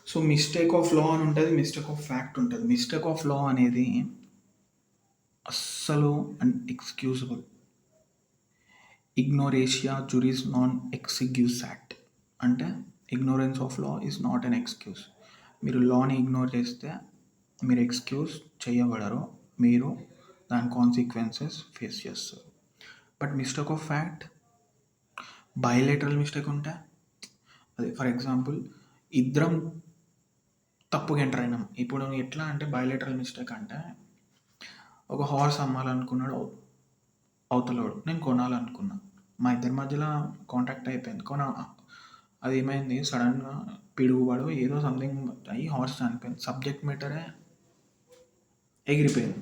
So mistake of law అని ఉంటుంది, మిస్టేక్ ఆఫ్ ఫ్యాక్ట్ ఉంటుంది. మిస్టేక్ ఆఫ్ లా అనేది అస్సలు అన్ఎక్స్క్యూజబుల్. ఇగ్నోరేషియా జురిస్ నాన్ ఎక్స్క్యూజ్ యాక్ట్ అంటే ignorance of law is not an excuse. మీరు లాని ఇగ్నోర్ చేస్తే మీరు ఎక్స్క్యూజ్ చేయబడరు, మీరు దాని కాన్సిక్వెన్సెస్ ఫేస్ చేస్తారు. But mistake of fact, bilateral mistake ఉంటే, అదే ఫర్ ఎగ్జాంపుల్ ఇద్దరం తప్పుగా ఎంటర్ అయినాం. ఇప్పుడు ఎట్లా అంటే బయోలేటరల్ మిస్టేక్ అంటే ఒక హార్స్ అమ్మాలనుకున్నాడు అవతలోడు, నేను కొనాలనుకున్నా, మా ఇద్దరి మధ్యలో కాంటాక్ట్ అయిపోయింది, అది ఏమైంది సడన్గా పిడుగుపడు ఏదో సంథింగ్ అయ్యి హార్స్ చనిపోయింది. సబ్జెక్ట్ మ్యాటరే ఎగిరిపోయింది,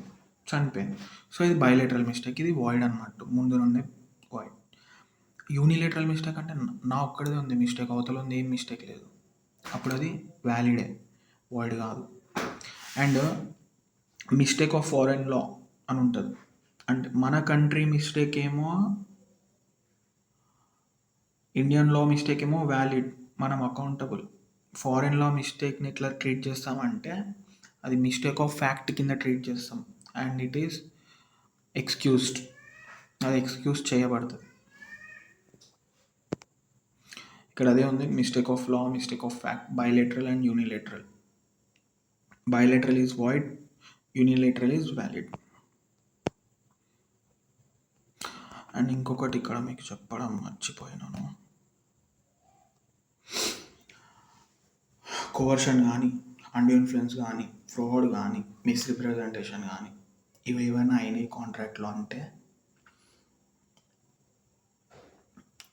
చనిపోయింది. సో ఇది బయోలేటరల్ మిస్టేక్, ఇది వాయిడ్ అన్నమాట, ముందు నుండే వాయిడ్. యూనిలేటరల్ మిస్టేక్ అంటే నా ఒక్కడిదే ఉంది మిస్టేక్, అవతల ఉంది ఏం మిస్టేక్ లేదు, అప్పుడు అది వ్యాలిడే, వాయిడ్ కాదు. అండ్ మిస్టేక్ ఆఫ్ ఫారెన్ లా అని ఉంటుంది. అంటే మన కంట్రీ మిస్టేక్ ఏమో, ఇండియన్ లా మిస్టేక్ ఏమో వ్యాలిడ్, మనం అకౌంటబుల్. ఫారెన్ లా మిస్టేక్ని ఎట్లా ట్రీట్ చేస్తామంటే అది మిస్టేక్ ఆఫ్ ఫ్యాక్ట్ కింద ట్రీట్ చేస్తాం, అండ్ ఇట్ ఈస్ ఎక్స్క్యూజ్డ్, అది ఎక్స్క్యూజ్ చేయబడుతుంది. ఇక్కడ అదే ఉంది, mistake of law, mistake of fact, bilateral and unilateral. Bilateral is void, unilateral is valid. And ఇంకొకటి ఇక్కడ మీకు చెప్పడం మర్చిపోయినాను, కోవర్షన్ కానీ, అండ్ ఇన్ఫ్లుయెన్స్ కానీ, ఫ్రాడ్ కానీ, మిస్రిప్రజెంటేషన్ కానీ, ఇవి ఏవైనా అయినాయి కాంట్రాక్ట్లో అంటే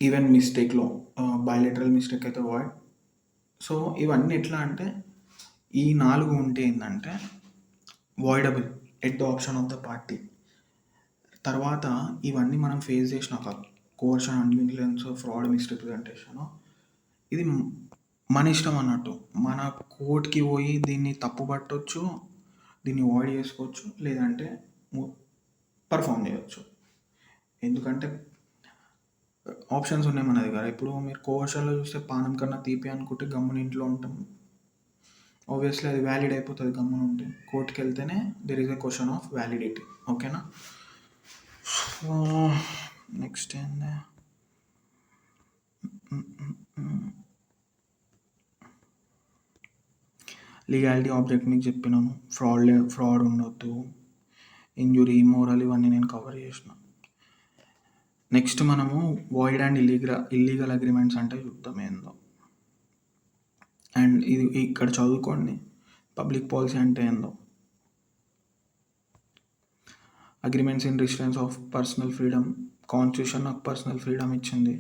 ఈవెన్ మిస్టేక్లో బైలేటరల్ మిస్టేక్ అయితే వాయిడ్. సో ఇవన్నీ ఎట్లా అంటే ఈ 4 ఉంటే ఏంటంటే voidable at the option of the party. తర్వాత ఇవన్నీ మనం ఫేస్ చేసినాక కోవర్షన్, అండ్ ఇన్ఫ్లుయెన్స్, ఫ్రాడ్, మిస్రిప్రజెంటేషన్, ఇది మన ఇష్టం అన్నట్టు. మన కోర్టుకి పోయి దీన్ని తప్పు పట్టవచ్చు, దీన్ని అవాయిడ్ చేసుకోవచ్చు, లేదంటే పర్ఫామ్ చేయవచ్చు. ఎందుకంటే ఆప్షన్స్ ఉన్నాయి మన దగ్గర. ఇప్పుడు మీరు కోవర్షన్లో చూస్తే పానం కన్నా తీపి అనుకుంటే గమ్మున ఇంట్లో ఉంటాం, ఆబ్వియస్లీ అది వ్యాలిడ్ అయిపోతుంది. గమ్మున ఉంటే కోర్టుకి వెళ్తేనే there is a question of validity. ఓకేనా? సో నెక్స్ట్ ఏంది, లీగాలిటీ ఆబ్జెక్ట్ మీకు చెప్పినాను, ఫ్రాడ్ ఉండొద్దు, ఇంజురీ, మోరల్, ఇవన్నీ నేను కవర్ చేసిన. నెక్స్ట్ మనము వాయిడ్ అండ్ ఇల్లీగల్ అగ్రిమెంట్స్ అంటే చూద్దాం ఏందో. అండ్ ఇది ఇక్కడ చదువుకోండి, పబ్లిక్ పాలసీ అంటే ఏందో. Agreements in restrictions of personal freedom, constitution నాకు పర్సనల్ ఫ్రీడమ్ ఇచ్చింది,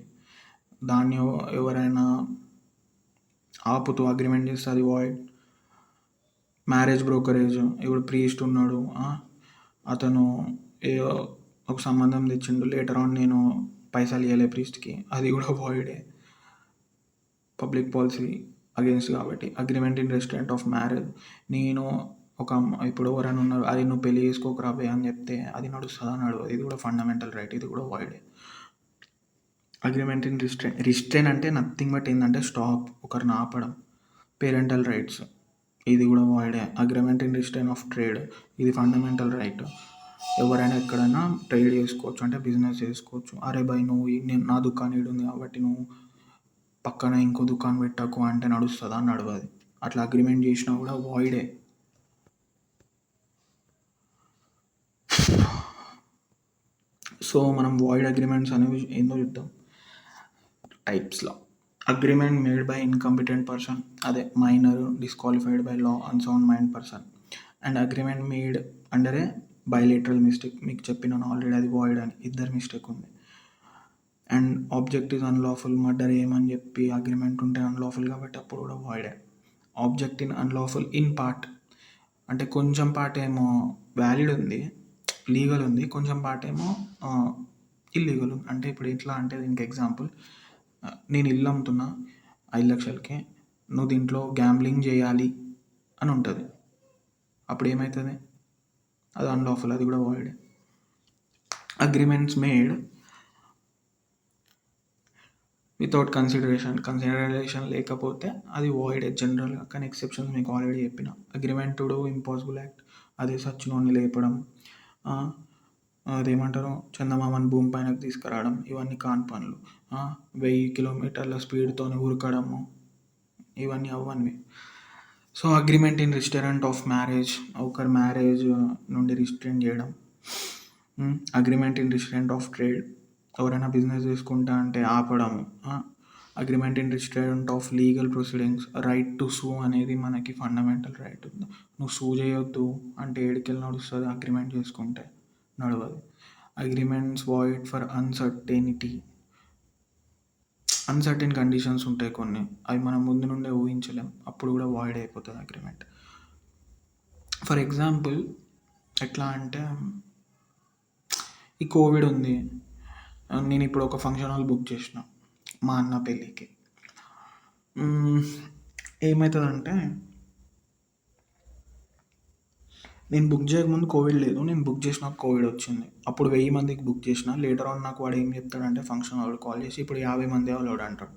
దాన్ని ఎవరైనా ఆపుతూ అగ్రిమెంట్ చేస్తే అది వాయిడ్. మ్యారేజ్ బ్రోకరేజ్, ఇప్పుడు ప్రీస్ట్ ఉన్నాడు, అతను ఏదో ఒక సంబంధం తెచ్చిండు, లేటర్ ఆన్ నేను పైసలు ఇవ్వలే ప్రీస్ట్కి, అది కూడా వాయిడే, పబ్లిక్ పాలసీ అగేన్స్ట్ కాబట్టి. Agreement in restaurant of marriage, నేను ఒక ఇప్పుడు ఎవరైనా ఉన్నారు, అది నువ్వు పెళ్లి చేసుకోకరాబే అని చెప్తే అది నడుస్తుందా? నడవదు, ఇది కూడా ఫండమెంటల్ రైట్, ఇది కూడా వాయిడే. అగ్రిమెంట్ ఇన్ రిస్ట్రెయిన్ అంటే నథింగ్ బట్ ఏంటంటే స్టాప్, ఒకరిని ఆపడం. పేరెంటల్ రైట్స్, ఇది కూడా వాయిడే. Agreement in restrain of trade, ఇది ఫండమెంటల్ రైట్, ఎవరైనా ఎక్కడైనా ట్రేడ్ చేసుకోవచ్చు, అంటే బిజినెస్ చేసుకోవచ్చు. అరే భయ్ నువ్వు నేను నా దుకాణం ఈడు ఉంది కాబట్టి నువ్వు పక్కన ఇంకో దుకాణం పెట్టకు అంటే నడుస్తుందా? నడవదు. అట్లా అగ్రిమెంట్ చేసినా కూడా వాయిడే. సో మనం వాయిడ్ అగ్రిమెంట్స్ అనేవి ఏందో చూద్దాం టైప్స్లో. Agreement made by incompetent person, అదే minor, disqualified by law, unsound mind person. And agreement made under a bilateral mistake, మీకు చెప్పినాను ఆల్రెడీ, అది వాయిడ్ అని, ఇద్దరు మిస్టేక్ ఉంది. And object is unlawful, murder ఏమని చెప్పి అగ్రిమెంట్ ఉంటే అన్లాఫుల్ కాబట్టి అప్పుడు కూడా వాయిడే. Object in unlawful in part, అంటే కొంచెం పార్ట్ ఏమో వ్యాలిడ్ ఉంది, లీగల్ ఉంది, కొంచెం పార్ట్ ఏమో ఇల్లీగల్ ఉంది. అంటే ఇప్పుడు ఎట్లా అంటే దీనికి ఎగ్జాంపుల్, నేను ఇల్లు అమ్ముతున్నా 5 లక్షలకి, నువ్వు దీంట్లో గ్యాంబ్లింగ్ చేయాలి అని ఉంటుంది, అప్పుడు ఏమవుతుంది? అది అన్లాఫుల్, అది కూడా void. Agreements made without consideration లేకపోతే అది వాయిడ్ జనరల్గా, కానీ ఎక్సెప్షన్స్ మీకు ఆల్రెడీ చెప్పిన. Agreement to do impossible act, అదే సచ్చినోని లేపడం, అదేమంటారు చందమామని భూమి పైనకు తీసుకురావడం, ఇవన్నీ కాని పనులు. 1000 కిలోమీటర్ల స్పీడ్తో ఉరకడము, ఇవన్నీ అవ్వనివి. So agreement in restraint of marriage, ఒకరి మ్యారేజ్ నుండి రిస్ట్రెయిన్ చేయడం. Agreement in restraint of trade, ఎవరైనా బిజినెస్ చేసుకుంటా అంటే ఆపడము. Agreement in restraint of legal proceedings, right to sue అనేది మనకి ఫండమెంటల్ రైట్ ఉంది. నువ్వు సూ చేయొద్దు అంటే ఏడికెళ్ళి నడుస్తుంది? అగ్రిమెంట్ చేసుకుంటే నడవదు. Agreements void for uncertain conditions ఉంటాయి కొన్ని, అవి మనం ముందు నుండే ఊహించలేం, అప్పుడు కూడా వాయిడ్ అయిపోతుంది అగ్రిమెంట్. ఫర్ ఎగ్జాంపుల్ ఎట్లా అంటే, ఈ కోవిడ్ ఉంది, నేను ఇప్పుడు ఒక ఫంక్షన్ హాల్ బుక్ చేసిన మా అన్న పెళ్ళికి. ఏమవుతుందంటే నేను బుక్ చేయకముందు కోవిడ్ లేదు. నేను బుక్ చేసినాక కోవిడ్ వచ్చింది. అప్పుడు 1000 మందికి బుక్ చేసిన. లేటర్ ఆన్ నాకు వాడు ఏం చెప్తాడంటే ఫంక్షన్ హాల్ కాల్ చేసి ఇప్పుడు 50 మంది అలౌడ్ అంటాడు.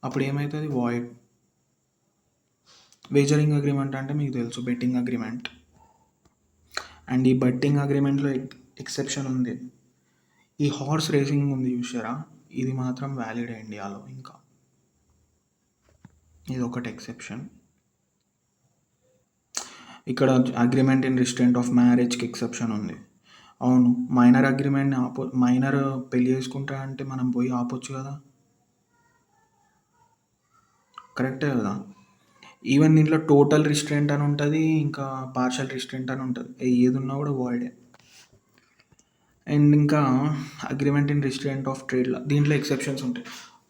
అప్పుడు ఏమైతుంది? వాయిడ్. వేజరింగ్ అగ్రిమెంట్ అంటే మీకు తెలుసు, బెట్టింగ్ అగ్రిమెంట్. అండ్ ఈ బెట్టింగ్ అగ్రిమెంట్లో ఎక్సెప్షన్ ఉంది. ఈ హార్స్ రేసింగ్ ఉంది చూసారా, ఇది మాత్రం వ్యాలిడ్ ఇండియాలో. ఇంకా ఇది ఒకటి ఎక్సెప్షన్. ఇక్కడ అగ్రిమెంట్ ఇన్ రిస్ట్రెంట్ ఆఫ్ మ్యారేజ్కి ఎక్సెప్షన్ ఉంది. అవును, మైనర్ అగ్రిమెంట్ని మైనర్ పెళ్ళి చేసుకుంటా అంటే మనం పోయి ఆపొచ్చు కదా, కరెక్టే కదా. ఈవెన్ దీంట్లో టోటల్ రిస్ట్రెంట్ అని ఉంటుంది, ఇంకా పార్షల్ రిస్ట్రెంట్ అని ఉంటుంది. ఏది ఉన్నా కూడా వాయిడే. అండ్ ఇంకా అగ్రిమెంట్ ఇన్ రిస్ట్రెంట్ ఆఫ్ ట్రేడ్లో దీంట్లో ఎక్సెప్షన్స్ ఉంటాయి.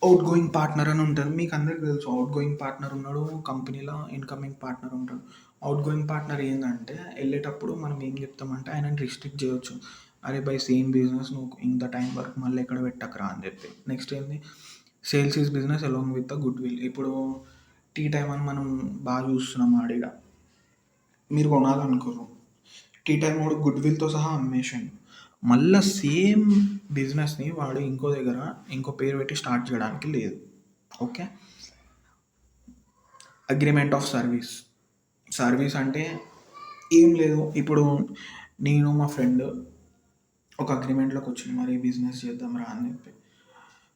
అవుట్ గోయింగ్ పార్ట్నర్ అని ఉంటుంది. మీకు అందరికీ తెలుసు అవుట్ గోయింగ్ పార్ట్నర్ ఉన్నాడు, కంపెనీలో ఇన్కమింగ్ పార్ట్నర్ ఉంటాడు. అవుట్ గోయింగ్ పార్ట్నర్ ఏంటంటే వెళ్ళేటప్పుడు మనం ఏం చెప్తామంటే ఆయనని రిస్ట్రిక్ట్ చేయొచ్చు. అరే బై సేమ్ బిజినెస్ నువ్వు ఇంత టైం వరకు మళ్ళీ ఎక్కడ పెట్టకరా అని చెప్పి. నెక్స్ట్ ఏంది, sales is business along with the good will. ఇప్పుడు టీ టైం అని మనం బాగా చూస్తున్నాం ఆడిగా, మీరు కొనాలనుకోరు, టీ టైం వాడు గుడ్ విల్తో సహా అమ్మేషన్. మళ్ళీ సేమ్ బిజినెస్ని వాడు ఇంకో దగ్గర ఇంకో పేరు పెట్టి స్టార్ట్ చేయడానికి లేదు. Okay. Agreement of service. Service అంటే ఏం లేదు, ఇప్పుడు నేను మా ఫ్రెండ్ ఒక అగ్రిమెంట్లోకి వచ్చింది, మరి బిజినెస్ చేద్దాం రా అని చెప్పి.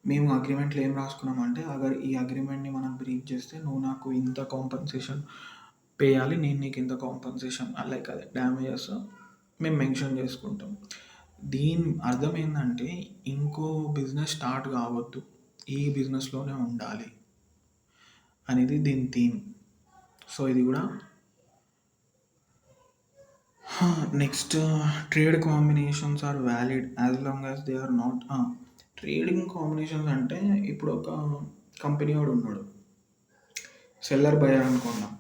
మేము అగ్రిమెంట్లో ఏం రాసుకున్నామంటే అగర్ ఈ అగ్రిమెంట్ని మనం బ్రీచ్ చేస్తే నువ్వు నాకు ఇంత కాంపన్సేషన్ పేయాలి, నేను నీకు ఇంత కాంపన్సేషన్ లైక్ అదే డ్యామేజెస్ మేము మెన్షన్ చేసుకుంటాం. దీని అర్థం ఏంటంటే ఇంకో బిజినెస్ స్టార్ట్ కావద్దు, ఈ బిజినెస్లోనే ఉండాలి అనేది దీని థీమ్. సో ఇది కూడా. Next, trade combinations are valid as long as they are not. Trading combinations అంటే ఇప్పుడు ఒక కంపెనీ వాడు ఉన్నాడు, సెల్లర్ బయర్ అనుకున్నాం.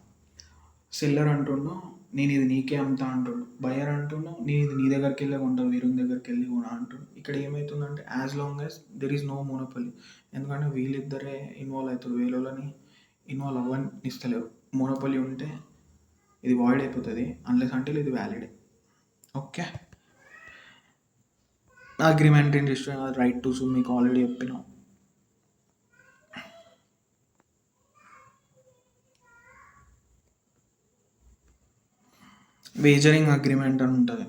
సెల్లర్ అంటుండు నేను ఇది నీకే అమ్ముతా అంటుండు, బయర్ అంటుండు నేను ఇది నీ దగ్గరికి వెళ్ళి కొంటా, వేరే దగ్గరికి వెళ్ళి కొనా అంటుండు. ఇక్కడ ఏమవుతుందంటే as long as there is no monopoly, ఎందుకంటే వీళ్ళిద్దరే ఇన్వాల్వ్ అవుతారు, వేరేలని ఇన్వాల్వ్ అవ్వని ఇస్తలేవు. మోనోపలి ఉంటే ఇది వాయిడ్ అయిపోతుంది అన్లెస్ అంటే ఇది valid. Okay. Agreement in right to సూ మీకు ఆల్రెడీ చెప్పినాం. వేజరింగ్ అగ్రిమెంట్ అని ఉంటుంది,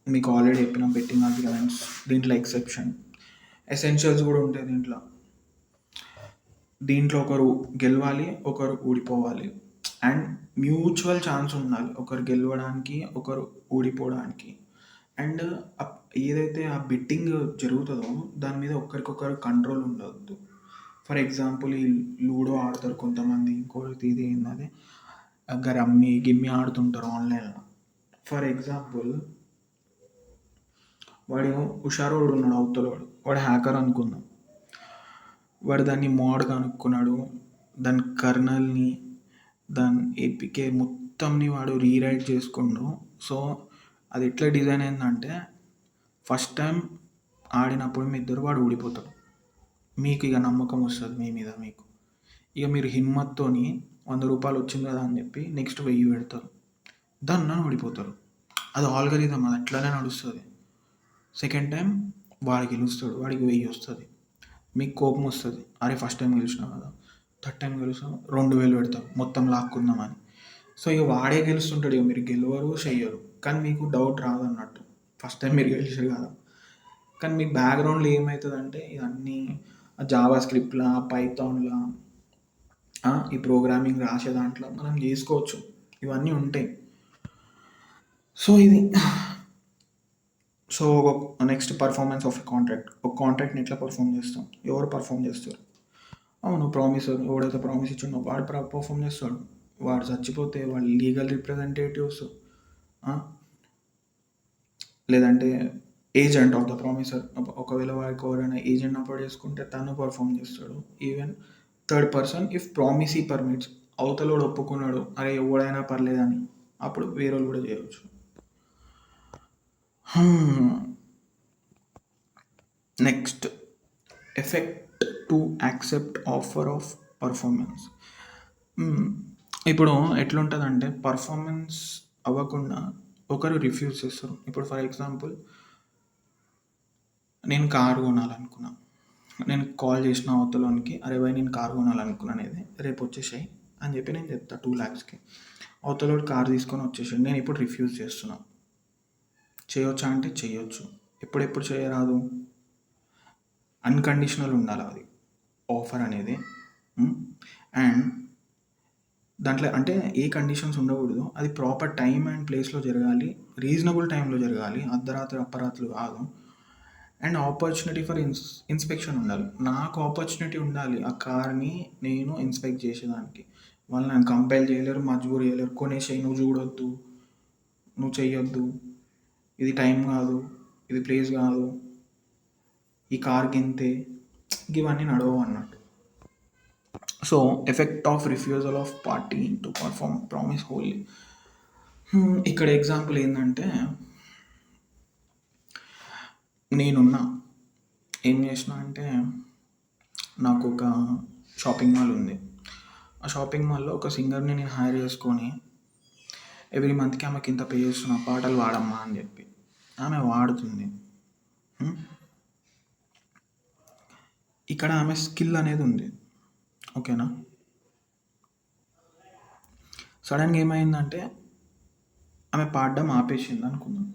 మీకు ఆల్రెడీ చెప్పిన బెట్టింగ్ అగ్రిమెంట్స్. దీంట్లో ఎక్సెప్షన్ ఎసెన్షియల్స్ కూడా ఉంటాయి దీంట్లో. దీంట్లో ఒకరు గెలవాలి, ఒకరు ఊడిపోవాలి, అండ్ మ్యూచువల్ ఛాన్స్ ఉండాలి, ఒకరు గెలవడానికి ఒకరు ఊడిపోవడానికి. అండ్ ఏదైతే ఆ బెట్టింగ్ జరుగుతుందో దాని మీద ఒకరికొకరు కంట్రోల్ ఉండవద్దు. ఫర్ ఎగ్జాంపుల్ ఈ లూడో ఆడతారు కొంతమంది, ఇంకోటి ఇది ఏంటంటే రమ్మి గిమ్మి ఆడుతుంటారు ఆన్లైన్లో. ఫర్ ఎగ్జాంపుల్ వాడు హుషారోడు ఉన్నాడు, అవతలవాడు వాడు హ్యాకర్ అనుకుందాం. వాడు దాన్ని మోడ్ కనుక్కున్నాడు, దాని కర్నల్ని దాని ఏపీకే మొత్తంని వాడు రీరైట్ చేసుకుండు. సో అది ఎట్లా డిజైన్ అయిందంటే ఫస్ట్ టైం ఆడినప్పుడు మీ ఇద్దరు వాడు ఊడిపోతాడు, మీకు ఇక నమ్మకం వస్తుంది మీ మీద, మీకు ఇక మీరు హిమ్మత్తోని 100 రూపాయలు వచ్చింది కదా అని చెప్పి నెక్స్ట్ 1000 పెడతారు, దాన్ని ఓడిపోతారు. అది ఆల్గరిథం, అది అట్లానే నడుస్తుంది. సెకండ్ టైం వాడు గెలుస్తాడు, వాడికి 1000 వస్తుంది, మీకు కోపం వస్తుంది, అరే ఫస్ట్ టైం గెలిచినావు కదా, థర్డ్ టైం గెలుస్తాం 2000 పెడతాం మొత్తం లాక్కుందామని. సో ఇక వాడే గెలుస్తుంటాడు, ఇక మీరు గెలవరు చెయ్యరు, కానీ మీకు డౌట్ రాదన్నట్టు ఫస్ట్ టైం మీరు గెలిచారు కదా. కానీ మీ బ్యాక్గ్రౌండ్లో ఏమవుతుందంటే ఇవన్నీ జావా స్క్రిప్ట్లా పైథాన్లా ఈ ప్రోగ్రామింగ్ రాసే దాంట్లో మనం చేసుకోవచ్చు, ఇవన్నీ ఉంటాయి. సో ఇది. So next performance of contract. ఒక కాంట్రాక్ట్ని ఎట్లా పర్ఫామ్ చేస్తాం, ఎవరు పర్ఫామ్ చేస్తారు? అవును, ప్రామిసర్ ఎవడైతే ప్రామిస్ ఇచ్చిండో వాడు పర్ఫామ్ చేస్తాడు. వాడు చచ్చిపోతే వాళ్ళు లీగల్ రిప్రజెంటేటివ్స్, లేదంటే ఏజెంట్ ఆఫ్ ద ప్రామిసర్, ఒకవేళ వాడికి ఎవరైనా ఏజెంట్ అప్లోడ్ చేసుకుంటే తను పర్ఫామ్ చేస్తాడు. Even third person if promisee permits, అవతలోడు ఒప్పుకున్నాడు అరే ఎవడైనా పర్లేదని, అప్పుడు వేరే వాళ్ళు కూడా చేయవచ్చు. Next, effect to accept offer of performance. ఇప్పుడు ఎట్లుంటుందంటే పర్ఫార్మెన్స్ అవ్వకుండా ఒకరు రిఫ్యూజ్ చేస్తారు. ఇప్పుడు ఫర్ ఎగ్జాంపుల్ నేను కారు కొనాలనుకున్నా. నేను కాల్ చేసిన అవతలోనికి, "అరే భయ్ నేను కారు కొనాలనుకున్నా అనేది రేపు వచ్చేసేయి" అని చెప్పి నేను చెప్తా 2,00,000కి. అవతలోడు కారు తీసుకొని వచ్చేసాడు. నేను ఇప్పుడు రిఫ్యూజ్ చేస్తున్నా. చేయొచ్చా అంటే చేయొచ్చు. ఎప్పుడెప్పుడు చేయరాదు? అన్‌కండిషనల్ ఉండాలి అది ఆఫర్ అనేది. అండ్ దాంట్లో అంటే ఏ కండిషన్స్ ఉండకూడదు. అది ప్రాపర్ టైమ్ అండ్ ప్లేస్‌లో జరగాలి. రీజనబుల్ టైంలో జరగాలి. అర్ధరాత్రి, అపరాత్రులు కాదు. అండ్ ఆపర్చునిటీ ఫర్ ఇన్స్పెక్షన్ ఉండాలి. నాకు ఆపర్చునిటీ ఉండాలి ఆ కార్‌ని నేను ఇన్స్పెక్ట్ చేసేదానికి. వాళ్ళు నన్ను కంపెల్ చేయలేరు, మజ్బూర్ చేయలేరు. కొనేసేయి, నువ్వు చూడొద్దు, నువ్వు చెయ్యొద్దు, ఇది టైం కాదు, ఇది ప్లేస్ కాదు, ఈ కార్‌కి ఇంతే, ఇవన్నీ నడవవు అన్నట్టు. So effect of refusal of party to perform promise wholly. ఇక్కడ ఎగ్జాంపుల్ ఏంటంటే, నేనున్నా ఏం చేసిన అంటే, నాకు ఒక షాపింగ్ మాల్ ఉంది. ఆ షాపింగ్ మాల్లో ఒక సింగర్ని నేను హైర్ చేసుకొని ఎవ్రీ మంత్కి ఆమెకి ఇంత పే చేస్తున్నా, పాటలు పాడమ్మా అని చెప్పి. ఆమె పాడుతుంది. ఇక్కడ ఆమె స్కిల్ అనేది ఉంది, ఓకేనా. సడన్గా ఏమైందంటే ఆమె పాడడం ఆపేసింది అనుకుందాం.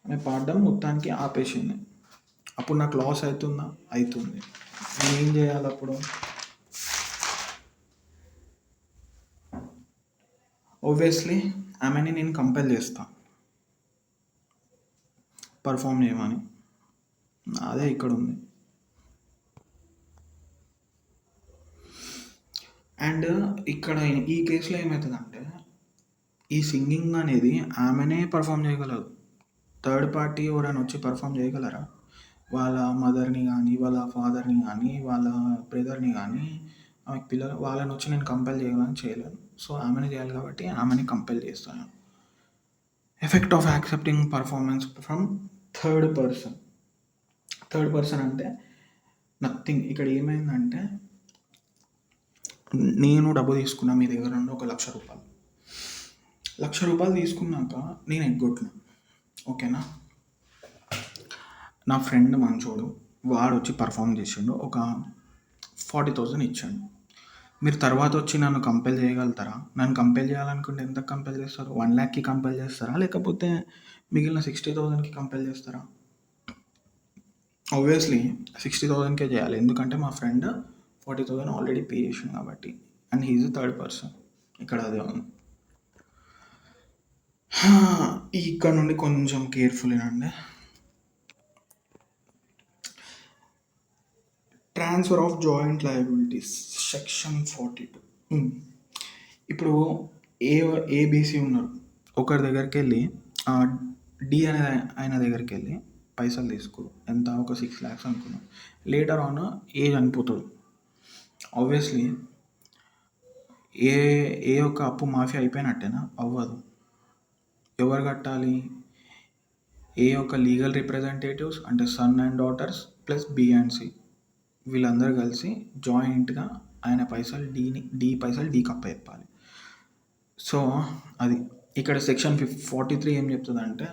ఆమె పాడడం మొత్తానికి ఆపేసింది. అప్పుడు నాకు లాస్ అవుతుందా? అవుతుంది. నేను ఏం చేయాలి అప్పుడు? ఆబ్వియస్లీ ఆమెని నేను కంపెల్ చేస్తాను పర్ఫామ్ చేయమని. అదే ఇక్కడ ఉంది. అండ్ ఇక్కడ ఈ కేసులో ఏమవుతుందంటే, ఈ సింగింగ్ అనేది ఆమెనే పర్ఫామ్ చేయగలదు. థర్డ్ పార్టీ ఎవరైనా వచ్చి పర్ఫామ్ చేయగలరా? వాళ్ళ మదర్ని కానీ, వాళ్ళ ఫాదర్ని కానీ, వాళ్ళ బ్రదర్ని కానీ, ఆమెకు పిల్లలు వాళ్ళని వచ్చి నేను కంపెల్ చేయగలను, చేయలేను. సో ఆమెనే చేయాలి కాబట్టి ఆమెని కంపెల్ చేస్తాను. Effect of accepting performance from third person. Third person అంటే నథింగ్. ఇక్కడ ఏమైందంటే, నేను డబ్బు తీసుకున్నా మీ దగ్గర నుండి ఒక ₹1,00,000. ₹1,00,000 తీసుకున్నాక నేను ఎగ్గొట్టిన, ఓకేనా. నా ఫ్రెండ్ మంచోడు, వాడు వచ్చి పర్ఫామ్ చేసిండు, ఒక 40,000 ఇచ్చాడు. మీరు తర్వాత వచ్చి నన్ను కంపెల్ చేయగలుగుతారా? నన్ను కంపెల్ చేయాలనుకుంటే ఎంత కంపెల్ చేస్తారు? 1,00,000కి కంపెల్ చేస్తారా, లేకపోతే మిగిలిన 60,000కి కంపెల్ చేస్తారా? ఆబ్వియస్లీ 60,000కే చేయాలి, ఎందుకంటే మా ఫ్రెండ్ 40,000 ఆల్రెడీ పే చేసిండు కాబట్టి. And he is third person. ఇక్కడ అదే ఉంది. ఇక్కడ నుండి కొంచెం కేర్ఫుల్ అండి. Transfer of joint liabilities section 42. ఇప్పుడు ఏబిసి ఉన్నారు, ఒకరి దగ్గరికి వెళ్ళి డి అనే ఆయన దగ్గరికి వెళ్ళి పైసలు తీసుకో, ఎంత ఒక 6 lakhs అనుకున్నాం. లేటర్ ఆన్ ఏ చనిపోతుంది. ఆబ్వియస్లీ ఏ ఒక్క అప్పు మాఫీ అయిపోయినట్టేనా? అవ్వదు. ఎవరు కట్టాలి? ఏ యొక్క లీగల్ రిప్రజెంటేటివ్స్ అంటే son and daughters plus B and C, వీళ్ళందరూ కలిసి జాయింట్గా ఆయన పైసలు డి పైసలు డీకి అప్పచెప్పాలి. సో అది ఇక్కడ సెక్షన్ 43 ఏం చెప్తుందంటే,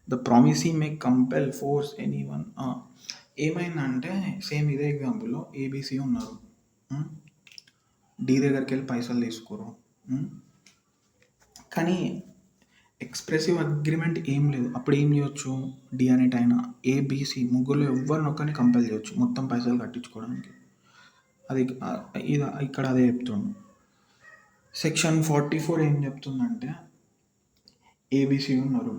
the promisee May compel force anyone. ఏమైందంటే సేమ్ ఇదే ఎగ్జాంపుల్లో ఏబిసి ఉన్నారు, డి దగ్గరికి వెళ్ళి పైసలు తీసుకోరు, కానీ ఎక్స్ప్రెసివ్ అగ్రిమెంట్ ఏం లేదు. అప్పుడు ఏం చేయొచ్చు? డి అనేటి ఆయన ఏబిసి ముగ్గురులో ఎవరినొక్కరిని కంపెల్ చేయొచ్చు మొత్తం పైసలు కట్టించుకోవడానికి. అది ఇది ఇక్కడ అదే చెప్తుండు. సెక్షన్ 44 ఏం చెప్తుందంటే, ఏబిసి ఉన్నారు,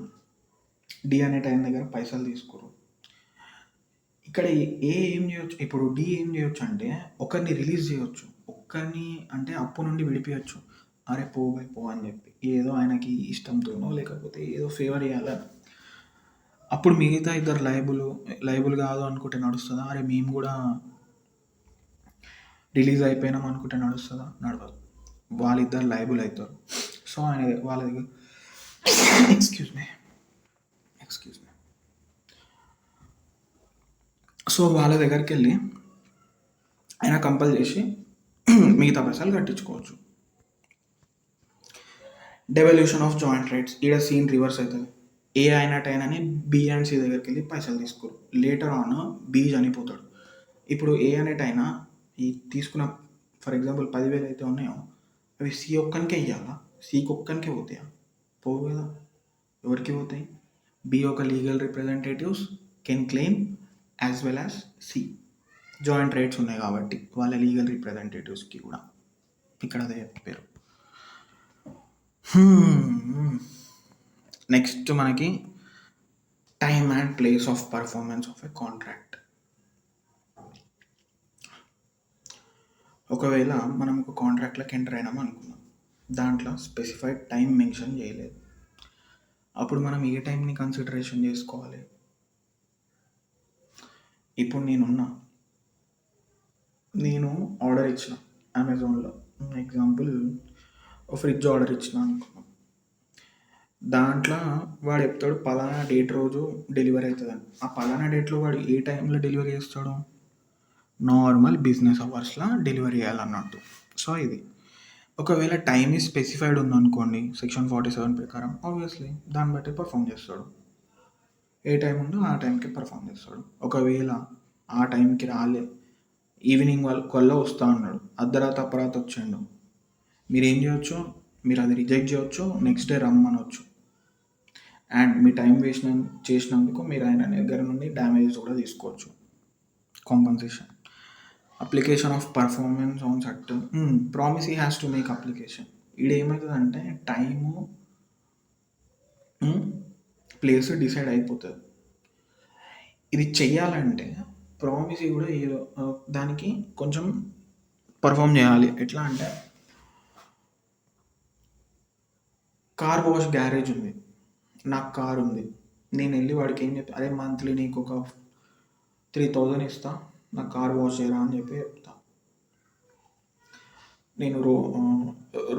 డి అనే టైం దగ్గర పైసలు తీసుకోరు. ఇక్కడ ఏం చేయొచ్చు? ఇప్పుడు డి ఏం చేయొచ్చు అంటే ఒకరిని రిలీజ్ చేయొచ్చు, ఒక్కరిని అంటే అప్పు నుండి విడిపించచ్చు. అరే పో బై పో అని చెప్పి, ఏదో ఆయనకి ఇష్టంతోనో లేకపోతే ఏదో ఫేవర్ చేయాలని. అప్పుడు మిగతా ఇద్దరు లైబుల్ కాదు అనుకుంటే నడుస్తుందా? అరే మేము కూడా రిలీజ్ అయిపోయినాం అనుకుంటే నడుస్తుందా? నడవదు. వాళ్ళిద్దరు లైబుల్ అవుతారు. సో ఆయన వాళ్ళ దగ్గర ఎక్స్క్యూజ్ మీ సో వాళ్ళ దగ్గరికి వెళ్ళి ఆయన కంపల్ చేసి మిగతా పైసలు కట్టించుకోవచ్చు. డెవల్యూషన్ ఆఫ్ జాయింట్ రైట్స్ ఈడ సీన్ రివర్స్ అవుతుంది. ఏ అయినట్టయినని బి అండ్ సి దగ్గరికి వెళ్ళి పైసలు తీసుకోరు. లేటర్ ఆన్ బి చనిపోతాడు. ఇప్పుడు ఏ అనేటైనా ఈ తీసుకున్న ఫర్ ఎగ్జాంపుల్ 10,000 అయితే ఉన్నాయో అవి సి ఒక్కనికే ఇవ్వాలా, సికి ఒక్కనికే పోతాయా? పోవు కదా. ఎవరికి పోతాయి? బి ఒక legal representatives can claim as well as C. Joint rights ఉన్నాయి కాబట్టి వాళ్ళ లీగల్ రిప్రజెంటేటివ్స్కి కూడా ఇక్కడ అదే చెప్పారు. నెక్స్ట్ మనకి time and place of performance of a contract. ఒకవేళ మనం ఒక కాంట్రాక్ట్లోకి ఎంటర్ అయినాం అనుకున్నాం, దాంట్లో స్పెసిఫైడ్ టైం మెన్షన్ చేయలేదు. అప్పుడు మనం ఏ టైంని కన్సిడరేషన్ చేసుకోవాలి? ఇప్పుడు నేను ఆర్డర్ ఇచ్చిన అమెజాన్లో, ఎగ్జాంపుల్ ఫ్రిడ్జ్ ఆర్డర్ ఇచ్చిన అనుకున్నాం. దాంట్లో వాడు చెప్తాడు పలానా డేట్ రోజు డెలివరీ అవుతుందని. ఆ పలానా డేట్లో వాడు ఏ టైంలో డెలివరీ చేస్తాడు? నార్మల్ బిజినెస్ అవర్స్లో డెలివరీ చేయాలన్నట్టు. సో ఇది ఒకవేళ టైం ఈ స్పెసిఫైడ్ ఉందనుకోండి సెక్షన్ 47 ప్రకారం, ఆబ్వియస్లీ దాన్ని బట్టి పర్ఫామ్ చేస్తాడు. ఏ టైం ఉందో ఆ టైంకి పర్ఫామ్ చేస్తాడు. ఒకవేళ ఆ టైంకి రాలే, ఈవినింగ్ వల్ల వస్తా అన్నాడు, అర్ధరాత్రి అపరాత్రి వచ్చిండు, మీరు ఏం చేయొచ్చు? మీరు అది రిజెక్ట్ చేయొచ్చు, నెక్స్ట్ డే రమ్మనవచ్చు. అండ్ మీ టైం వేస్ట్ చేసినందుకు మీరు ఆయన దగ్గర నుండి డ్యామేజెస్ కూడా తీసుకోవచ్చు, compensation. Application of performance on certain promise he has to make application. ఈడ ఏమవుతుందంటే టైము ప్లేస్ డిసైడ్ అయిపోతుంది. ఇది చెయ్యాలంటే ప్రామిస్ కూడా ఏదో దానికి కొంచెం పర్ఫామ్ చేయాలి. ఎట్లా అంటే కార్ వాష్ గ్యారేజ్ ఉంది, నాకు కార్ ఉంది, నేను వెళ్ళి వాడికి ఏం చెప్పి అదే మంత్లీ నీకు ఒక 3,000 ఇస్తా, నాకు కార్ వాష్ చేయరా అని చెప్పి చెప్తా. నేను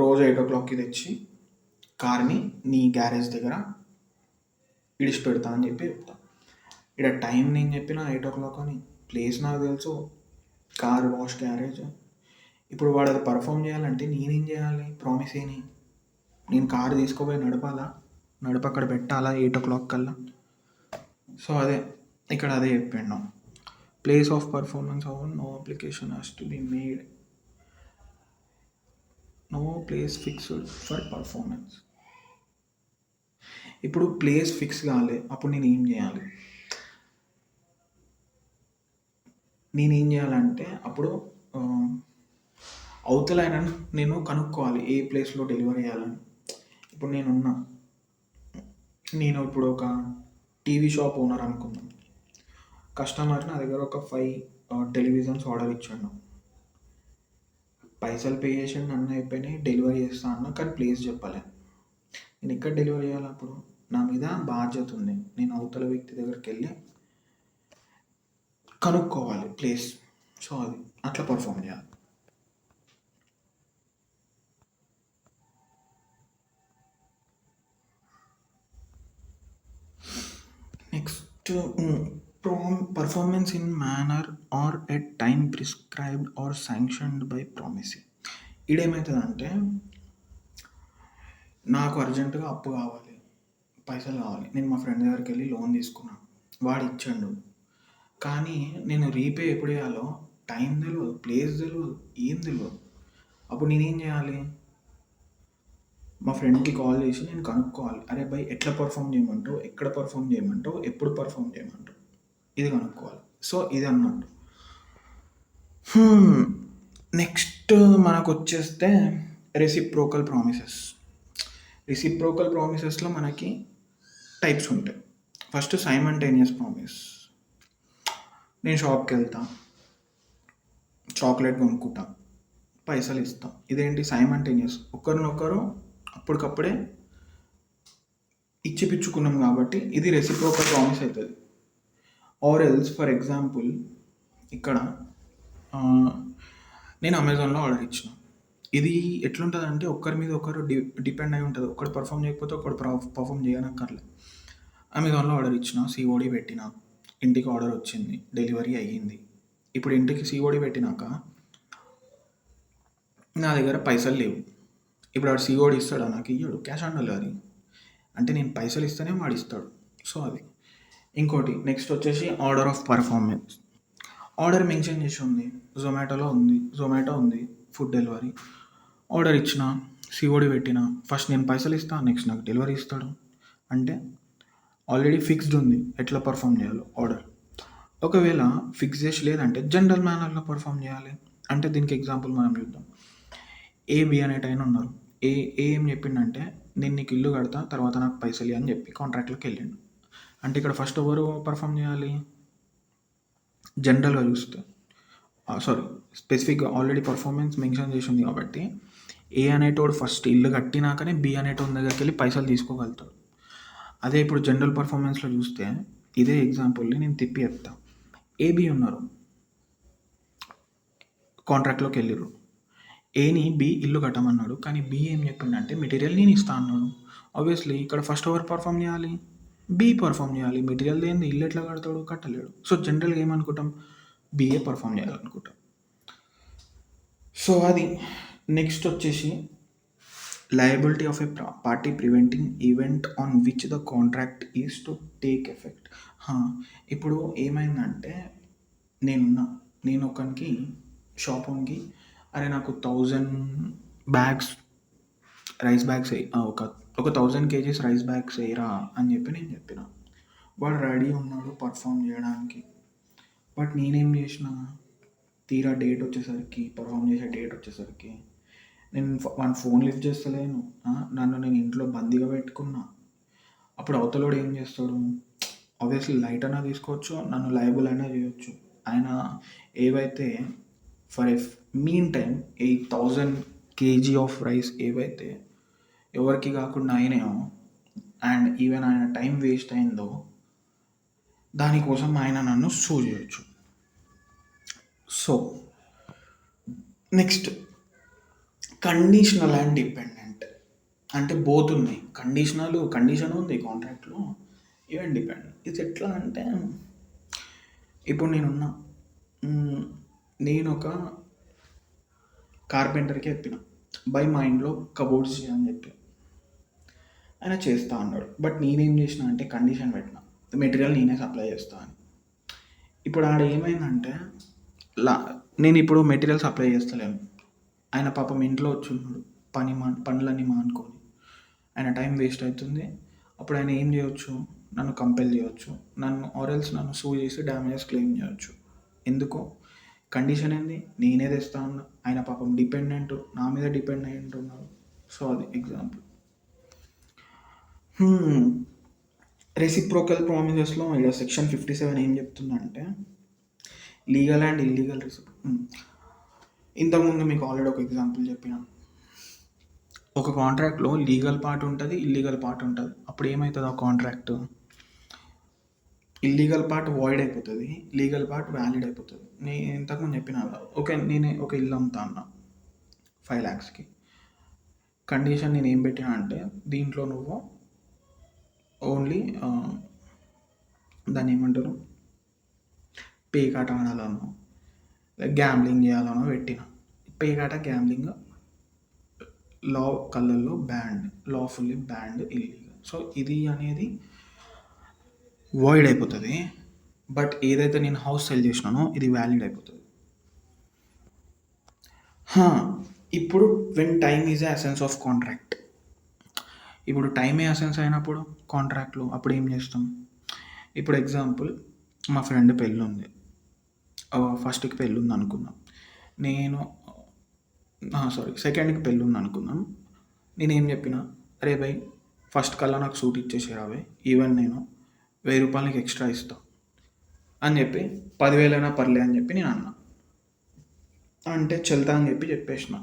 రోజు 8 o'clockకి తెచ్చి కార్ని నీ గ్యారేజ్ దగ్గర ఇడిచిపెడతా అని చెప్పి చెప్తా. ఇక్కడ టైం నేను చెప్పిన 8 o'clock అని, ప్లేస్ నాకు తెలుసు, కార్ వాష్ గ్యారేజ్. ఇప్పుడు వాడు అది పర్ఫామ్ చేయాలంటే నేనేం చేయాలి? ప్రామిసేని నేను కారు తీసుకోపోయి నడిపి అక్కడ పెట్టాలా 8 o'clock కల్లా? సో అదే ఇక్కడ అదే చెప్పిండు. Place of performance of no application has to be made, no place fixed for performance. ఇప్పుడు ప్లేస్ ఫిక్స్ కాలే, అప్పుడు నేనేం చేయాలంటే అప్పుడు అవతల నేను కనుక్కోవాలి ఏ ప్లేస్లో డెలివరీ చేయాలని. ఇప్పుడు నేను ఇప్పుడు ఒక టీవీ షాప్ ఓనర్ అనుకుందాం. కస్టమర్ నా దగ్గర ఒక 5 టెలివిజన్స్ ఆర్డర్ ఇచ్చాడు, పైసలు పే చేసాడు, అన్నీ అయిపోయినాయి, డెలివరీ చేస్తా అన్న, కానీ ప్లేస్ చెప్పలే. నేను ఎక్కడ డెలివరీ చేయాలి? అప్పుడు నా మీద బాధ్యత ఉంది, నేను అవతల వ్యక్తి దగ్గరికి వెళ్ళి కనుక్కోవాలి ప్లేస్. సో అది అట్లా పర్ఫామ్ చేయాలి. Next performance in manner or at time prescribed or sanctioned by promising. ఈడేమవుతుందంటే నాకు అర్జెంటుగా అప్పు కావాలి, పైసలు కావాలి, నేను మా ఫ్రెండ్ దగ్గరికి వెళ్ళి లోన్ తీసుకున్నాను, వాడు ఇచ్చాడు, కానీ నేను రీపే ఎప్పుడు చేయాలో టైం తెలియదు, ప్లేస్ తెలియదు, ఏం తెలియదు. అప్పుడు నేనేం చేయాలి? మా ఫ్రెండ్కి కాల్ చేసి నేను కనుక్కోవాలి, అరే బై ఎట్లా పర్ఫామ్ చేయమంటావు, ఎక్కడ పర్ఫామ్ చేయమంటావు, ఎప్పుడు పర్ఫామ్ చేయమంటావు, ఇది కనుక్కోవాలి. సో ఇది అన్నట్టు. నెక్స్ట్ మనకు వచ్చేస్తే రెసిప్రోకల్ ప్రామిసెస్. రెసిప్రోకల్ ప్రామిసెస్లో మనకి టైప్స్ ఉంటాయి. First simultaneous promise. నేను షాప్కి వెళ్తా, చాక్లెట్ కొనుక్కుంటా, పైసలు ఇస్తాం, ఇదేంటి? సైమల్టేనియస్, ఒకరినొకరు అప్పటికప్పుడే ఇచ్చిపుచ్చుకున్నాం కాబట్టి ఇది రెసిప్రోకల్ ప్రామిస్ అవుతుంది. ఆర్ ఎల్స్ ఫర్ ఎగ్జాంపుల్ ఇక్కడ నేను అమెజాన్లో ఆర్డర్ ఇచ్చిన, ఇది ఎట్లుంటుంది అంటే ఒకరి మీద ఒకరు డిపెండ్ అయి ఉంటుంది. ఒకటి పర్ఫామ్ చేయకపోతే ఒకటి పర్ఫామ్ చేయనక్కర్లేదు. అమెజాన్లో ఆర్డర్ ఇచ్చిన, సిఓడి పెట్టిన, ఇంటికి ఆర్డర్ వచ్చింది, డెలివరీ అయ్యింది. ఇప్పుడు ఇంటికి సిఓడి పెట్టినాక నా దగ్గర పైసలు లేవు, ఇప్పుడు ఆడు సీఓడి ఇస్తాడా నాకు? ఇయ్యడు. Cash on delivery. అంటే నేను పైసలు ఇస్తేనే వాడు ఇస్తాడు. సో అది. ఇంకోటి నెక్స్ట్ వచ్చేసి order of performance. Order mention చేసి ఉంది, జొమాటో ఉంది ఫుడ్ డెలివరీ. ఆర్డర్ ఇచ్చిన, సిఓడి పెట్టిన, ఫస్ట్ నేను పైసలు ఇస్తాను, నెక్స్ట్ నాకు డెలివరీ ఇస్తాడు. అంటే ఆల్రెడీ ఫిక్స్డ్ ఉంది ఎట్లా పర్ఫామ్ చేయాలో ఆర్డర్. ఒకవేళ ఫిక్స్ చేసి లేదంటే జనరల్ మేనర్లో పర్ఫామ్ చేయాలి. అంటే దీనికి ఎగ్జాంపుల్ మనం చూద్దాం. ఏబి అనేటైనా ఉన్నారు. ఏ ఏం చెప్పిండంటే నేను నీకు ఇల్లు కడతా, తర్వాత నాకు పైసలు అని చెప్పి కాంట్రాక్ట్లోకి వెళ్ళిండు. అంటే ఇక్కడ ఫస్ట్ ఎవరు పర్ఫామ్ చేయాలి? జనరల్గా చూస్తే సారీ స్పెసిఫిక్గా ఆల్రెడీ పర్ఫార్మెన్స్ మెన్షన్ చేసింది కాబట్టి ఏ అనేటోడు ఫస్ట్ ఇల్లు కట్టినాకనే బి అనేటోడి దగ్గరికి వెళ్ళి పైసలు తీసుకోగలుగుతాడు. అదే ఇప్పుడు జనరల్ పర్ఫార్మెన్స్లో చూస్తే ఇదే ఎగ్జాంపుల్ని నేను తిప్పి చెప్తా. ఏబి ఉన్నారు, కాంట్రాక్ట్లోకి వెళ్ళిర్రు. ఏని బి ఇల్లు కట్టమన్నాడు, కానీ బి ఏం చెప్పిండంటే మెటీరియల్ నేను ఇస్తా అన్నాడు. ఆబ్వియస్లీ ఇక్కడ ఫస్ట్ ఎవరు పర్ఫామ్ చేయాలి? బి పర్ఫామ్ చేయాలి. మెటీరియల్ లేని ఇల్లు ఎట్లా కడతాడు? కట్టలేడు. సో జనరల్గా ఏమనుకుంటాం? బిఏ పర్ఫామ్ చేయాలనుకుంటాం. సో అది. నెక్స్ట్ వచ్చేసి liability of a party preventing event on which the contract is to take effect. ఇప్పుడు ఏమైందంటే నేను ఒకనికి షాప్ ఓన్కి అరే నాకు 1000 బ్యాగ్స్ రైస్ బ్యాగ్స్ ఒక 1000 కేజీస్ రైస్ బ్యాగ్స్ వేయరా అని చెప్పి నేను చెప్పిన. వాడు రెడీ ఉన్నాడు పర్ఫామ్ చేయడానికి. బట్ నేనేం చేసిన, తీరా డేట్ వచ్చేసరికి, పర్ఫామ్ చేసే డేట్ వచ్చేసరికి నేను వన్ ఫోన్ లిఫ్ట్ చేస్తలేను. నన్ను నేను ఇంట్లో బందీగా పెట్టుకున్నా. అప్పుడు అవతలోడు ఏం చేస్తాడు? ఆబ్వియస్లీ లైట్ అయినా తీసుకోవచ్చు, నన్ను లయబుల్ అయినా చేయొచ్చు. ఆయన ఏవైతే for a mean time 8000 KG of rice ఏవైతే ఎవరికి కాకుండా అయినాయో అండ్ ఈవెన్ ఆయన టైం వేస్ట్ అయిందో దానికోసం ఆయన నన్ను సూ చేయొచ్చు. So next conditional and dependent. అంటే బోత్ ఉన్నాయి. కండిషన్ ఉంది కాంట్రాక్ట్లో, ఈవెన్ డిపెండెంట్. ఇది ఎట్లా అంటే ఇప్పుడు నేను ఒక కార్పెంటర్కి చెప్పిన బై మా ఇంట్లో కబోర్డ్స్ చేయని చెప్పి. ఆయన చేస్తా అన్నాడు. బట్ నేనేం చేసిన అంటే కండిషన్ పెట్టిన, మెటీరియల్ నేనే సప్లై చేస్తా అని. ఇప్పుడు ఆడ ఏమైందంటే నేను ఇప్పుడు మెటీరియల్ సప్లై చేస్తలేను. ఆయన పాపం ఇంట్లో వచ్చి ఉన్నాడు, పనులన్నీ మానుకొని. ఆయన టైం వేస్ట్ అవుతుంది. అప్పుడు ఆయన ఏం చేయొచ్చు? నన్ను కంపెల్ చేయొచ్చు, నన్ను సూ చేసి డ్యామేజెస్ క్లెయిమ్ చేయొచ్చు. ఎందుకు? కండిషన్ ఏంది? నేనే తెస్తా ఉన్నా. ఆయన పాపం డిపెండెంట్, నా మీద డిపెండ్ అయి ఉంటున్నారు. సో అది ఎగ్జాంపుల్. రెసిప్రోకల్ ప్రామిసెస్లో ఇక్కడ సెక్షన్ 57 ఏం చెప్తుందంటే లీగల్ అండ్ ఇల్లీగల్ ఇంతకుముందు మీకు ఆల్రెడీ ఒక ఎగ్జాంపుల్ చెప్పిన. ఒక కాంట్రాక్ట్లో లీగల్ పార్ట్ ఉంటుంది, ఇల్లీగల్ పార్ట్ ఉంటుంది. అప్పుడు ఏమవుతుంది? ఆ కాంట్రాక్ట్ ఇల్లీగల్ పార్ట్ వాయిడ్ అయిపోతుంది, లీగల్ పార్ట్ వ్యాలిడ్ అయిపోతుంది. నేను ఇంతకుముందు చెప్పిన నేను ఒక ఇల్లు అమ్ముతా అన్న 5 lakhsకి. కండిషన్ నేను ఏం పెట్టినా అంటే దీంట్లో నువ్వు ఓన్లీ దాన్ని ఏమంటారు, పేకాట ఆడాలనో గ్యాంబ్లింగ్ చేయాలనో పెట్టిన. పేకాట గ్యాంబ్లింగ్ లా కళ్ళల్లో band, lawfully band, illegal. So ఇది అనేది వాయిడ్ అయిపోతుంది. బట్ ఏదైతే నేను హౌస్ సెల్ చేసినానో ఇది వ్యాలిడ్ అయిపోతుంది. ఇప్పుడు when time is the essence of contract. ఇప్పుడు టైమే ఎసెన్స్ అయినప్పుడు కాంట్రాక్ట్లో అప్పుడు ఏం చేస్తాం? ఇప్పుడు ఎగ్జాంపుల్, మా ఫ్రెండ్ పెళ్ళి ఉంది, ఫస్ట్కి పెళ్ళి ఉంది అనుకుందాం. సెకండ్కి పెళ్ళి ఉంది అనుకుందాం. నేనేం చెప్పిన, అరే భయ్ ఫస్ట్ కల్లా నాకు సూట్ ఇచ్చేసేరావే, ఈవెన్ నేను 1000 రూపాయలకి ఎక్స్ట్రా ఇస్తా అని చెప్పి 10,000 అయినా పర్లే అని చెప్పి నేను అన్నా. అంటే చెల్తా అని చెప్పేసిన.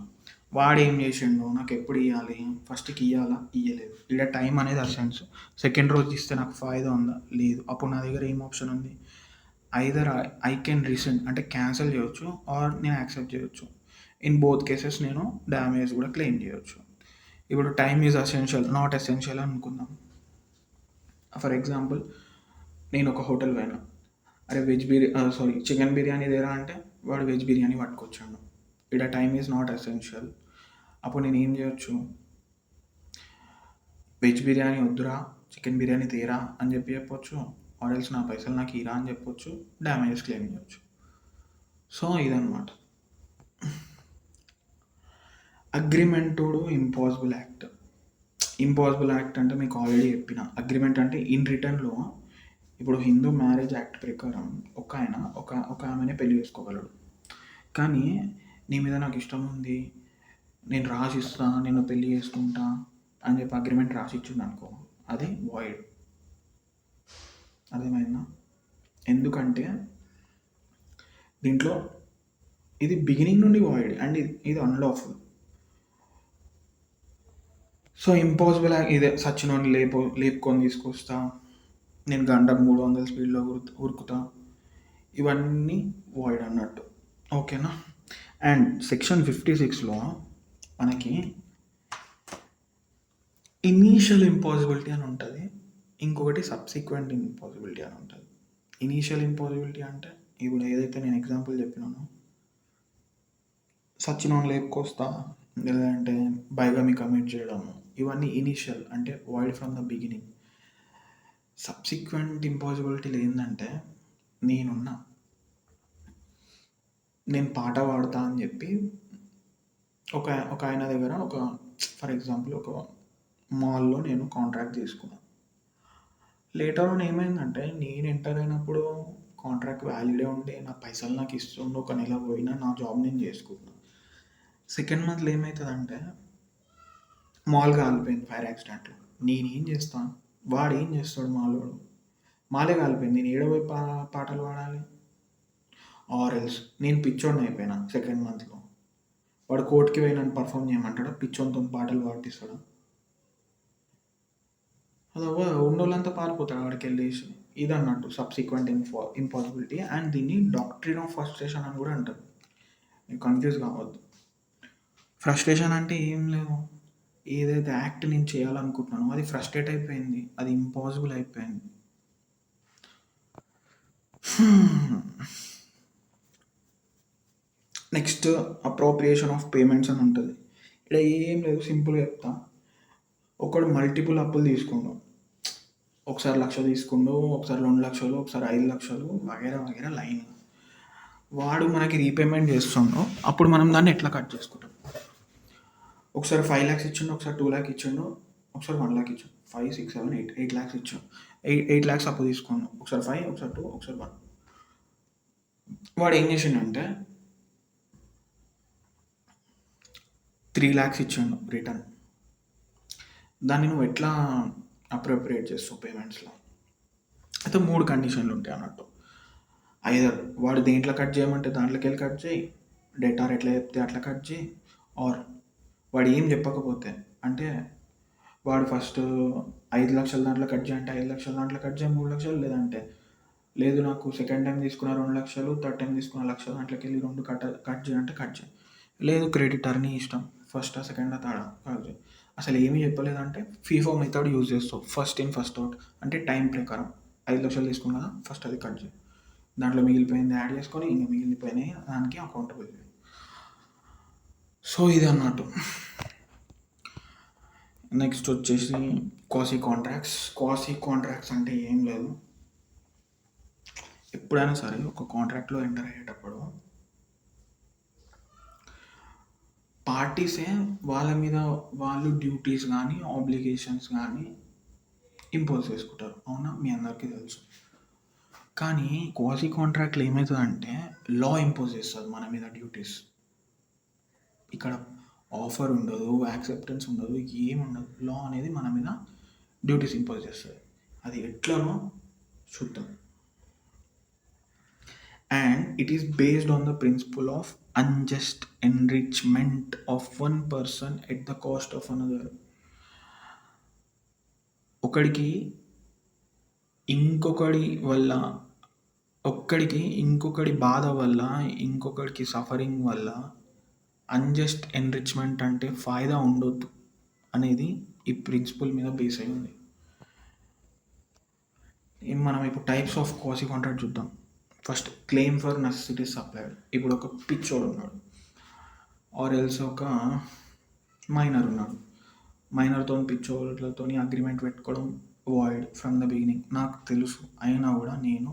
వాడు ఏం చేసిండు? నాకు ఎప్పుడు ఇవ్వాలి, ఫస్ట్కి ఇవ్వాలా, ఇవ్వలేదు. ఇక్కడ టైం అనేది అసెన్స్. సెకండ్ రోజు ఇస్తే నాకు ఫాయిదా ఉందా? లేదు. అప్పుడు నా దగ్గర ఏం ఆప్షన్ ఉంది? ఐదర్ ఐ కెన్ రీసెండ్ అంటే క్యాన్సిల్ చేయొచ్చు, ఆర్ నేను యాక్సెప్ట్ చేయొచ్చు. ఇన్ బోత్ కేసెస్ నేను డ్యామేజ్ కూడా క్లెయిమ్ చేయొచ్చు. ఇప్పుడు time is essential, not essential అనుకుందాం. ఫర్ ఎగ్జాంపుల్, నేను ఒక హోటల్ పోయినా, అరే చికెన్ బిర్యానీ దేరా అంటే వాడు వెజ్ బిర్యానీ పట్టుకొచ్చాడు. ఇక్కడ టైమ్ ఈజ్ నాట్ ఎసెన్షియల్. అప్పుడు నేను ఏం చేయొచ్చు? వెజ్ బిర్యానీ వద్దురా, చికెన్ బిర్యానీ తేరా అని చెప్పొచ్చు. ఆర్ ఎల్స్ నా పైసలు నాకు ఇరా అని చెప్పొచ్చు. డ్యామేజెస్ క్లెయిమ్ చేయొచ్చు. సో ఇదన్నమాట. అగ్రిమెంటుడు ఇంపాసిబుల్ యాక్ట్. ఇంపాసిబుల్ యాక్ట్ అంటే మీకు ఆల్రెడీ చెప్పిన. అగ్రిమెంట్ అంటే ఇన్ రిటర్న్లో ఇప్పుడు హిందూ మ్యారేజ్ యాక్ట్ ప్రకారం ఒక ఆమెనే పెళ్లి చేసుకోగలడు. కానీ నీ మీద నాకు ఇష్టం ఉంది, నేను రాసిస్తా, నేను పెళ్లి చేసుకుంటా అని చెప్పి అగ్రిమెంట్ రాసిచ్చిండు అనుకో, అది వాయిడ్. అర్థమైందా? ఎందుకంటే దీంట్లో ఇది బిగినింగ్ నుండి వాయిడ్ అండ్ ఇది అన్లాఫుల్. సో ఇంపాసిబుల్ ఇదే, సచ్చినోని లేపుకొని తీసుకొస్తా, నేను గంటకు 300 స్పీడ్లో ఉరుకుతా, ఇవన్నీ వాయిడ్ అన్నట్టు. ఓకేనా? అండ్ సెక్షన్ 56లో మనకి ఇనీషియల్ ఇంపాసిబిలిటీ అని ఉంటుంది, ఇంకొకటి సబ్సిక్వెంట్ ఇంపాసిబిలిటీ అని ఉంటుంది. ఇనీషియల్ ఇంపాసిబిలిటీ అంటే ఇప్పుడు ఏదైతే నేను ఎగ్జాంపుల్ చెప్పినానో, సచ్చినోని లేపుకొస్తా, లేదంటే బైగమి కమిట్ చేయడము, ఇవన్నీ ఇనీషియల్ అంటే void from the beginning. Subsequent ఇంపాసిబిలిటీలు ఏంటంటే, నేను పాట పాడతా అని చెప్పి ఒక ఆయన దగ్గర ఫర్ ఎగ్జాంపుల్ ఒక మాల్లో నేను కాంట్రాక్ట్ తీసుకున్నాను. లేటర్ ఆన్ ఏమైందంటే, నేను ఎంటర్ అయినప్పుడు కాంట్రాక్ట్ వ్యాలిడే ఉండే, నా పైసలు నాకు ఇస్తుండే, ఒక నెల పోయినా నా జాబ్ నేను చేసుకున్నాను. సెకండ్ మంత్లో ఏమవుతుందంటే మాల్ కాలిపోయింది ఫైర్ యాక్సిడెంట్లో. నేనేం చేస్తాను, వాడు ఏం చేస్తాడు, మాలే కాలిపోయింది, నేను ఏడపోయి పాటలు పాడాలి? ఆర్ ఎల్స్ నేను పిచ్చోడిని అయిపోయినా సెకండ్ మంత్లో, వాడు కోర్టుకి పోయి నన్ను పర్ఫామ్ చేయమంటాడా? పిచ్చోన్తో పాటలు పాడిస్తాడా? అది ఉన్నోళ్ళంతా పారిపోతాడు వాడికి వెళ్ళేసి. ఇది అన్నట్టు సబ్సిక్వెంట్ ఇంపాసిబిలిటీ. అండ్ దీన్ని డాక్ట్రిన్ ఆఫ్ ఫ్రస్ట్రేషన్ అని కూడా అంటారు. మీరు కన్ఫ్యూజ్ కావద్దు. ఫ్రస్ట్రేషన్ అంటే ఏం లేదు, ఏదైతే యాక్ట్ నేను చేయాలనుకుంటున్నానో అది ఫ్రస్ట్రేట్ అయిపోయింది, అది ఇంపాసిబుల్ అయిపోయింది. నెక్స్ట్ అప్రోప్రియేషన్ ఆఫ్ పేమెంట్స్ అని ఉంటుంది. ఇక్కడ ఏం లేదు, సింపుల్గా చెప్తా. ఒకడు మల్టిపుల్ అప్పులు తీసుకుండు, ఒకసారి 1,00,000 తీసుకుండు, ఒకసారి 2,00,000, ఒకసారి 5,00,000 వగేరా వగేరా లైన్. వాడు మనకి రీపేమెంట్ చేస్తుండో అప్పుడు మనం దాన్ని ఎట్లా కట్ చేసుకుంటాం? ఒకసారి 5 lakhs ఇచ్చిండు, ఒకసారి 2 lakhs ఇచ్చిండు, ఒకసారి 1 lakh ఇచ్చిండు, 5, 6, 7, 8 lakhs ఇచ్చాడు. 8 lakhs అప్పు తీసుకున్నాం, ఒకసారి 5, ఒకసారి 2, ఒకసారి 1. వాడు ఏం చేసిండంటే 3 lakhs ఇచ్చాడు రిటర్న్. దాన్ని నువ్వు ఎట్లా అప్రోప్రియేట్ చేస్తావు పేమెంట్స్లో? అయితే 3 కండిషన్లు ఉంటాయి అన్నట్టు. ఐదర్ వాడు దేంట్లో కట్ చేయమంటే దాంట్లోకి వెళ్ళి కట్ చేయి, డేటా ఎట్లా చెప్తే అట్లా కట్ చేయి, ఆర్ వాడు ఏం చెప్పకపోతే, అంటే వాడు ఫస్ట్ 5,00,000 దాంట్లో కట్ చేయంటే 5,00,000 దాంట్లో కట్ చేయి, 3,00,000. లేదంటే లేదు నాకు సెకండ్ టైం తీసుకున్న 2,00,000, థర్డ్ టైం తీసుకున్న 1,00,000 దాంట్లోకి వెళ్ళి 2 కట్ చేయంటే కట్ చేయి. లేదు క్రెడిటర్ నీ ఇష్టం, ఫస్టా సెకండా థర్డా కట్ చేయి. అసలు ఏమీ చెప్పలేదంటే ఫీఫో మెథడ్ యూజ్ చేస్తావు, ఫస్ట్ ఇన్ ఫస్ట్ అవుట్. అంటే టైం ప్రకారం 5,00,000 తీసుకున్నా కదా, ఫస్ట్ అది కట్ చేయి, దాంట్లో మిగిలిపోయింది యాడ్ చేసుకొని ఇంకా మిగిలిపోయినాయి దానికి అకౌంటబుల్. సో ఇది అన్నట్టు. నెక్స్ట్ వచ్చేసి క్వాసీ కాంట్రాక్ట్స్ అంటే ఏం లేదు, ఎప్పుడైనా సరే ఒక కాంట్రాక్ట్లో ఎంటర్ అయ్యేటప్పుడు పార్టీసే వాళ్ళ మీద వాళ్ళు డ్యూటీస్ కానీ ఆబ్లిగేషన్స్ కానీ ఇంపోజ్ చేసుకుంటారు. అవునా, మీ అందరికీ తెలుసు. కానీ క్వాసీ కాంట్రాక్ట్లో ఏమవుతుందంటే లా ఇంపోజ్ చేస్తుంది మన మీద డ్యూటీస్. ఇక్కడ ఆఫర్ ఉండదు, యాక్సెప్టెన్స్ ఉండదు, ఏముండదు. లా అనేది మన మీద డ్యూటీస్ ఇంపోజ్ చేస్తుంది. అది ఎట్లనో చూద్దాం. And it is based on the principle of unjust enrichment of one person at the cost of another. ఒక్కడికి ఇంకొకడి బాధ వల్ల, ఇంకొకడికి సఫరింగ్ వల్ల అన్జస్ట్ ఎన్రిచ్మెంట్ అంటే ఫాయిదా ఉండొద్దు అనేది ఈ ప్రిన్సిపల్ మీద బేస్ అయి ఉంది. మనం ఇప్పుడు టైప్స్ ఆఫ్ క్వాసీ కాంట్రాక్ట్ చూద్దాం. First claim for necessity supplied. ఇప్పుడు ఒక పిచ్చోడు ఉన్నాడు, ఆర్ ఎల్స్ ఒక మైనర్ ఉన్నాడు. మైనర్తో పిచ్చోళ్ళతో అగ్రిమెంట్ పెట్టుకోవడం వాయిడ్ ఫ్రమ్ ద బిగినింగ్ నాకు తెలుసు. అయినా కూడా నేను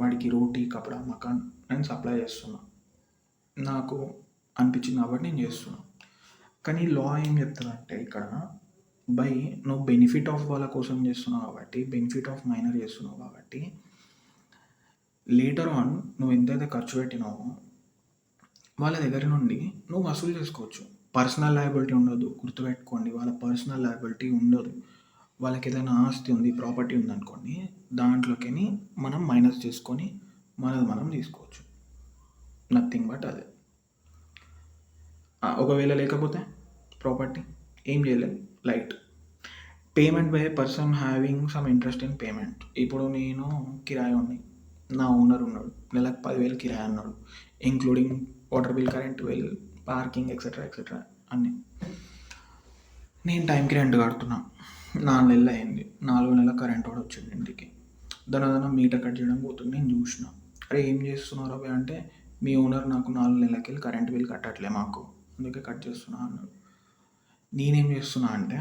వాడికి రోటీ కపడా మకాన్ నేను సప్లై చేస్తున్నా. నాకు అనిపించింది కాబట్టి నేను చేస్తున్నా. కానీ లా ఏం చెప్తుందంటే ఇక్కడ బై నువ్వు బెనిఫిట్ ఆఫ్ వాళ్ళ కోసం చేస్తున్నావు కాబట్టి, బెనిఫిట్ ఆఫ్ మైనర్ చేస్తున్నావు కాబట్టి, లేటర్ ఆన్ నువ్వు ఎంతైతే ఖర్చు పెట్టినావో వాళ్ళ దగ్గర నుండి నువ్వు వసూలు చేసుకోవచ్చు. పర్సనల్ లయబిలిటీ ఉండదు, గుర్తుపెట్టుకోండి. వాళ్ళ పర్సనల్ లయబిలిటీ ఉండదు. వాళ్ళకి ఏదైనా ఆస్తి ఉంది, ప్రాపర్టీ ఉందనుకోండి, దాంట్లోకి మనం మైనస్ చేసుకొని మనది మనం తీసుకోవచ్చు. నథింగ్ బట్ అదే. ఒకవేళ లేకపోతే ప్రాపర్టీ ఏం చేయలేదు, light payment by person having some interest in payment. ఇప్పుడు నేను కిరాయి ఉన్నాయి, నా ఓనర్ ఉన్నాడు, నెలకు 10,000 కిరాయి అన్నాడు, including water bill, current bill, parking etcetera etcetera అన్నీ. నేను టైంకి రెంట్ కడుతున్నా, 4 నెలలు అయింది. 4వ నెల కరెంట్ వాడు వచ్చింది ఇంటికి. దాని మీటర్ కట్ చేయడం పోతుంది. నేను చూసిన, అరే ఏం చేస్తున్నారు అవి అంటే, మీ ఓనర్ నాకు 4 నెలలకి వెళ్ళి కరెంట్ బిల్ కట్టట్లే మాకు, అందుకే కట్ చేస్తున్నా అన్నాడు. నేనేం చేస్తున్నా అంటే,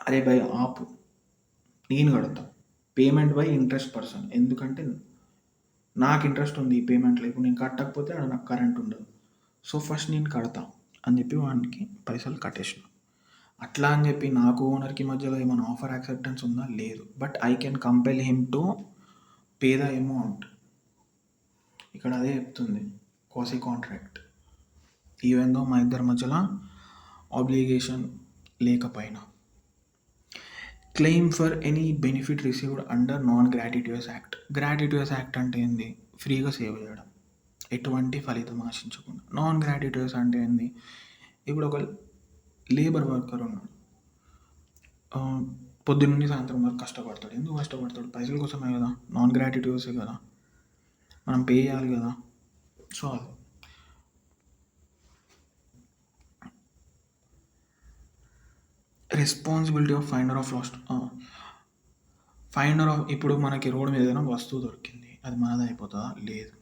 అరే బై ఆపు, నేను కడతా. Payment by interest person. ఎందుకంటే నాకు ఇంట్రెస్ట్ ఉంది ఈ పేమెంట్లో. ఇప్పుడు నేను కట్టకపోతే నాకు కరెంట్ ఉండదు. సో ఫస్ట్ నేను కడతా అని చెప్పి వానికి పైసలు కట్టేసిన. అట్లా అని చెప్పి నాకు ఓనర్కి మధ్యలో ఏమైనా ఆఫర్ యాక్సెప్టెన్స్ ఉందా? లేదు. But I can compel him to pay the amount. ఇక్కడ అదే చెప్తుంది క్వాసీ కాంట్రాక్ట్. ఈవెన్ దో మా ఇద్దరి మధ్యలో ఆబ్లిగేషన్ లేకపోయినా. Claim for any benefit received under non gratuitous act. Gratuitous act అంటే ఏంది? ఫ్రీగా సేవ్ చేయడం, ఎటువంటి ఫలితం ఆశించకుండా. నాన్ గ్రాట్యుటోస్ అంటే ఏంది? ఇప్పుడు ఒక లేబర్ వర్కర్ ఉన్నాడు, పొద్దున్నుండి సాయంత్రం వరకు కష్టపడతాడు. ఎందుకు కష్టపడతాడు? పైసల కోసమే కదా, నాన్ గ్రాట్యుటోసే కదా, మనం పే చేయాలి కదా. సో అది responsibility of finder of last. Finder of, ఇప్పుడు మనకి రోడ్ మీద ఏదైనా వస్తువు దొరికింది, అది మనది అయిపోతుందా? లేదు,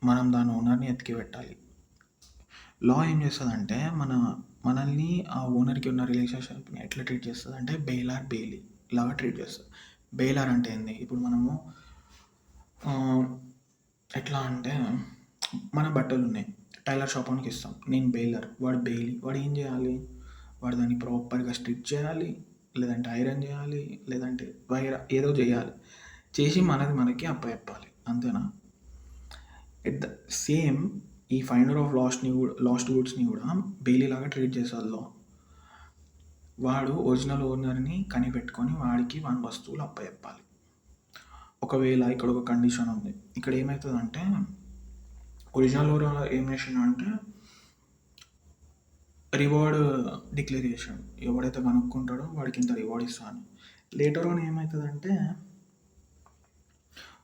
మనం దాని ఓనర్ని ఎత్తికి పెట్టాలి. లా ఏం చేస్తుందంటే మనల్ని ఆ ఓనర్కి ఉన్న రిలేషన్షిప్ని ఎట్లా ట్రీట్ చేస్తుంది అంటే, బెయిలార్ బెయిలీ లాగా ట్రీట్ చేస్తుంది. బెయిలార్ అంటే ఏంది? ఇప్పుడు మనము ఎట్లా అంటే, మన బట్టలు ఉన్నాయి, టైలర్ షాప్ వానికి ఇస్తాం, నేను బెయిలర్, వాడు బెయిలీ. వాడు ఏం చేయాలి? వాడు దాన్ని ప్రాపర్గా స్టిచ్ చేయాలి, లేదంటే ఐరన్ చేయాలి, లేదంటే వైర్ ఏదో చేయాలి, చేసి మనకి అప్పచెప్పాలి, అంతేనా? ఎట్ ద సేమ్ ఈ ఫైండర్ ఆఫ్ లాస్ట్ గూడ్స్ని కూడా బెయిలీ లాగా ట్రీట్ చేస్తుంది లా. వాడు ఒరిజినల్ ఓనర్ని కనిపెట్టుకొని వాడికి వాని వస్తువులు అప్పచెప్పాలి. ఒకవేళ ఇక్కడ ఒక కండిషన్ ఉంది. ఇక్కడ ఏమవుతుందంటే, ఒరిజినల్ ఓనర్ ఏం చేసిండంటే రివార్డ్ డిక్లరేషన్, ఎవడైతే కనుక్కుంటాడో వాడికి ఇంత రివార్డ్ ఇస్తాను. లేటర్ ఆన్ ఏమవుతుందంటే,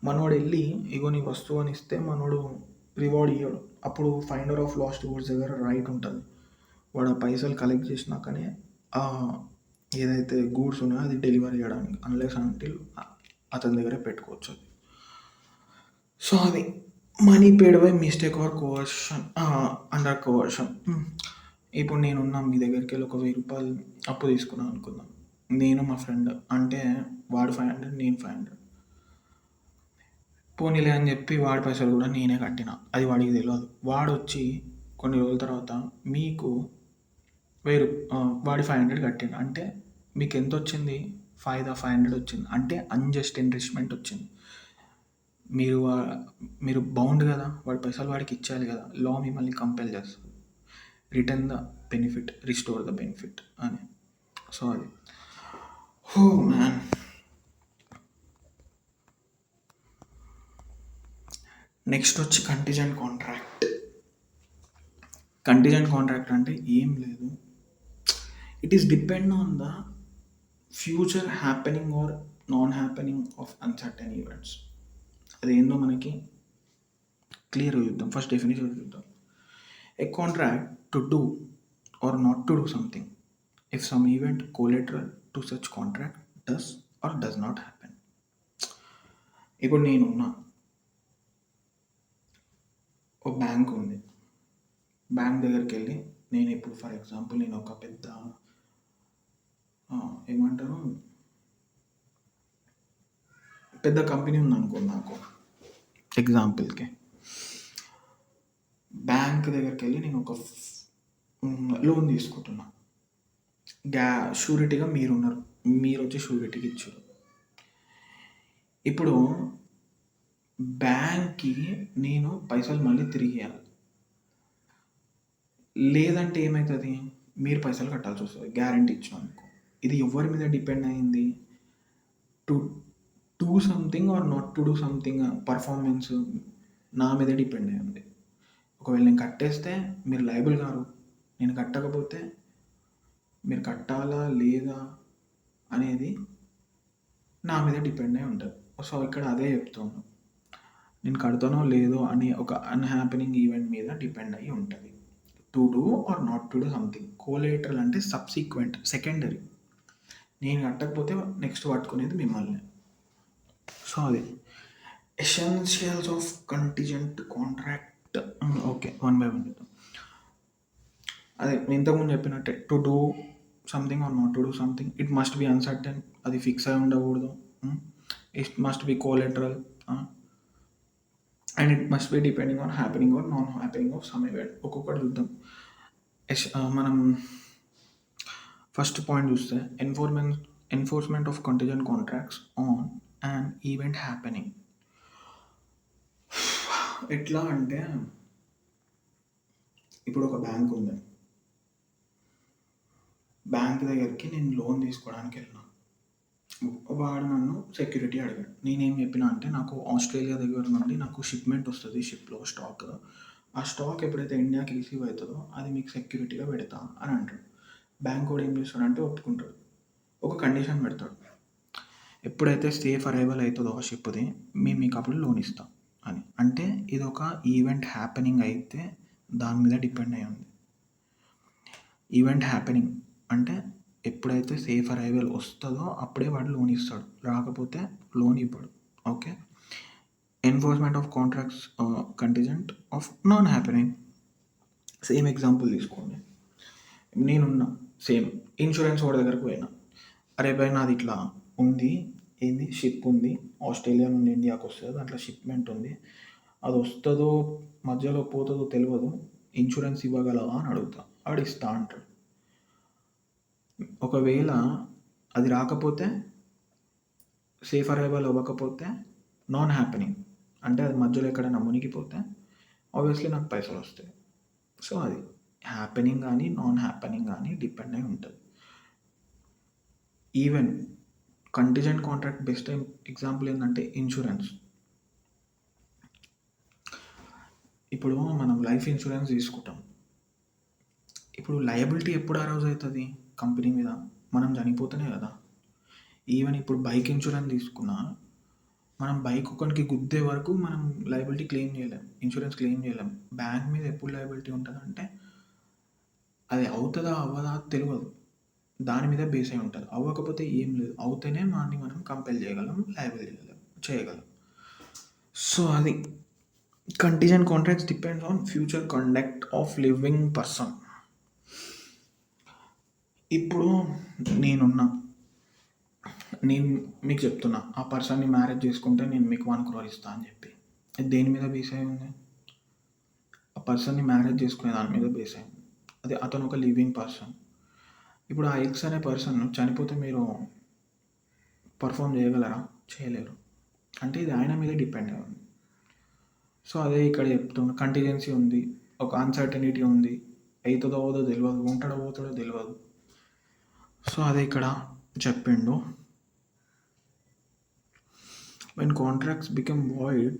మనోడు వెళ్ళి ఇగో నీ వస్తువు అని ఇస్తే మనోడు రివార్డ్ ఇవ్వడు. అప్పుడు ఫైండర్ ఆఫ్ లాస్ట్ గూడ్స్ దగ్గర రైట్ ఉంటుంది, వాడు ఆ పైసలు కలెక్ట్ చేసినాకనే ఏదైతే గూడ్స్ ఉన్నాయో అది డెలివరీ చేయడానికి, అన్లెస్ అంటిల్ అతని దగ్గరే పెట్టుకోవచ్చు అది. సో అది money paid by mistake or coercion, under coercion. ఇప్పుడు నేనున్నా మీ దగ్గరికి వెళ్ళి ఒక 1000 రూపాయలు అప్పు తీసుకున్నాను అనుకుందాం, నేను మా ఫ్రెండ్, అంటే వాడు 500, నేను 500. పోనీలే అని చెప్పి వాడి పైసలు కూడా నేనే కట్టిన, అది వాడికి తెలియదు. వాడు వచ్చి కొన్ని రోజుల తర్వాత మీకు 1000, వాడి 500 కట్టిండు అంటే మీకు ఎంత వచ్చింది? 500 వచ్చింది. అంటే అన్జస్ట్ ఎన్రిచ్మెంట్ వచ్చింది. మీరు బౌండ్ కదా, వాడి పైసలు వాడికి ఇచ్చేయాలి కదా. లా మిమ్మల్ని కంపెల్ చేస్తుంది, return the benefit, restore the benefit అని. సో అది మ్యాన్. నెక్స్ట్ వచ్చి కంటిజెంట్ కాంట్రాక్ట్. కంటిజెంట్ కాంట్రాక్ట్ అంటే ఏం లేదు, it is depend on the future happening or non happening of uncertain events. అదేందో మనకి క్లియర్గా చూద్దాం. ఫస్ట్ డెఫినేషన్ చూద్దాం. A contract to do or not to do something if some event collateral to such contract does or does not happen. ఇప్పుడు నేనున్నా, ఒక bank ఉంది, bank దగ్గరికి వెళ్ళి నేను ఇప్పుడు ఫర్ ఎగ్జాంపుల్ నేను ఒక పెద్ద ఏమంటారు పెద్ద కంపెనీ ఉందనుకోండి నాకు ఎగ్జాంపుల్కి. బ్యాంక్ దగ్గరికి వెళ్ళి నేను ఒక లోన్ తీసుకుంటున్నా. షూరిటీగా మీరున్నారు, మీరు వచ్చి షూరిటీకి ఇచ్చారు. ఇప్పుడు బ్యాంక్కి నేను పైసలు మళ్ళీ తిరిగి ఇవ్వాలి. లేదంటే ఏమవుతుంది, మీరు పైసలు కట్టాల్సి వస్తుంది గ్యారంటీ ఇచ్చినందుకు. ఇది ఎవరి మీద డిపెండ్ అయింది? To do something or not to do something performance నా మీద డిపెండ్ అయి ఉంది. ఒకవేళ నేను కట్టేస్తే మీరు లయబుల్ గారు, నేను కట్టకపోతే మీరు కట్టాలా లేదా అనేది నా మీద డిపెండ్ అయి ఉంటుంది. సో ఇక్కడ అదే చెప్తాను, నేను కడతానో లేదో అని ఒక అన్హ్యాపెనింగ్ ఈవెంట్ మీద డిపెండ్ అయ్యి ఉంటుంది. To do or not to do something. Collateral అంటే సబ్సిక్వెంట్, సెకండరీ. నేను కట్టకపోతే నెక్స్ట్ పట్టుకునేది మిమ్మల్ని. సో అది essentials of contingent contract. Okay, 1 by 1 చూద్దాం. అదే నేను ఇంతకుముందు చెప్పినట్టే, to do something or not to do something, it must be uncertain, అది ఫిక్స్ అయి ఉండకూడదు. It must be collateral and it must be depending on happening or non happening of some event. ఒక్కొక్కటి చూద్దాం. మనం ఫస్ట్ పాయింట్ చూస్తే enforcement of contingent contracts on and event happening. ఎట్లా అంటే ఇప్పుడు ఒక బ్యాంక్ ఉంది, బ్యాంక్ దగ్గరికి నేను లోన్ తీసుకోవడానికి వెళ్ళినా. వాడు నన్ను సెక్యూరిటీ అడిగాడు. నేనేం చెప్పినా అంటే, నాకు ఆస్ట్రేలియా దగ్గర నుండి నాకు షిప్మెంట్ వస్తుంది, షిప్లో స్టాక్. ఆ స్టాక్ ఎప్పుడైతే ఇండియాకి రిసీవ్ అవుతుందో అది మీకు సెక్యూరిటీగా పెడతా అని అంటాడు. బ్యాంక్ కూడా ఏం చేస్తాడంటే ఒప్పుకుంటాడు, ఒక కండిషన్ పెడతాడు, ఎప్పుడైతే సేఫ్ అరైవల్ అవుతుందో ఆ షిప్ది మేము మీకు అప్పుడు లోన్ ఇస్తాం అని. అంటే ఇది ఒక ఈవెంట్ హ్యాపెనింగ్ అయితే దాని మీద డిపెండ్ అయి ఉంది. ఈవెంట్ హ్యాపెనింగ్ అంటే ఎప్పుడైతే సేఫ్ అరైవల్ వస్తుందో అప్పుడే వాడు లోన్ ఇస్తాడు, రాకపోతే లోన్ ఇవ్వడు. Okay. Enforcement of contracts contingent of non happening. Same example తీసుకోండి. నేనున్నా సేమ్ ఇన్సూరెన్స్ వాడి దగ్గరకు పోయినా, అరే భయ్ నాది ఇట్లా ఉంది, ఏంది షిప్ ఉంది, ఆస్ట్రేలియా నుండి ఇండియాకి వస్తుంది, దాంట్లో షిప్మెంట్ ఉంది, అది వస్తుందో మధ్యలో పోతుందో తెలియదు, ఇన్సూరెన్స్ ఇవ్వగలవా అని అడుగుతా. వాడు ఇస్తా అంటాడు. ఒకవేళ అది రాకపోతే, సేఫ్ అరైవల్ అవ్వకపోతే నాన్ హ్యాపెనింగ్ అంటే అది మధ్యలో ఎక్కడైనా మునిగిపోతే ఆబ్వియస్లీ నాకు పైసలు వస్తాయి. సో అది హ్యాపెనింగ్ కానీ నాన్ హ్యాపెనింగ్ కానీ డిపెండ్ అయి ఉంటుంది. Even contingent contract best example ఏంటంటే ఇన్సూరెన్స్. ఇప్పుడు మనం లైఫ్ ఇన్సూరెన్స్ తీసుకుంటాం. ఇప్పుడు లయబిలిటీ ఎప్పుడు అరైజ్ అవుతుంది కంపెనీ మీద? మనం చనిపోతేనే కదా. ఈవెన్ ఇప్పుడు బైక్ ఇన్సూరెన్స్ తీసుకున్నా, మనం బైక్ ఒకరికి గుద్దే వరకు మనం లయబిలిటీ క్లెయిమ్ చేయలేం, ఇన్సూరెన్స్ క్లెయిమ్ చేయలేం. బ్యాంక్ మీద ఎప్పుడు లయబిలిటీ ఉంటుందంటే అది అవుతుందా అవ్వదా తెలియదు, దాని మీద బేస్ అయి ఉంటుంది. అవ్వకపోతే ఏం లేదు, అవుతేనే మనం కంపెల్ చేయగలం, లయబుల్ చేయగలం. సో అది contingent contracts depends on future conduct of living person. ఇప్పుడు నేను మీకు చెప్తున్నా, ఆ పర్సన్ని మ్యారేజ్ చేసుకుంటే నేను మీకు 1 crore ఇస్తా అని చెప్పి, అది దేని మీద బేస్ అయి ఉంది? ఆ పర్సన్ని మ్యారేజ్ చేసుకునే దాని మీద బేస్ అయింది. అది అతను ఒక లివింగ్ పర్సన్. ఇప్పుడు ఆ ఎక్స్ అనే పర్సన్ చనిపోతే మీరు పర్ఫామ్ చేయగలరా? చేయలేరు. అంటే ఇది ఆయన మీద డిపెండ్ అయి ఉంది. సో అదే ఇక్కడ చెప్తున్నా, కంటిజెన్సీ ఉంది, ఒక అన్సర్టనిటీ ఉంది, అవుతుందో అవుదో తెలియదు, ఉంటాడో పోతాడో తెలియదు. సో అదే ఇక్కడ చెప్పిండు, when contracts become void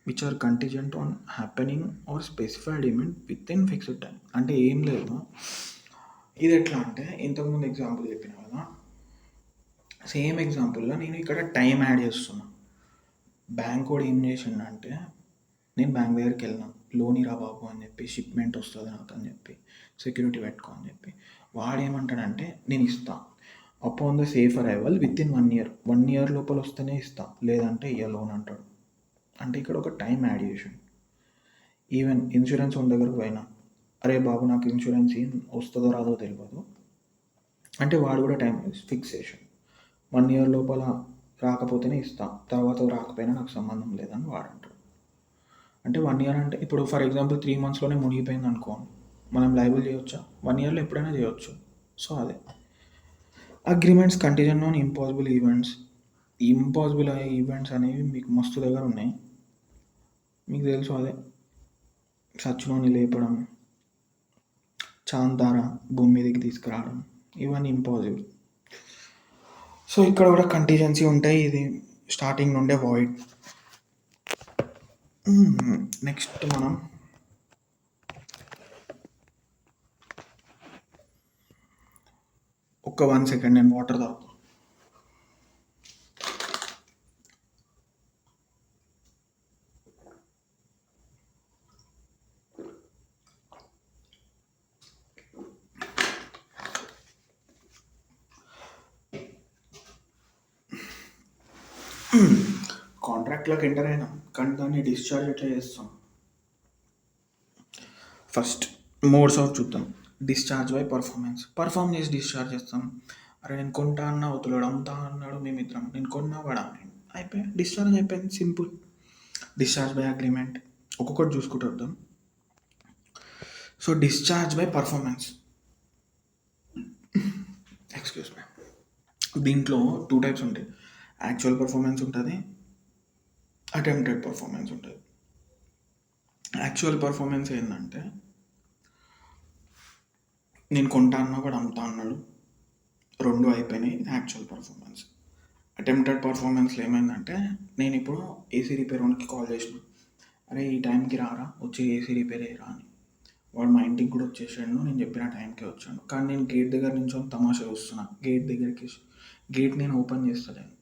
which are contingent on happening or specified event within fixed time. అంటే ఏం లేదు, ఇది ఎట్లా అంటే ఇంతకుముందు ఎగ్జాంపుల్ చెప్పిన కదా, సేమ్ ఎగ్జాంపుల్లో నేను ఇక్కడ టైం యాడ్ చేస్తున్నా. బ్యాంక్ కూడా ఏం చేసిండంటే, నేను బ్యాంక్ దగ్గరికి వెళ్ళినా, లోన్ ఇరా బాబు అని చెప్పి, షిప్మెంట్ వస్తుంది నాకు అని చెప్పి, సెక్యూరిటీ పెట్టుకో అని చెప్పి. వాడు ఏమంటాడంటే నేను ఇస్తా, upon the safe arrival with in 1 year, 1 year లోపల వస్తేనే ఇస్తా, లేదంటే ఇయ్య లోన్ అంటాడు. అంటే ఇక్కడ ఒక టైం యాడ్ చేసాడు. ఈవెన్ ఇన్సూరెన్స్ ఉన్న దగ్గరకు పోయినా, అరే బాబు నాకు ఇన్సూరెన్స్ వస్తుందో రాదో తెలియదు అంటే వాడు కూడా టైం ఫిక్స్ చేసాడు. 1 ఇయర్ లోపల రాకపోతేనే ఇస్తా, తర్వాత రాకపోయినా నాకు సంబంధం లేదని వాడు అంటాడు. అంటే 1 ఇయర్ అంటే ఇప్పుడు ఫర్ ఎగ్జాంపుల్ 3 మంత్స్లోనే మునిగిపోయింది అనుకో, మనం లైబుల్ చేయొచ్చా? 1 ఇయర్లో ఎప్పుడైనా చేయొచ్చు. సో అదే agreements contingent on impossible events. Impossible అయ్యే ఈవెంట్స్ అనేవి మీకు మస్తు దగ్గర ఉన్నాయి. మీకు తెలుసు అదే సచ్చినోని లేపడం, చాంద్ ద్వారా భూమి మీదకి తీసుకురావడం, ఇవన్నీ ఇంపాసిబుల్. సో ఇక్కడ కూడా కంటిజెన్సీ ఉంటాయి. ఇది స్టార్టింగ్ నుండే వాయిడ్. నెక్స్ట్ మనం ఒక్క 1 సెకండ్ నేను వాటర్ తాగుతాను. కాంట్రాక్ట్లోకి ఎంటర్ అయినాం కానీ దాన్ని డిశ్చార్జ్ ఎట్లా చేస్తాం? ఫస్ట్ మోడ్స్ ఆఫ్ చూద్దాం. డిశ్చార్జ్ బై పర్ఫామ్ చేసి డిశ్చార్జ్ చేస్తాం. అరే నేను కొంటా అన్న అవుతున్నాడు, అమ్ముతా అన్నాడు, మేమిద్దరం, నేను కొన్నా వాడా అయిపోయి డిశ్చార్జ్ అయిపోయింది, సింపుల్. డిశ్చార్జ్ బై అగ్రిమెంట్ ఒక్కొక్కటి చూసుకుంటూ వద్దాం. So discharge by performance, excuse me, దీంట్లో 2 టైప్స్ ఉంటాయి. యాక్చువల్ పర్ఫార్మెన్స్ ఉంటుంది, అటెంప్టెడ్ పర్ఫార్మెన్స్ ఉంటుంది. యాక్చువల్ పర్ఫార్మెన్స్ ఏంటంటే నేను కొంటా అన్నా కూడా అమ్ముతా అన్నాడు, 2 అయిపోయినాయి, యాక్చువల్ పర్ఫార్మెన్స్. అటెంప్టెడ్ పర్ఫార్మెన్స్లో ఏమైందంటే నేను ఇప్పుడు ఏసీ రిపేర్ వానికి కాల్ చేసిన, అరే ఈ టైంకి రారా వచ్చి ఏసీ రిపేర్ అయ్యరా అని. వాడు మా ఇంటికి కూడా వచ్చేసాడు, నేను చెప్పిన టైంకి వచ్చాను. కానీ నేను గేట్ దగ్గర నుంచి తమాషా వస్తున్నా, గేట్ దగ్గరికి గేట్ నేను ఓపెన్ చేస్తలేను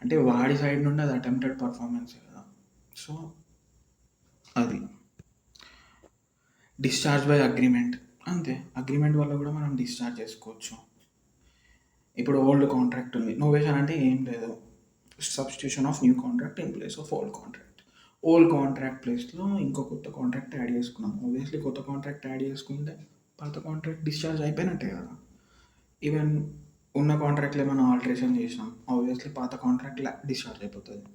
అంటే వాడి సైడ్ నుండి అది అటెంప్టెడ్ పర్ఫార్మెన్సే కదా. సో అది డిశ్చార్జ్ బై అగ్రిమెంట్ అంతే. అగ్రిమెంట్ వల్ల కూడా మనం డిశ్చార్జ్ చేసుకోవచ్చు. ఇప్పుడు ఓల్డ్ కాంట్రాక్ట్ ఉంది, నోవేషన్ అంటే ఏం లేదు, substitution of new contract in place of old contract. Old contract ప్లేస్లో ఇంకో కొత్త కాంట్రాక్ట్ యాడ్ చేసుకున్నాం. ఆబ్వియస్లీ కొత్త కాంట్రాక్ట్ యాడ్ చేసుకుంటే పాత కాంట్రాక్ట్ డిశ్చార్జ్ అయిపోయినట్టే కదా. ఈవెన్ ఉన్న కాంట్రాక్ట్లో ఏమైనా ఆల్టరేషన్ చేసినాం, ఆబ్వియస్లీ పాత కాంట్రాక్ట్ డిశ్చార్జ్ అయిపోతుంది.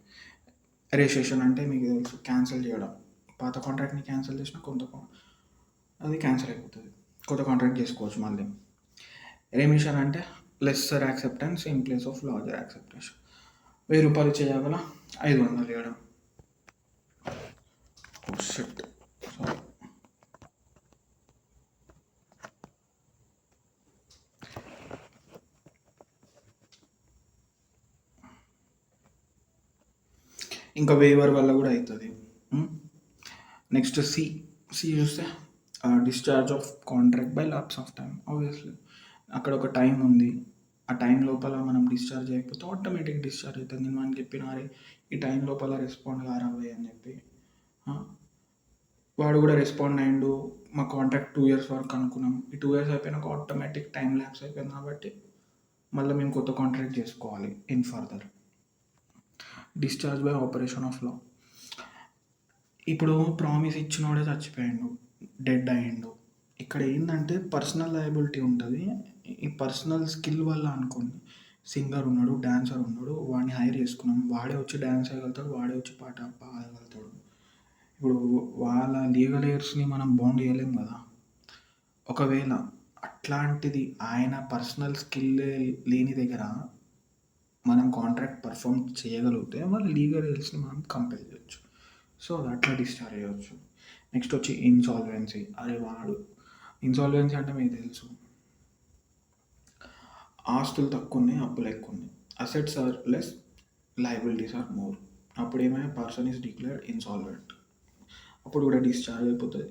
రిజిస్ట్రేషన్ అంటే మీకు తెలుసు క్యాన్సిల్ చేయడం, పాత కాంట్రాక్ట్ని క్యాన్సిల్ చేసిన అది క్యాన్సిల్ అయిపోతుంది, కొత్త కాంట్రాక్ట్ చేసుకోవచ్చు మళ్ళీ. రెమిషన్ అంటే lesser acceptance in place of larger acceptation. 1000 రూపాయలు చేయగల 500 ఇవ్వడం. Shit sorry. ఇంకా వేవర్ వల్ల కూడా అవుతుంది. నెక్స్ట్ సి చూస్తే discharge of contract by laps of time. Obviously అక్కడ ఒక టైం ఉంది, ఆ టైం లోపల మనం డిశ్చార్జ్ అయిపోతే ఆటోమేటిక్ డిశ్చార్జ్ అవుతుంది. నేను మనకి చెప్పినారే ఈ టైం లోపల రెస్పాండ్ కారాలి అని చెప్పి, వాడు కూడా రెస్పాండ్ అయ్యిండు. మా కాంట్రాక్ట్ 2 years వరకు అనుకున్నాం, ఈ 2 years అయిపోయినాక ఆటోమేటిక్ టైం ల్యాప్స్ అయిపోయింది కాబట్టి మళ్ళీ మేము కొత్త కాంట్రాక్ట్ చేసుకోవాలి in further. Discharge by operation of law. ఇప్పుడు ప్రామిస్ ఇచ్చినోడే చచ్చిపోయాడు, డెడ్ అయ్యిండు. ఇక్కడ ఏంటంటే పర్సనల్ లయబిలిటీ ఉంటుంది. ఈ పర్సనల్ స్కిల్ వల్ల అనుకోండి, సింగర్ ఉన్నాడు, డాన్సర్ ఉన్నాడు, వాడిని హైర్ చేసుకున్నాం, వాడే వచ్చి డ్యాన్స్ వేయగలుగుతాడు, వాడే వచ్చి పాట పాడగలుగుతాడు. ఇప్పుడు వాళ్ళ లీగల్ ఎయిర్స్ని మనం బౌండ్ చేయలేం కదా. ఒకవేళ అట్లాంటిది ఆయన పర్సనల్ స్కిల్ లేని దగ్గర మనం కాంట్రాక్ట్ పర్ఫామ్ చేయగలిగితే వాళ్ళ లీగల్ ఎయిర్స్ని మనం కంపెల్ చేయొచ్చు. సో అది అట్లా డిశ్చార్జ్ చేయవచ్చు. నెక్స్ట్ వచ్చి ఇన్సాల్వెన్సీ. అరే వాడు ఇన్సాల్వెన్సీ అంటే మీకు తెలుసు, ఆస్తులు తక్కువ ఉన్నాయి, అప్పులు ఎక్కువ ఉన్నాయి, assets are less, liabilities are more. అప్పుడు ఏమైనా పర్సన్ ఈస్ డిక్లేర్డ్ ఇన్సాల్వెంట్, అప్పుడు కూడా డిశ్చార్జ్ అయిపోతుంది.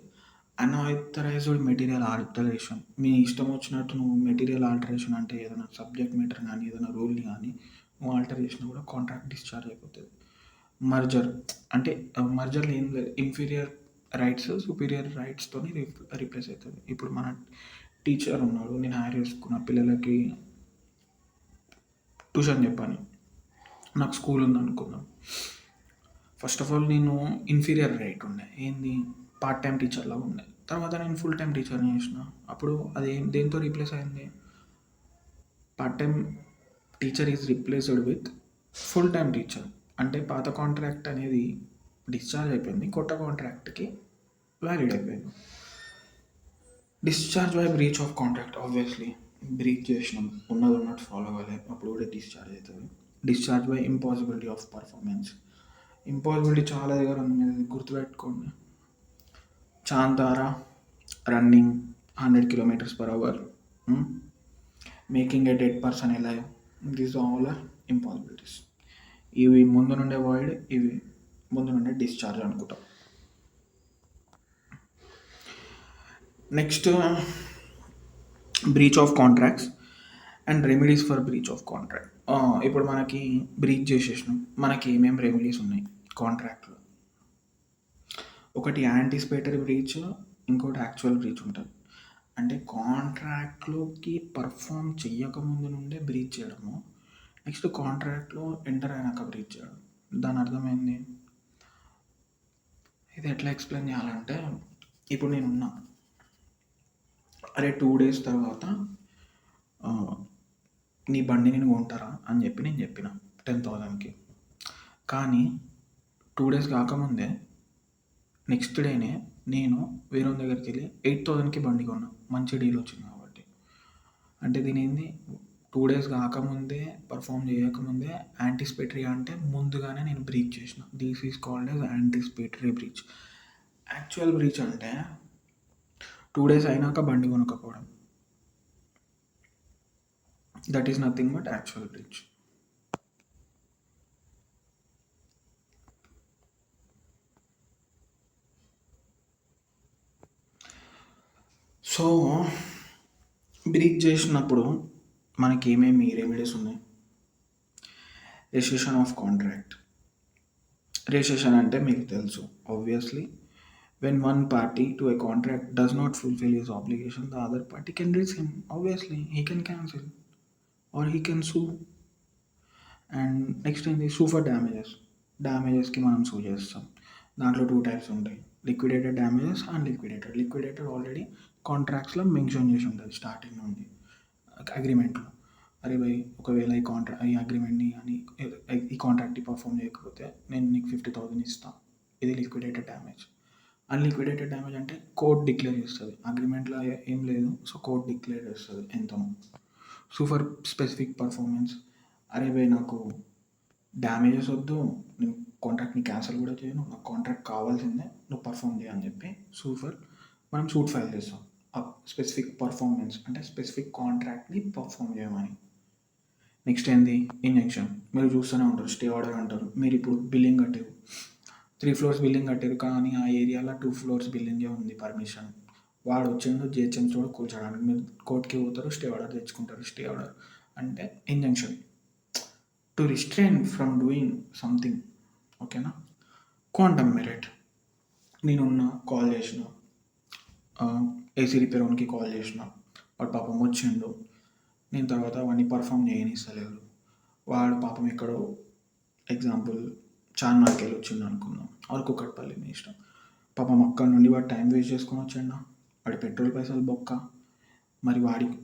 Unauthorised material alteration. మీ ఇష్టం వచ్చినట్టు నువ్వు మెటీరియల్ ఆల్టరేషన్ అంటే ఏదైనా సబ్జెక్ట్ మ్యాటర్ కానీ ఏదైనా రూల్ని కానీ నువ్వు ఆల్టర్ చేసినా కూడా కాంట్రాక్ట్ డిశ్చార్జ్ అయిపోతుంది. మర్జర్ అంటే మర్జర్లో ఏం లేదు, ఇన్ఫీరియర్ రైట్స్ సుపీరియర్ రైట్స్తో రీప్లేస్ అవుతుంది. ఇప్పుడు మన టీచర్ ఉన్నాడు, నేను హైర్ చేసుకున్న పిల్లలకి ట్యూషన్ చెప్పాను, నాకు స్కూల్ ఉంది అనుకుందాం. ఫస్ట్ ఆఫ్ ఆల్ నేను ఇన్ఫీరియర్ రైట్ ఉండే, ఏంది పార్ట్ టైం టీచర్లా ఉండే. తర్వాత నేను ఫుల్ టైం టీచర్ని చేసిన. అప్పుడు అది దేంతో రీప్లేస్ అయింది? Part time teacher is replaced with full time teacher. అంటే పాత కాంట్రాక్ట్ అనేది డిశ్చార్జ్ అయిపోయింది, కొత్త కాంట్రాక్ట్కి వ్యాలిడ్ అయిపోయింది. Discharge by breach of contract, obviously breach చేసినాం, ఉన్నది ఉన్నట్టు ఫాలో అవ్వాలి, అప్పుడు కూడా డిశ్చార్జ్ అవుతుంది. Discharge by impossibility of performance. Impossibility చాలా దగ్గర ఉంది, మీరు గుర్తుపెట్టుకోండి. చాంతారా running 100 km/h, making a dead person alive, these all are impossibilities. ఇవి ముందు నుండే వాయిడ్, ఇవి ముందు నుండే డిశ్చార్జ్ అనుకుంటాం. Next breach of contracts and remedies for breach of contract. ఇప్పుడు మనకి బ్రీచ్ చేసేసినాం, మనకి ఏమేమి రెమెడీస్ ఉన్నాయి కాంట్రాక్ట్లో? ఒకటి యాంటిసిపేటరీ బ్రీచ్, ఇంకోటి యాక్చువల్ బ్రీచ్ ఉంటుంది. అంటే కాంట్రాక్ట్లోకి పర్ఫామ్ చేయకముందు నుండే బ్రీచ్ చేయడము, నెక్స్ట్ కాంట్రాక్ట్లో ఎంటర్ అయినాక బ్రీచ్ చేయడం. దాని అర్థమైంది. ఇది ఎట్లా ఎక్స్ప్లెయిన్ చేయాలంటే, ఇప్పుడు నేనున్నా, అరే 2 days తర్వాత నీ బండి నేను కొంటారా అని చెప్పి నేను చెప్పిన 10,000కి. కానీ 2 days కాకముందే నెక్స్ట్ డేనే నేను వేరే దగ్గరికి వెళ్ళి 8,000కి బండి కొన్నా, మంచి డీల్ వచ్చింది కాబట్టి. అంటే దీని ఏంది, 2 days కాకముందే పర్ఫామ్ చేయకముందే యాంటిసిపేటరీ, అంటే ముందుగానే నేను బ్రీచ్ చేసిన. This is called as anticipatory breach. Actual breach అంటే 2 days అయినాక బండి కొనకపోవడం. That is nothing but actual breach. So breach చేసినప్పుడు మనకి ఏమేమి రెమెడీస్ ఉన్నాయి? Recession of contract. రెసిషన్ అంటే మీకు తెలుసు, obviously when one party to a contract does not fulfill his obligation, the other party can rescind him. Obviously he can cancel or he can sue. And next thing is sue for damages. Damagesకి మనం sue చేస్తాం. దాంట్లో 2 types ఉంటాయి, liquidated damages, unliquidated. Liquidated already కాంట్రాక్ట్స్లో mention చేసి ఉంటుంది starting నుండి అగ్రిమెంట్లో. అరే భయ్, ఒకవేళ ఈ అగ్రిమెంట్ని అని ఈ కాంట్రాక్ట్ని పర్ఫామ్ చేయకపోతే నేను నీకు 50,000 ఇస్తాను. ఇది లిక్విడేటెడ్ డ్యామేజ్. అన్లిక్విడేటెడ్ డ్యామేజ్ అంటే కోర్ట్ డిక్లేర్ చేస్తుంది, అగ్రిమెంట్లో ఏం లేదు, సో కోర్ట్ డిక్లేర్ చేస్తుంది ఎంతనో. సో ఫర్ స్పెసిఫిక్ పర్ఫార్మెన్స్, అరే భయ్ నాకు డ్యామేజెస్ వద్దు, నేను కాంట్రాక్ట్ని క్యాన్సిల్ కూడా చేయను, నాకు కాంట్రాక్ట్ కావాల్సిందే, నువ్వు పర్ఫామ్ చేయని చెప్పి మనం సూట్ ఫైల్ చేస్తాం. స్పెసిఫిక్ పర్ఫార్మెన్స్ అంటే స్పెసిఫిక్ కాంట్రాక్ట్ని పర్ఫామ్ చేయమని. నెక్స్ట్ ఏంది, ఇంజంక్షన్. మీరు చూస్తూనే ఉంటారు, స్టే ఆర్డర్ అంటారు. మీరు ఇప్పుడు బిల్లింగ్ కట్టారు, 3 floors బిల్డింగ్ కట్టారు, కానీ ఆ ఏరియాలో 2 floors బిల్డింగే ఉంది పర్మిషన్. వాడు వచ్చిండు జిహెచ్ఎంసీ కూడా కూర్చోడానికి, మీరు కోర్టుకి పోతారు, స్టే ఆర్డర్ తెచ్చుకుంటారు. స్టే ఆర్డర్ అంటే injunction, to restrain from doing something. ఓకేనా. Quantum merit. నేనున్న కాల్ చేసిన, ఏసీ రిపేర్ ఓన్కి కాల్ చేసిన, వాడు పాపం వచ్చిండు, నేను తర్వాత వాడిని పర్ఫామ్ చేయనిస్తలేదు. వాడు పాపం ఎక్కడో ఎగ్జాంపుల్ చార్మినార్కి వెళ్ళి వచ్చిండు అనుకుందాం, ఆర్ కూకట్పల్లి, మీ ఇష్టం. పాపం అక్కడ నుండి వాడు టైం వేస్ట్ చేసుకొని వచ్చిండా, వాడి పెట్రోల్ పైసలు బొక్క. మరి వాడికి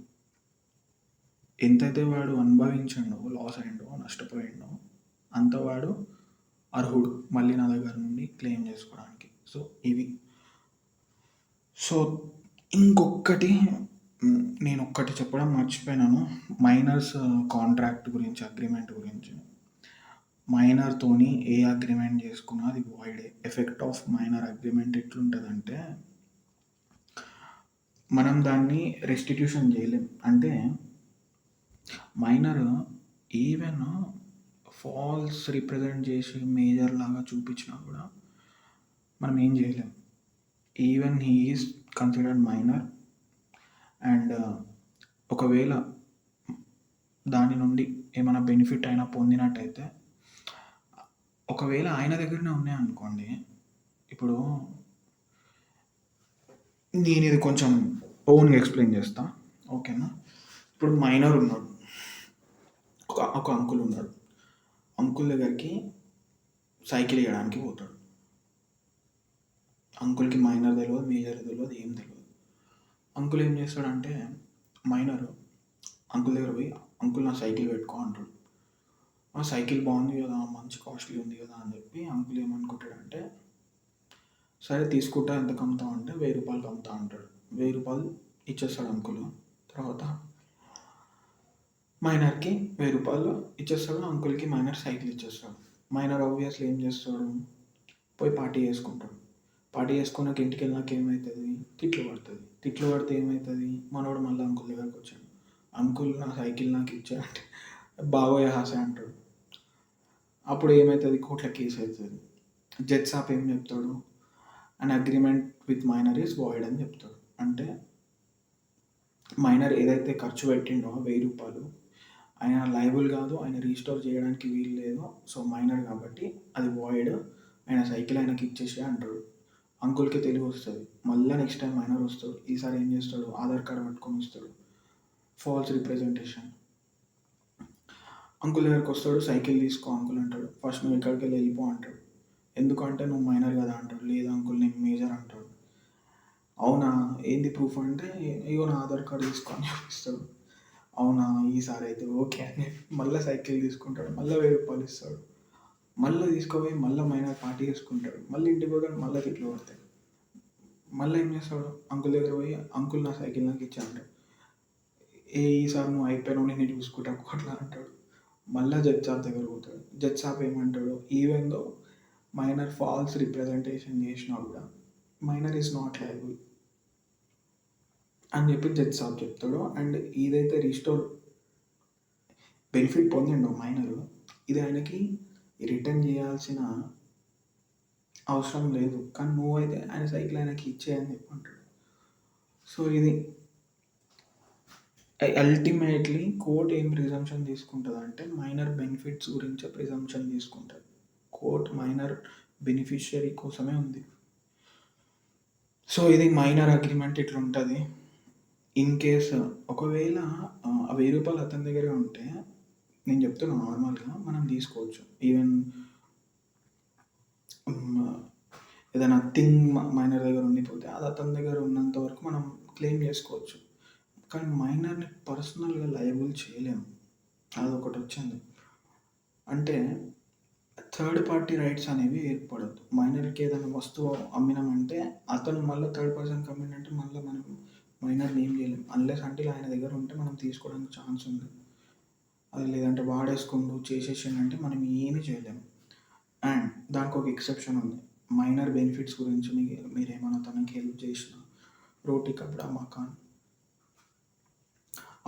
ఎంతైతే వాడు అనుభవించిండో, లాస్ అయిండో, నష్టపోయిండో, అంత వాడు అర్హుడు మళ్ళీ నా దగ్గర నుండి క్లెయిమ్ చేసుకోవడానికి. సో ఇవి. సో ఇంకొకటి నేను ఒక్కటి చెప్పడం మర్చిపోయినాను, మైనర్స్ కాంట్రాక్ట్ గురించి, అగ్రిమెంట్ గురించి. మైనర్తోని ఏ అగ్రిమెంట్ చేసుకున్నా అది వాయిడే. ఎఫెక్ట్ ఆఫ్ మైనర్ అగ్రిమెంట్ ఎట్లుంటుందంటే, మనం దాన్ని రెస్టిట్యూషన్ చేయలేం. అంటే మైనర్ ఈవెన్ ఫాల్స్ రిప్రజెంట్ చేసి మేజర్ లాగా చూపించినా కూడా మనం ఏం చేయలేం. Even he is considered minor. అండ్ ఒకవేళ దాని నుండి ఏమైనా బెనిఫిట్ అయినా పొందినట్టయితే, ఒకవేళ ఆయన దగ్గరనే ఉన్నాయనుకోండి, ఇప్పుడు నేను ఇది కొంచెం ఓన్గా ఎక్స్ప్లెయిన్ చేస్తా, ఓకేనా. ఇప్పుడు మైనర్ ఉన్నాడు, ఒక అంకుల్ ఉన్నాడు. అంకుల్ దగ్గరికి సైకిల్ వేయడానికి పోతాడు. అంకుల్‌కి మైనర్ తెలవదు, మేజర్ తెలవదు, ఏం తెలవదు. అంకుల్ ఏం చేస్తాడంటే మైనరు అంకుల్ దగ్గర పోయి, "అంకుల్ నా సైకిల్ పెట్టుకో" అంటాడు. ఆ సైకిల్ బాగుంది కదా, మంచి కాస్ట్‌లీ ఉంది కదా అని చెప్పి అంకుల్ ఏమనుకుంటాడంటే, సరే తీసుకుంటా ఎంతకు అమ్ముతావు అంటే, రూ. 1000కి అమ్ముతా అంటాడు. రూ. 1000 ఇచ్చేస్తాడు అంకుల్. తర్వాత మైనర్‌కి రూ. 1000 ఇచ్చేస్తాడు. అంకుల్‌కి మైనర్ సైకిల్ ఇచ్చేస్తాడు. మైనర్ ఆబ్వియస్‌లీ ఏం చేస్తాడు, పోయి పార్టీ చేసుకుంటాడు. పార్టీ చేసుకున్నాక ఇంటికెళ్ళినాక ఏమైతుంది, తిట్లు పడుతుంది. తిట్లు పడితే ఏమవుతుంది, మనోడు మళ్ళీ అంకుల్ దగ్గరకు వచ్చాడు. అంకుల్ నా సైకిల్ నాకు ఇచ్చాడంటే బాగోయ్ హాసే అంటాడు. అప్పుడు ఏమవుతుంది, కోర్టులో కేసు అవుతుంది. జడ్జ్ సాబ్ ఏం చెప్తాడు, an agreement with minor is void అని చెప్తాడు. అంటే మైనర్ ఏదైతే ఖర్చు పెట్టిండో రూ. 1000 ఆయన లయబుల్ కాదు, ఆయన రీస్టోర్ చేయడానికి వీలు లేదు. సో మైనర్ కాబట్టి అది వాయిడ్, ఆయన సైకిల్ ఆయనకి ఇచ్చేసి అంటాడు. అంకుల్కి తెలివి వస్తుంది. మళ్ళీ నెక్స్ట్ టైం మైనర్ వస్తాడు. ఈసారి ఏం చేస్తాడు, ఆధార్ కార్డు పట్టుకొని వస్తాడు, ఫాల్స్ రిప్రజెంటేషన్. అంకుల్ దగ్గరికి వస్తాడు, సైకిల్ తీసుకో అంకుల్ అంటాడు. ఫస్ట్ నువ్వు ఇక్కడికి వెళ్ళిపో అంటాడు. ఎందుకంటే నువ్వు మైనర్ కదా అంటాడు. లేదు అంకుల్ నేను మేజర్ అంటాడు. అవునా ఏంది ప్రూఫ్ అంటే, ఇగో నా ఆధార్ కార్డు తీసుకొని చూపిస్తాడు. అవునా ఈసారి అయితే ఓకే అని మళ్ళీ సైకిల్ తీసుకుంటాడు. మళ్ళీ రూ. 1000 ఇస్తాడు. మళ్ళీ తీసుకుపోయి మళ్ళీ మైనర్ పార్టీ చేసుకుంటాడు. మళ్ళీ ఇంటికి పోతాడు, మళ్ళీ తిట్లు పడతాయి. మళ్ళీ ఏం చేస్తాడు, అంకుల్ దగ్గర పోయి అంకుల్ నా సైకిల్ నాకు ఇచ్చా అంటాడు. ఈసారి నువ్వు అయిపోయినావు, నేను చూసుకుంటా కోట్లా అంటాడు. మళ్ళీ జడ్జ్ సాబ్ దగ్గర పోతాడు. జడ్జ్ సాబ్ ఏమంటాడు, even though minor false representation చేసినా కూడా మైనర్ ఈజ్ నాట్ లయబుల్ అని చెప్పి జడ్జ్ సాబ్ చెప్తాడు. అండ్ ఏదైతే రీస్టోర్ బెనిఫిట్ పొందిండో మైనర్, ఇది ఆయనకి రిటర్న్ చేయాల్సిన అవసరం లేదు. కానీ నువ్వైతే ఆయన సైకిల్ ఆయనకి ఇచ్చేయని చెప్పి అంటాడు. సో ఇది అల్టిమేట్లీ కోర్ట్ ఏం ప్రిజంప్షన్ తీసుకుంటుంది అంటే, మైనర్ బెనిఫిట్స్ గురించే ప్రిజంప్షన్ తీసుకుంటుంది. కోర్ట్ మైనర్ బెనిఫిషియరీ కోసమే ఉంది. సో ఇది మైనర్ అగ్రిమెంట్ ఇట్లా ఉంటుంది. ఇన్ కేస్ ఒకవేళ ఆ రూ. 1000 అతని దగ్గరే ఉంటే, నేను చెప్తున్నా నార్మల్గా మనం తీసుకోవచ్చు. ఈవెన్ ఏదైనా థింగ్ మైనర్ దగ్గర ఉండిపోతే అది అతని దగ్గర ఉన్నంత వరకు మనం క్లెయిమ్ చేసుకోవచ్చు. కానీ మైనర్ని పర్సనల్గా లయబుల్ చేయలేము. అదొకటి వచ్చింది. అంటే థర్డ్ పార్టీ రైట్స్ అనేవి ఏర్పడద్దు. మైనర్కి ఏదైనా వస్తువు అమ్మినామంటే అతను మళ్ళీ థర్డ్ పర్సన్కి అమ్మినంటే మళ్ళీ మనం మైనర్ని ఏం చేయలేము. అన్లెస్ అంటే ఆయన దగ్గర ఉంటే మనం తీసుకోవడానికి ఛాన్స్ ఉంది. అది లేదంటే వాడేసుకుంటూ చేసేసిండంటే మనం ఏమీ చేయలేము. అండ్ దానికి ఒక ఎక్సెప్షన్ ఉంది. మైనర్ బెనిఫిట్స్ గురించి మీరేమైనా తనకి హెల్ప్ చేసిన, రోటీ కపడా మకాన్,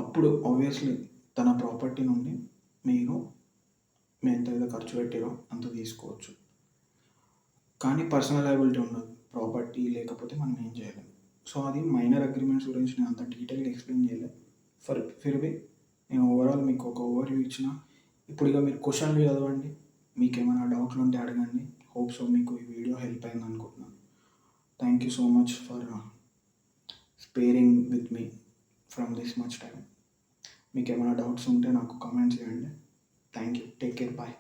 అప్పుడు ఆబ్వియస్లీ తన ప్రాపర్టీ నుండి మీరు ఎంత ఏదో ఖర్చు పెట్టారో అంత తీసుకోవచ్చు. కానీ పర్సనల్ లయబిలిటీ ఉండదు. ప్రాపర్టీ లేకపోతే మనం ఏం చేయలేం. సో అది మైనర్ అగ్రిమెంట్స్ గురించి నేను అంత డీటెయిల్గా ఎక్స్ప్లెయిన్ చేయలేదు. ఫిర్బీ నేను ఓవరాల్ మీకు ఒక ఓవర్వ్యూ ఇచ్చిన. ఇప్పుడు ఇక మీరు క్వశ్చన్లు చదవండి, మీకు ఏమైనా డౌట్లు ఉంటే అడగండి. హోప్ సో మీకు ఈ వీడియో హెల్ప్ అయింది అనుకుంటున్నాను. Thank you so much for sparing with me from this much time. మీకు ఏమైనా డౌట్స్ ఉంటే నాకు కామెంట్ చేయండి. Thank you. Take care. Bye.